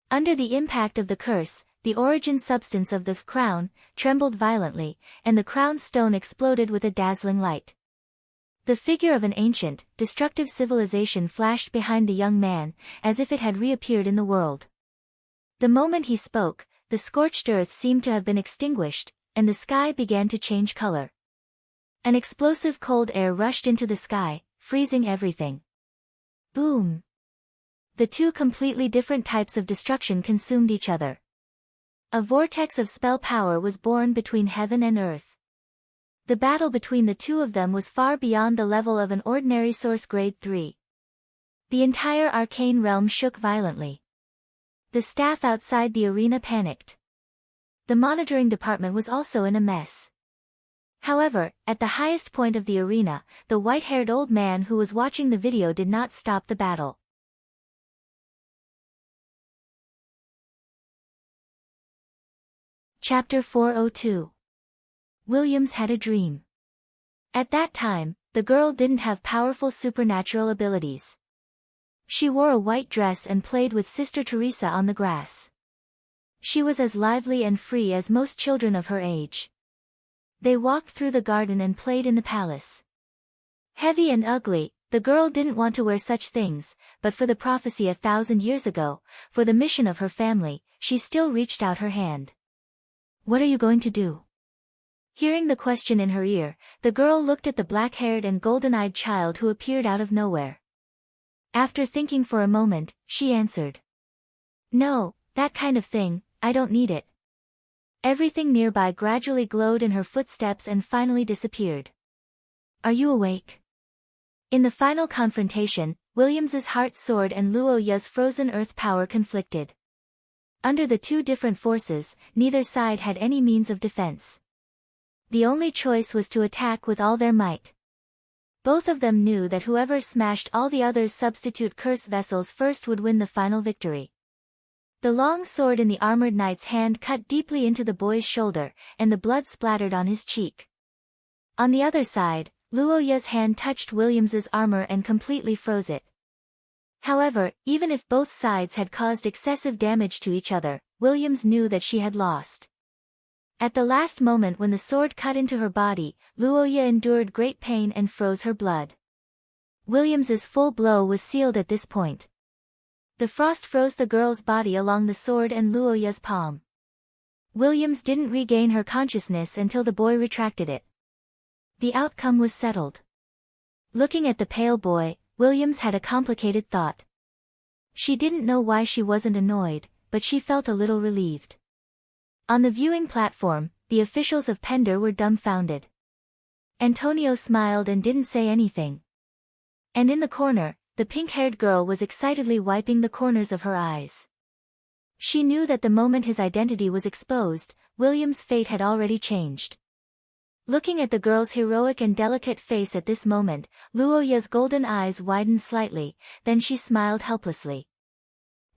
Under the impact of the curse, the origin substance of the crown trembled violently, and the crown stone exploded with a dazzling light. The figure of an ancient, destructive civilization flashed behind the young man, as if it had reappeared in the world. The moment he spoke, the scorched earth seemed to have been extinguished, and the sky began to change color. An explosive cold air rushed into the sky, freezing everything. Boom! The two completely different types of destruction consumed each other. A vortex of spell power was born between heaven and earth. The battle between the two of them was far beyond the level of an ordinary source grade 3. The entire arcane realm shook violently. The staff outside the arena panicked. The monitoring department was also in a mess. However, at the highest point of the arena, the white-haired old man who was watching the video did not stop the battle. Chapter 402. Williams had a dream. At that time, the girl didn't have powerful supernatural abilities. She wore a white dress and played with Sister Teresa on the grass. She was as lively and free as most children of her age. They walked through the garden and played in the palace. Heavy and ugly, the girl didn't want to wear such things, but for the prophecy 1,000 years ago, for the mission of her family, she still reached out her hand. "What are you going to do?" Hearing the question in her ear, the girl looked at the black-haired and golden-eyed child who appeared out of nowhere. After thinking for a moment, she answered, "No, that kind of thing, I don't need it." Everything nearby gradually glowed in her footsteps and finally disappeared. "Are you awake?" In the final confrontation, Williams's heart soared and Luo Ya's frozen earth power conflicted. Under the two different forces, neither side had any means of defense. The only choice was to attack with all their might. Both of them knew that whoever smashed all the others' substitute curse vessels first would win the final victory. The long sword in the armored knight's hand cut deeply into the boy's shoulder, and the blood splattered on his cheek. On the other side, Luo Ya's hand touched Williams's armor and completely froze it. However, even if both sides had caused excessive damage to each other, Williams knew that she had lost. At the last moment when the sword cut into her body, Luo Ya endured great pain and froze her blood. Williams's full blow was sealed at this point. The frost froze the girl's body along the sword and Luo Ya's palm. Williams didn't regain her consciousness until the boy retracted it. The outcome was settled. Looking at the pale boy, Williams had a complicated thought. She didn't know why she wasn't annoyed, but she felt a little relieved. On the viewing platform, the officials of Pender were dumbfounded. Antonio smiled and didn't say anything. And in the corner, the pink-haired girl was excitedly wiping the corners of her eyes. She knew that the moment his identity was exposed, William's fate had already changed. Looking at the girl's heroic and delicate face at this moment, Luo Ya's golden eyes widened slightly, then she smiled helplessly.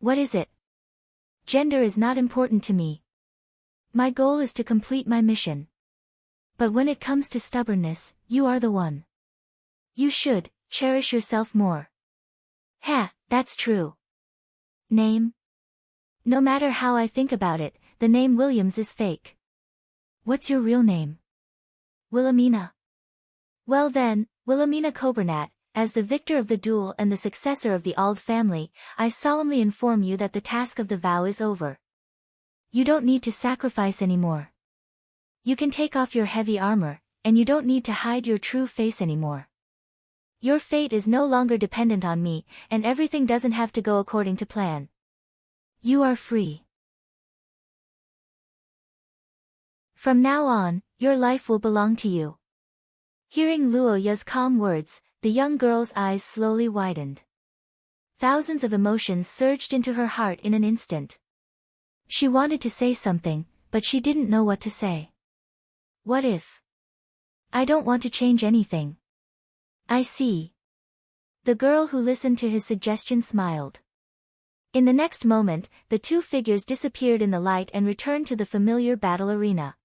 "What is it? Gender is not important to me. My goal is to complete my mission. But when it comes to stubbornness, you are the one. You should cherish yourself more." "Ha, that's true." "Name?" "No matter how I think about it, the name Williams is fake." "What's your real name?" "Wilhelmina." "Well then, Wilhelmina Coburnat, as the victor of the duel and the successor of the Auld family, I solemnly inform you that the task of the vow is over. You don't need to sacrifice anymore. You can take off your heavy armor, and you don't need to hide your true face anymore. Your fate is no longer dependent on me, and everything doesn't have to go according to plan. You are free. From now on, your life will belong to you." Hearing Luo Ya's calm words, the young girl's eyes slowly widened. Thousands of emotions surged into her heart in an instant. She wanted to say something, but she didn't know what to say. "What if? I don't want to change anything." "I see." The girl who listened to his suggestion smiled. In the next moment, the two figures disappeared in the light and returned to the familiar battle arena.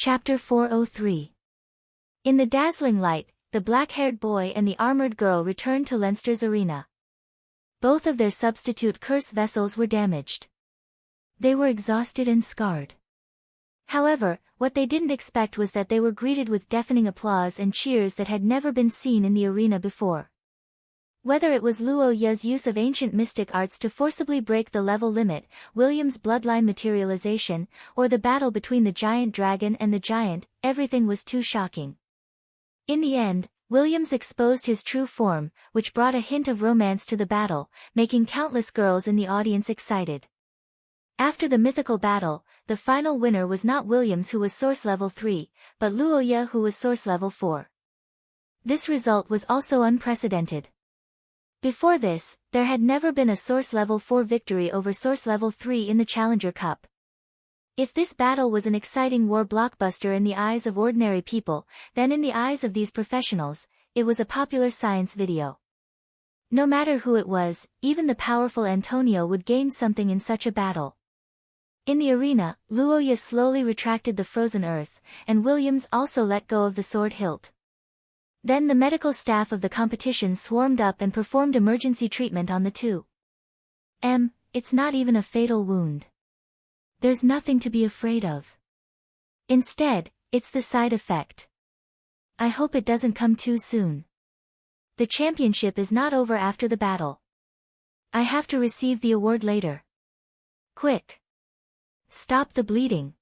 Chapter 403. In the dazzling light, the black-haired boy and the armored girl returned to Leinster's arena. Both of their substitute curse vessels were damaged. They were exhausted and scarred. However, what they didn't expect was that they were greeted with deafening applause and cheers that had never been seen in the arena before. Whether it was Luo Ye's use of ancient mystic arts to forcibly break the level limit, William's bloodline materialization, or the battle between the giant dragon and the giant, everything was too shocking. In the end, Williams exposed his true form, which brought a hint of romance to the battle, making countless girls in the audience excited. After the mythical battle, the final winner was not Williams, who was source level 3, but Luo Ye, who was source level 4. This result was also unprecedented. Before this, there had never been a source level 4 victory over source level 3 in the Challenger Cup. If this battle was an exciting war blockbuster in the eyes of ordinary people, then in the eyes of these professionals, it was a popular science video. No matter who it was, even the powerful Antonio would gain something in such a battle. In the arena, Luo Ye slowly retracted the frozen earth, and Williams also let go of the sword hilt. Then the medical staff of the competition swarmed up and performed emergency treatment on the two. It's not even a fatal wound. There's nothing to be afraid of. Instead, it's the side effect. I hope it doesn't come too soon. The championship is not over after the battle. I have to receive the award later. Quick! Stop the bleeding.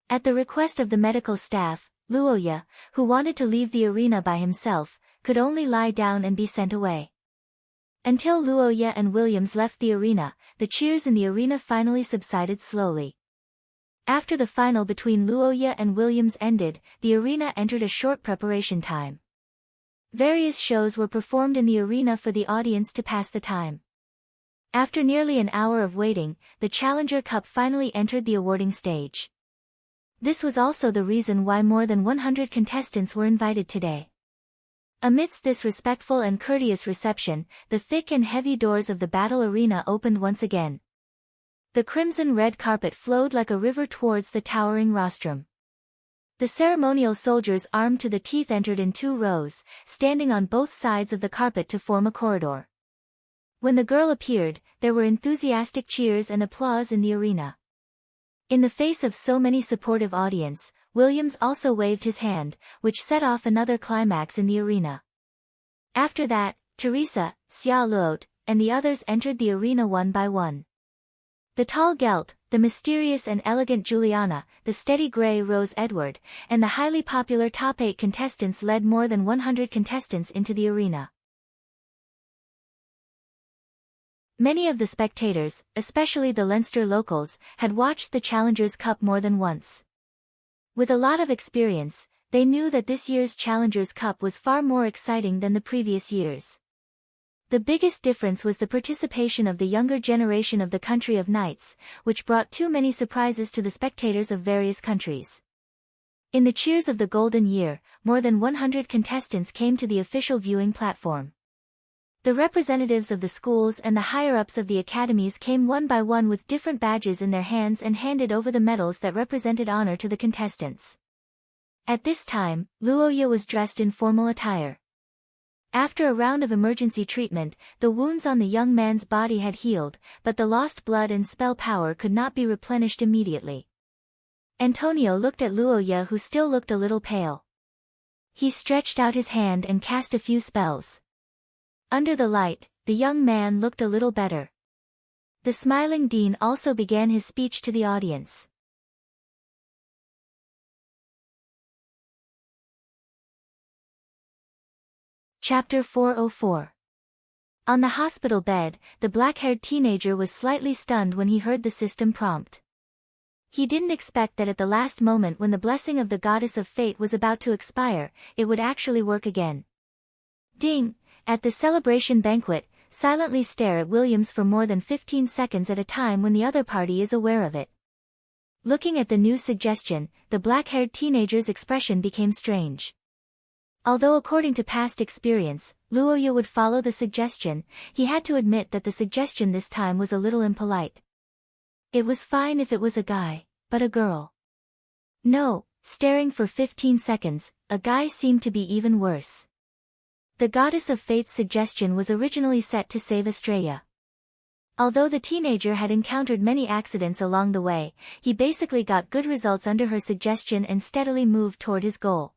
At the request of the medical staff, Luo Ye, who wanted to leave the arena by himself, could only lie down and be sent away. Until Luo Ye and Williams left the arena, the cheers in the arena finally subsided slowly. After the final between Luo Ye and Williams ended, the arena entered a short preparation time. Various shows were performed in the arena for the audience to pass the time. After nearly an hour of waiting, the Challenger Cup finally entered the awarding stage. This was also the reason why more than 100 contestants were invited today. Amidst this respectful and courteous reception, the thick and heavy doors of the battle arena opened once again. The crimson-red carpet flowed like a river towards the towering rostrum. The ceremonial soldiers armed to the teeth entered in 2 rows, standing on both sides of the carpet to form a corridor. When the girl appeared, there were enthusiastic cheers and applause in the arena. In the face of so many supportive audience, Williams also waved his hand, which set off another climax in the arena. After that, Teresa, Xia Luot, and the others entered the arena one by one. The tall Gelt, the mysterious and elegant Juliana, the steady grey Rose Edward, and the highly popular top 8 contestants led more than 100 contestants into the arena. Many of the spectators, especially the Leinster locals, had watched the Challengers Cup more than once. With a lot of experience, they knew that this year's Challengers Cup was far more exciting than the previous years. The biggest difference was the participation of the younger generation of the country of knights, which brought too many surprises to the spectators of various countries. In the cheers of the Golden Year, more than 100 contestants came to the official viewing platform. The representatives of the schools and the higher-ups of the academies came one by one with different badges in their hands and handed over the medals that represented honor to the contestants. At this time, Luo Ye was dressed in formal attire. After a round of emergency treatment, the wounds on the young man's body had healed, but the lost blood and spell power could not be replenished immediately. Antonio looked at Luo Ye, who still looked a little pale. He stretched out his hand and cast a few spells. Under the light, the young man looked a little better. The smiling dean also began his speech to the audience. Chapter 404. On the hospital bed, the black-haired teenager was slightly stunned when he heard the system prompt. He didn't expect that at the last moment, when the blessing of the goddess of fate was about to expire, it would actually work again. Ding! At the celebration banquet, silently stare at Williams for more than 15 seconds at a time when the other party is aware of it. Looking at the new suggestion, the black-haired teenager's expression became strange. Although according to past experience, Luo Ye would follow the suggestion, he had to admit that the suggestion this time was a little impolite. It was fine if it was a guy, but a girl. No, staring for 15 seconds, a guy seemed to be even worse. The goddess of fate's suggestion was originally set to save Estrella. Although the teenager had encountered many accidents along the way, he basically got good results under her suggestion and steadily moved toward his goal.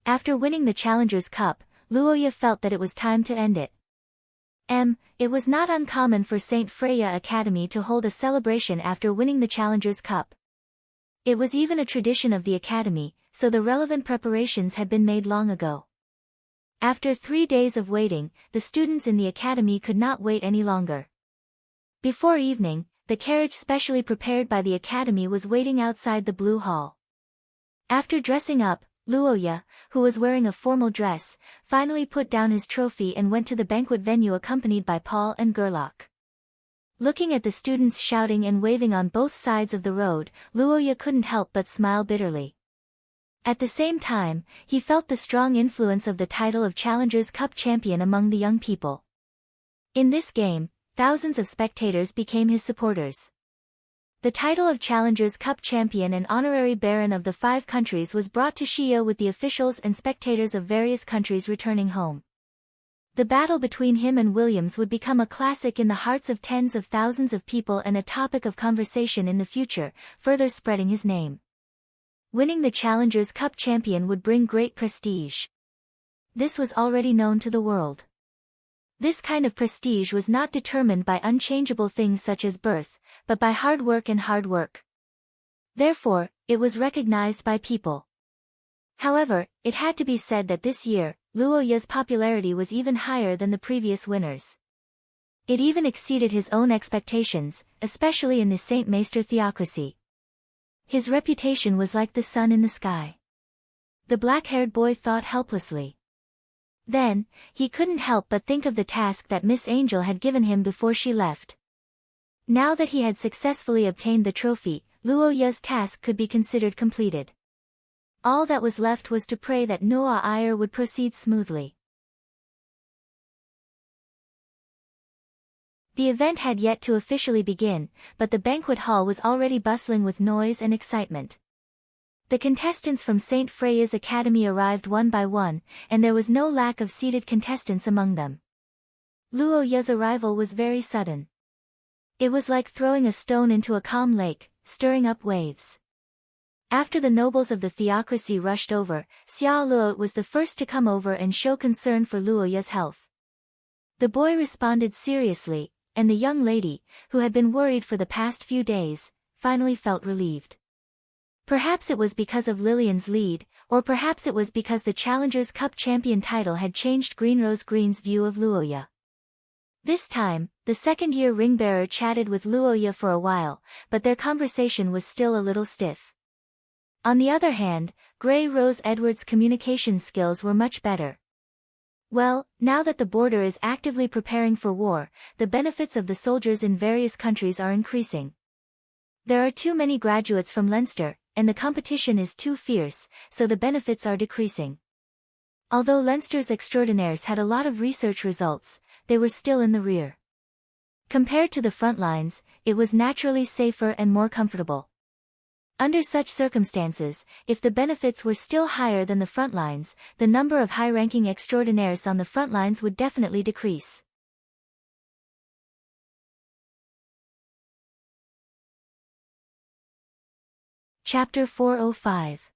After winning the Challengers Cup, Luoya felt that it was time to end it. It was not uncommon for St. Freya Academy to hold a celebration after winning the Challengers Cup. It was even a tradition of the academy, so the relevant preparations had been made long ago. After 3 days of waiting, the students in the academy could not wait any longer. Before evening, the carriage specially prepared by the academy was waiting outside the Blue Hall. After dressing up, Luoya, who was wearing a formal dress, finally put down his trophy and went to the banquet venue accompanied by Paul and Gerlach. Looking at the students shouting and waving on both sides of the road, Luoya couldn't help but smile bitterly. At the same time, he felt the strong influence of the title of Challengers Cup champion among the young people. In this game, thousands of spectators became his supporters. The title of Challengers Cup champion and honorary baron of the 5 countries was brought to Shio with the officials and spectators of various countries returning home. The battle between him and Williams would become a classic in the hearts of tens of thousands of people and a topic of conversation in the future, further spreading his name. Winning the Challengers Cup champion would bring great prestige. This was already known to the world. This kind of prestige was not determined by unchangeable things such as birth, but by hard work and hard work. Therefore, it was recognized by people. However, it had to be said that this year, Luoya's popularity was even higher than the previous winners. It even exceeded his own expectations, especially in the Saint Maester theocracy. His reputation was like the sun in the sky. The black-haired boy thought helplessly. Then, he couldn't help but think of the task that Miss Angel had given him before she left. Now that he had successfully obtained the trophy, Luoya's task could be considered completed. All that was left was to pray that Noah Iyer would proceed smoothly. The event had yet to officially begin, but the banquet hall was already bustling with noise and excitement. The contestants from St. Freya's Academy arrived one by one, and there was no lack of seated contestants among them. Luoya's arrival was very sudden. It was like throwing a stone into a calm lake, stirring up waves. After the nobles of the theocracy rushed over, Xia Luo was the first to come over and show concern for Luoya's health. The boy responded seriously, and the young lady, who had been worried for the past few days, finally felt relieved. Perhaps it was because of Lillian's lead, or perhaps it was because the Challengers Cup champion title had changed Greenrose Green's view of Luoya. This time, the second-year ring-bearer chatted with Luoya for a while, but their conversation was still a little stiff. On the other hand, Grey Rose Edwards' communication skills were much better. Well, now that the border is actively preparing for war, the benefits of the soldiers in various countries are increasing. There are too many graduates from Leinster, and the competition is too fierce, so the benefits are decreasing. Although Leinster's extraordinaires had a lot of research results, they were still in the rear. Compared to the front lines, it was naturally safer and more comfortable. Under such circumstances, if the benefits were still higher than the front lines, the number of high-ranking extraordinaires on the front lines would definitely decrease. Chapter 405.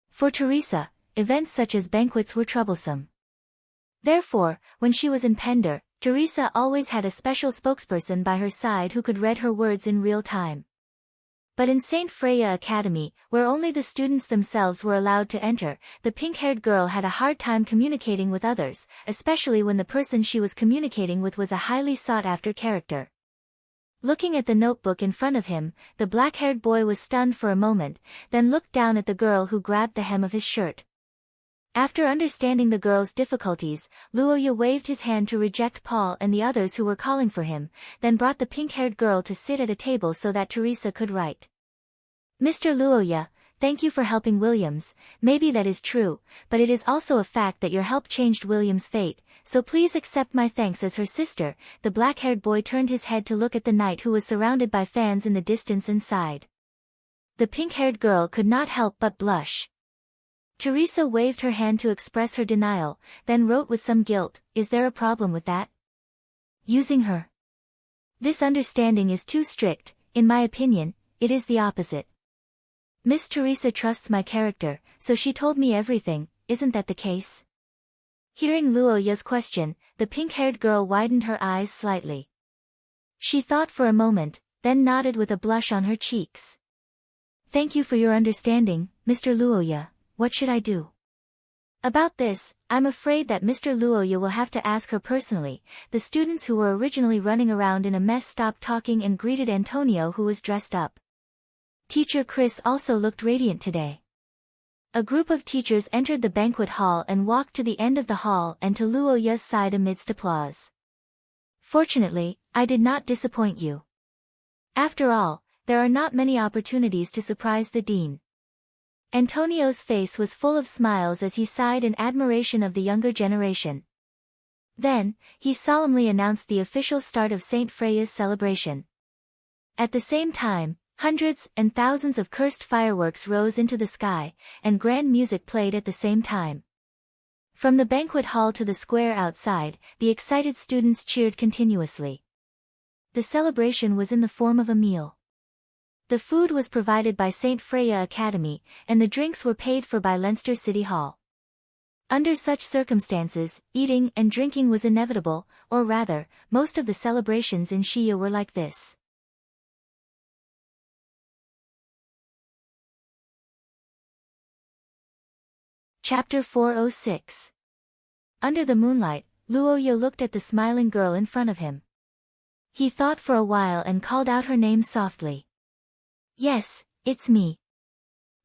For Teresa, events such as banquets were troublesome. Therefore, when she was in Pender, Teresa always had a special spokesperson by her side who could read her words in real time. But in St. Freya Academy, where only the students themselves were allowed to enter, the pink-haired girl had a hard time communicating with others, especially when the person she was communicating with was a highly sought-after character. Looking at the notebook in front of him, the black-haired boy was stunned for a moment, then looked down at the girl who grabbed the hem of his shirt. After understanding the girl's difficulties, Luoya waved his hand to reject Paul and the others who were calling for him, then brought the pink-haired girl to sit at a table so that Teresa could write. Mr. Luoya, thank you for helping Williams. Maybe that is true, but it is also a fact that your help changed Williams' fate, so please accept my thanks as her sister. The black-haired boy turned his head to look at the knight who was surrounded by fans in the distance and sighed. The pink-haired girl could not help but blush. Teresa waved her hand to express her denial, then wrote with some guilt, "Is there a problem with that? Using her? This understanding is too strict. In my opinion, it is the opposite. Miss Teresa trusts my character, so she told me everything, isn't that the case?" Hearing Luoya's question, the pink-haired girl widened her eyes slightly. She thought for a moment, then nodded with a blush on her cheeks. "Thank you for your understanding, Mr. Luoya. What should I do?" "About this, I'm afraid that Mr. Luoya will have to ask her personally." The students who were originally running around in a mess stopped talking and greeted Antonio, who was dressed up. Teacher Chris also looked radiant today. A group of teachers entered the banquet hall and walked to the end of the hall and to Luoya's side amidst applause. "Fortunately, I did not disappoint you. After all, there are not many opportunities to surprise the dean." Antonio's face was full of smiles as he sighed in admiration of the younger generation. Then, he solemnly announced the official start of St. Freya's celebration. At the same time, hundreds and thousands of cursed fireworks rose into the sky, and grand music played at the same time. From the banquet hall to the square outside, the excited students cheered continuously. The celebration was in the form of a meal. The food was provided by St. Freya Academy, and the drinks were paid for by Leinster City Hall. Under such circumstances, eating and drinking was inevitable, or rather, most of the celebrations in Shia were like this. Chapter 406. Under the moonlight, Luoya looked at the smiling girl in front of him. He thought for a while and called out her name softly. "Yes, it's me.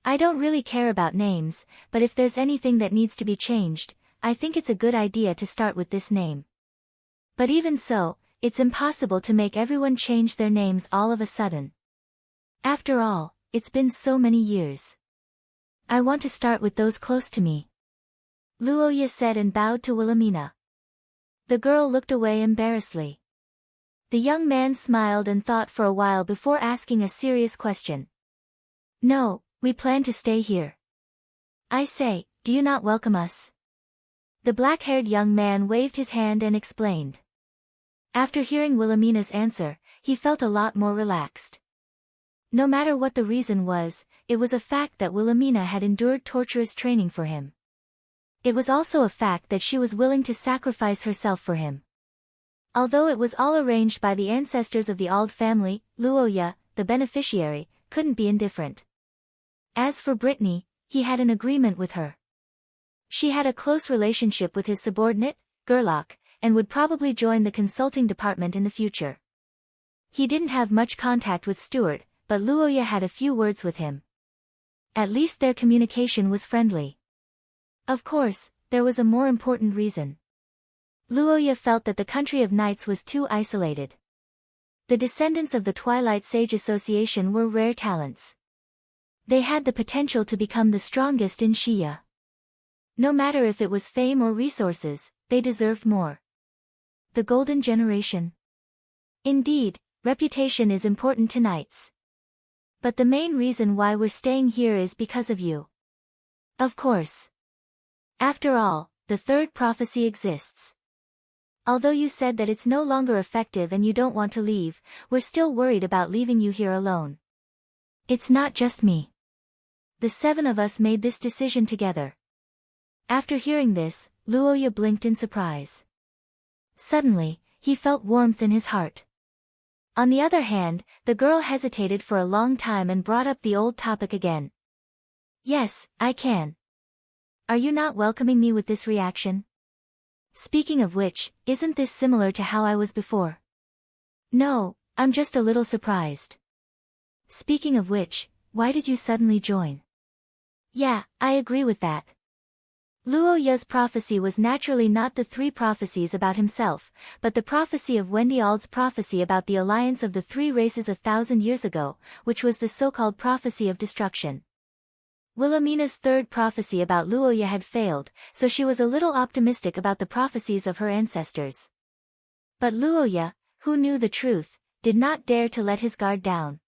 I don't really care about names, but if there's anything that needs to be changed, I think it's a good idea to start with this name. But even so, it's impossible to make everyone change their names all of a sudden. After all, it's been so many years. I want to start with those close to me." Luoya said and bowed to Wilhelmina. The girl looked away embarrassedly. The young man smiled and thought for a while before asking a serious question. "No, we plan to stay here. I say, do you not welcome us?" The black-haired young man waved his hand and explained. After hearing Wilhelmina's answer, he felt a lot more relaxed. No matter what the reason was, it was a fact that Wilhelmina had endured torturous training for him. It was also a fact that she was willing to sacrifice herself for him. Although it was all arranged by the ancestors of the Auld family, Luoya, the beneficiary, couldn't be indifferent. As for Brittany, he had an agreement with her. She had a close relationship with his subordinate, Gerlach, and would probably join the consulting department in the future. He didn't have much contact with Stuart, but Luoya had a few words with him. At least their communication was friendly. Of course, there was a more important reason. Luoya felt that the country of knights was too isolated. The descendants of the Twilight Sage Association were rare talents. They had the potential to become the strongest in Shia. No matter if it was fame or resources, they deserved more. The Golden Generation. Indeed, reputation is important to knights. But the main reason why we're staying here is because of you. Of course. After all, the third prophecy exists. Although you said that it's no longer effective and you don't want to leave, we're still worried about leaving you here alone. It's not just me. The 7 of us made this decision together. After hearing this, Luoya blinked in surprise. Suddenly, he felt warmth in his heart. On the other hand, the girl hesitated for a long time and brought up the old topic again. "Yes, I can. Are you not welcoming me with this reaction? Speaking of which, isn't this similar to how I was before?" "No, I'm just a little surprised." "Speaking of which, why did you suddenly join?" "Yeah, I agree with that." Luoya's prophecy was naturally not the 3 prophecies about himself, but the prophecy of Wendy Ald's prophecy about the alliance of the 3 races 1,000 years ago, which was the so-called prophecy of destruction. Wilhelmina's 3rd prophecy about Luoya had failed, so she was a little optimistic about the prophecies of her ancestors. But Luoya, who knew the truth, did not dare to let his guard down.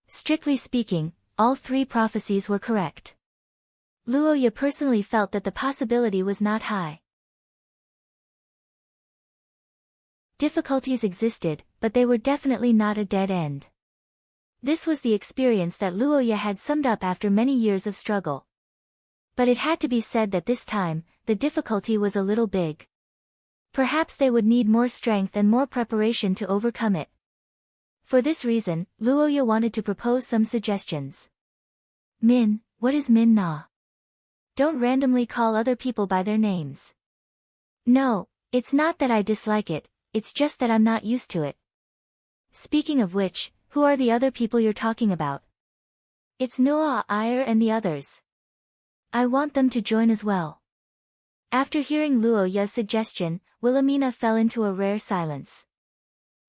Strictly speaking, all 3 prophecies were correct. Luoya personally felt that the possibility was not high. Difficulties existed, but they were definitely not a dead end. This was the experience that Luoya had summed up after many years of struggle. But it had to be said that this time, the difficulty was a little big. Perhaps they would need more strength and more preparation to overcome it. For this reason, Luoya wanted to propose some suggestions. Min, what is Min Na? Don't randomly call other people by their names. No, it's not that I dislike it, it's just that I'm not used to it. Speaking of which, who are the other people you're talking about? It's Noah Iyer and the others. I want them to join as well. After hearing Luoya's suggestion, Wilhelmina fell into a rare silence.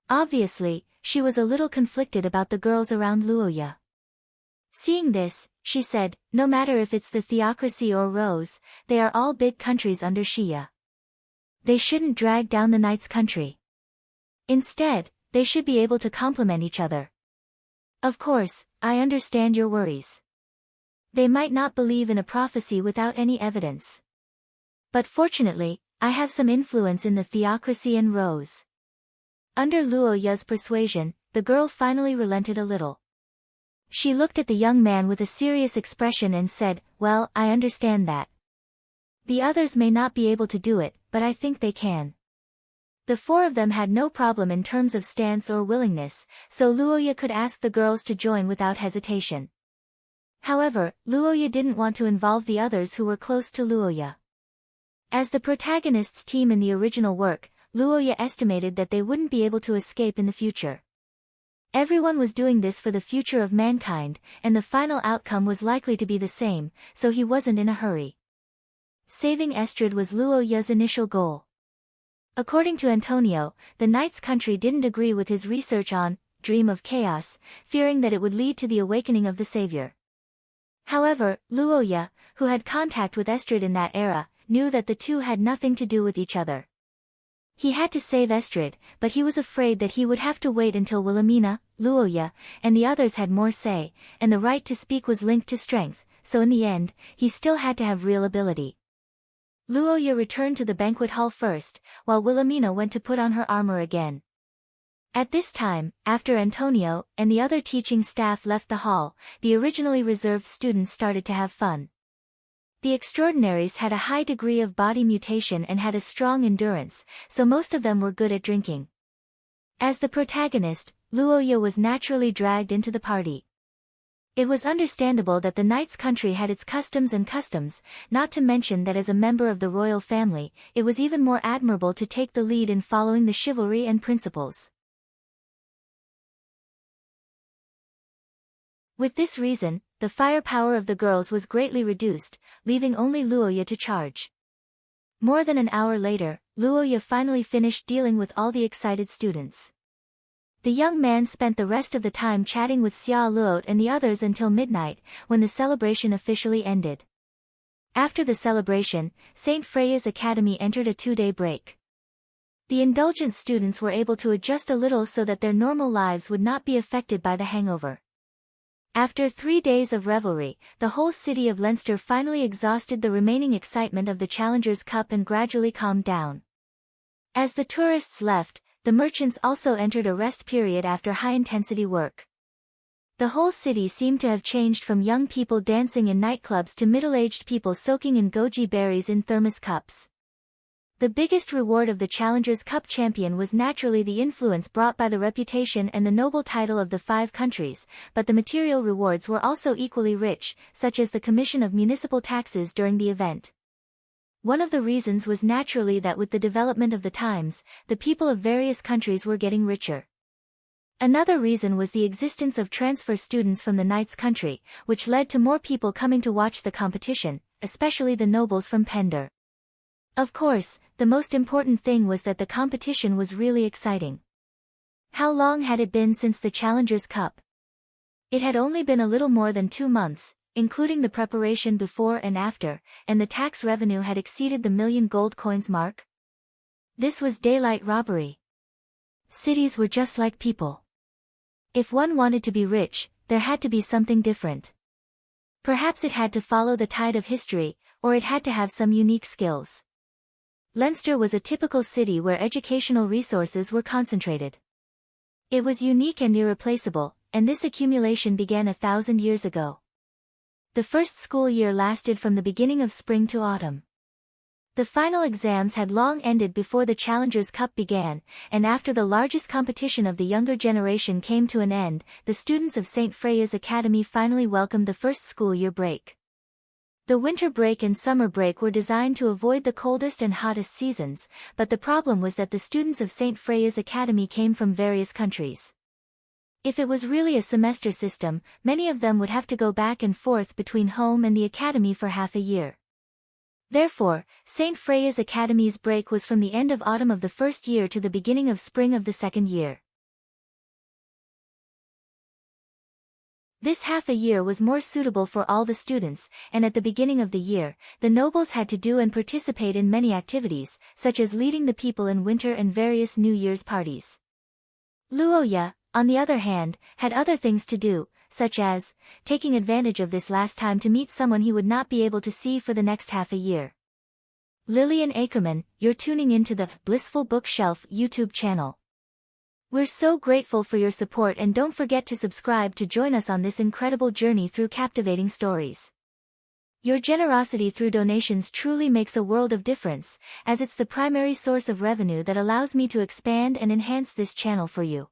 Obviously, she was a little conflicted about the girls around Luoya. Seeing this, she said, no matter if it's the theocracy or Rose, they are all big countries under Shia. They shouldn't drag down the Knight's country. Instead, they should be able to complement each other. Of course, I understand your worries. They might not believe in a prophecy without any evidence. But fortunately, I have some influence in the theocracy and Rose. Under Luoya's persuasion, the girl finally relented a little. She looked at the young man with a serious expression and said, well, I understand that. The others may not be able to do it, but I think they can. The 4 of them had no problem in terms of stance or willingness, so Luoya could ask the girls to join without hesitation. However, Luoya didn't want to involve the others who were close to Luoya. As the protagonists' team in the original work, Luoya estimated that they wouldn't be able to escape in the future. Everyone was doing this for the future of mankind, and the final outcome was likely to be the same, so he wasn't in a hurry. Saving Estrid was Luoya's initial goal. According to Antonio, the Knight's country didn't agree with his research on Dream of Chaos, fearing that it would lead to the awakening of the Savior. However, Luoya, who had contact with Estrid in that era, knew that the two had nothing to do with each other. He had to save Estrid, but he was afraid that he would have to wait until Wilhelmina, Luoya, and the others had more say, and the right to speak was linked to strength, so in the end, he still had to have real ability. Luoya returned to the banquet hall first, while Wilhelmina went to put on her armor again. At this time, after Antonio and the other teaching staff left the hall, the originally reserved students started to have fun. The extraordinaries had a high degree of body mutation and had a strong endurance, so most of them were good at drinking. As the protagonist, Luoya was naturally dragged into the party. It was understandable that the Knight's country had its customs, not to mention that as a member of the royal family, it was even more admirable to take the lead in following the chivalry and principles. With this reason, the firepower of the girls was greatly reduced, leaving only Luoya to charge. More than an hour later, Luoya finally finished dealing with all the excited students. The young man spent the rest of the time chatting with Xia Luot and the others until midnight, when the celebration officially ended. After the celebration, St. Freya's Academy entered a 2-day break. The indulgent students were able to adjust a little so that their normal lives would not be affected by the hangover. After 3 days of revelry, the whole city of Leinster finally exhausted the remaining excitement of the Challengers' Cup and gradually calmed down. As the tourists left, the merchants also entered a rest period after high-intensity work. The whole city seemed to have changed from young people dancing in nightclubs to middle-aged people soaking in goji berries in thermos cups. The biggest reward of the Challengers' Cup champion was naturally the influence brought by the reputation and the noble title of the 5 countries, but the material rewards were also equally rich, such as the commission of municipal taxes during the event. One of the reasons was naturally that with the development of the times, the people of various countries were getting richer. Another reason was the existence of transfer students from the Knight's country, which led to more people coming to watch the competition, especially the nobles from Pendar. Of course, the most important thing was that the competition was really exciting. How long had it been since the Challengers' Cup? It had only been a little more than 2 months, including the preparation before and after, and the tax revenue had exceeded the 1,000,000 gold coins mark. This was daylight robbery. Cities were just like people. If one wanted to be rich, there had to be something different. Perhaps it had to follow the tide of history, or it had to have some unique skills. Leinster was a typical city where educational resources were concentrated. It was unique and irreplaceable, and this accumulation began 1,000 years ago. The first school year lasted from the beginning of spring to autumn. The final exams had long ended before the Challengers' Cup began, and after the largest competition of the younger generation came to an end, the students of St. Freya's Academy finally welcomed the first school year break. The winter break and summer break were designed to avoid the coldest and hottest seasons, but the problem was that the students of St. Freya's Academy came from various countries. If it was really a semester system, many of them would have to go back and forth between home and the academy for half a year. Therefore, St. Freya's Academy's break was from the end of autumn of the first year to the beginning of spring of the second year. This half a year was more suitable for all the students, and at the beginning of the year, the nobles had to do and participate in many activities, such as leading the people in winter and various New Year's parties. Luoya, on the other hand, had other things to do, such as taking advantage of this last time to meet someone he would not be able to see for the next half a year. Lillian Ackerman, you're tuning into the Blissful Bookshelf YouTube channel. We're so grateful for your support, and don't forget to subscribe to join us on this incredible journey through captivating stories. Your generosity through donations truly makes a world of difference, as it's the primary source of revenue that allows me to expand and enhance this channel for you.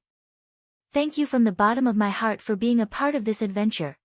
Thank you from the bottom of my heart for being a part of this adventure.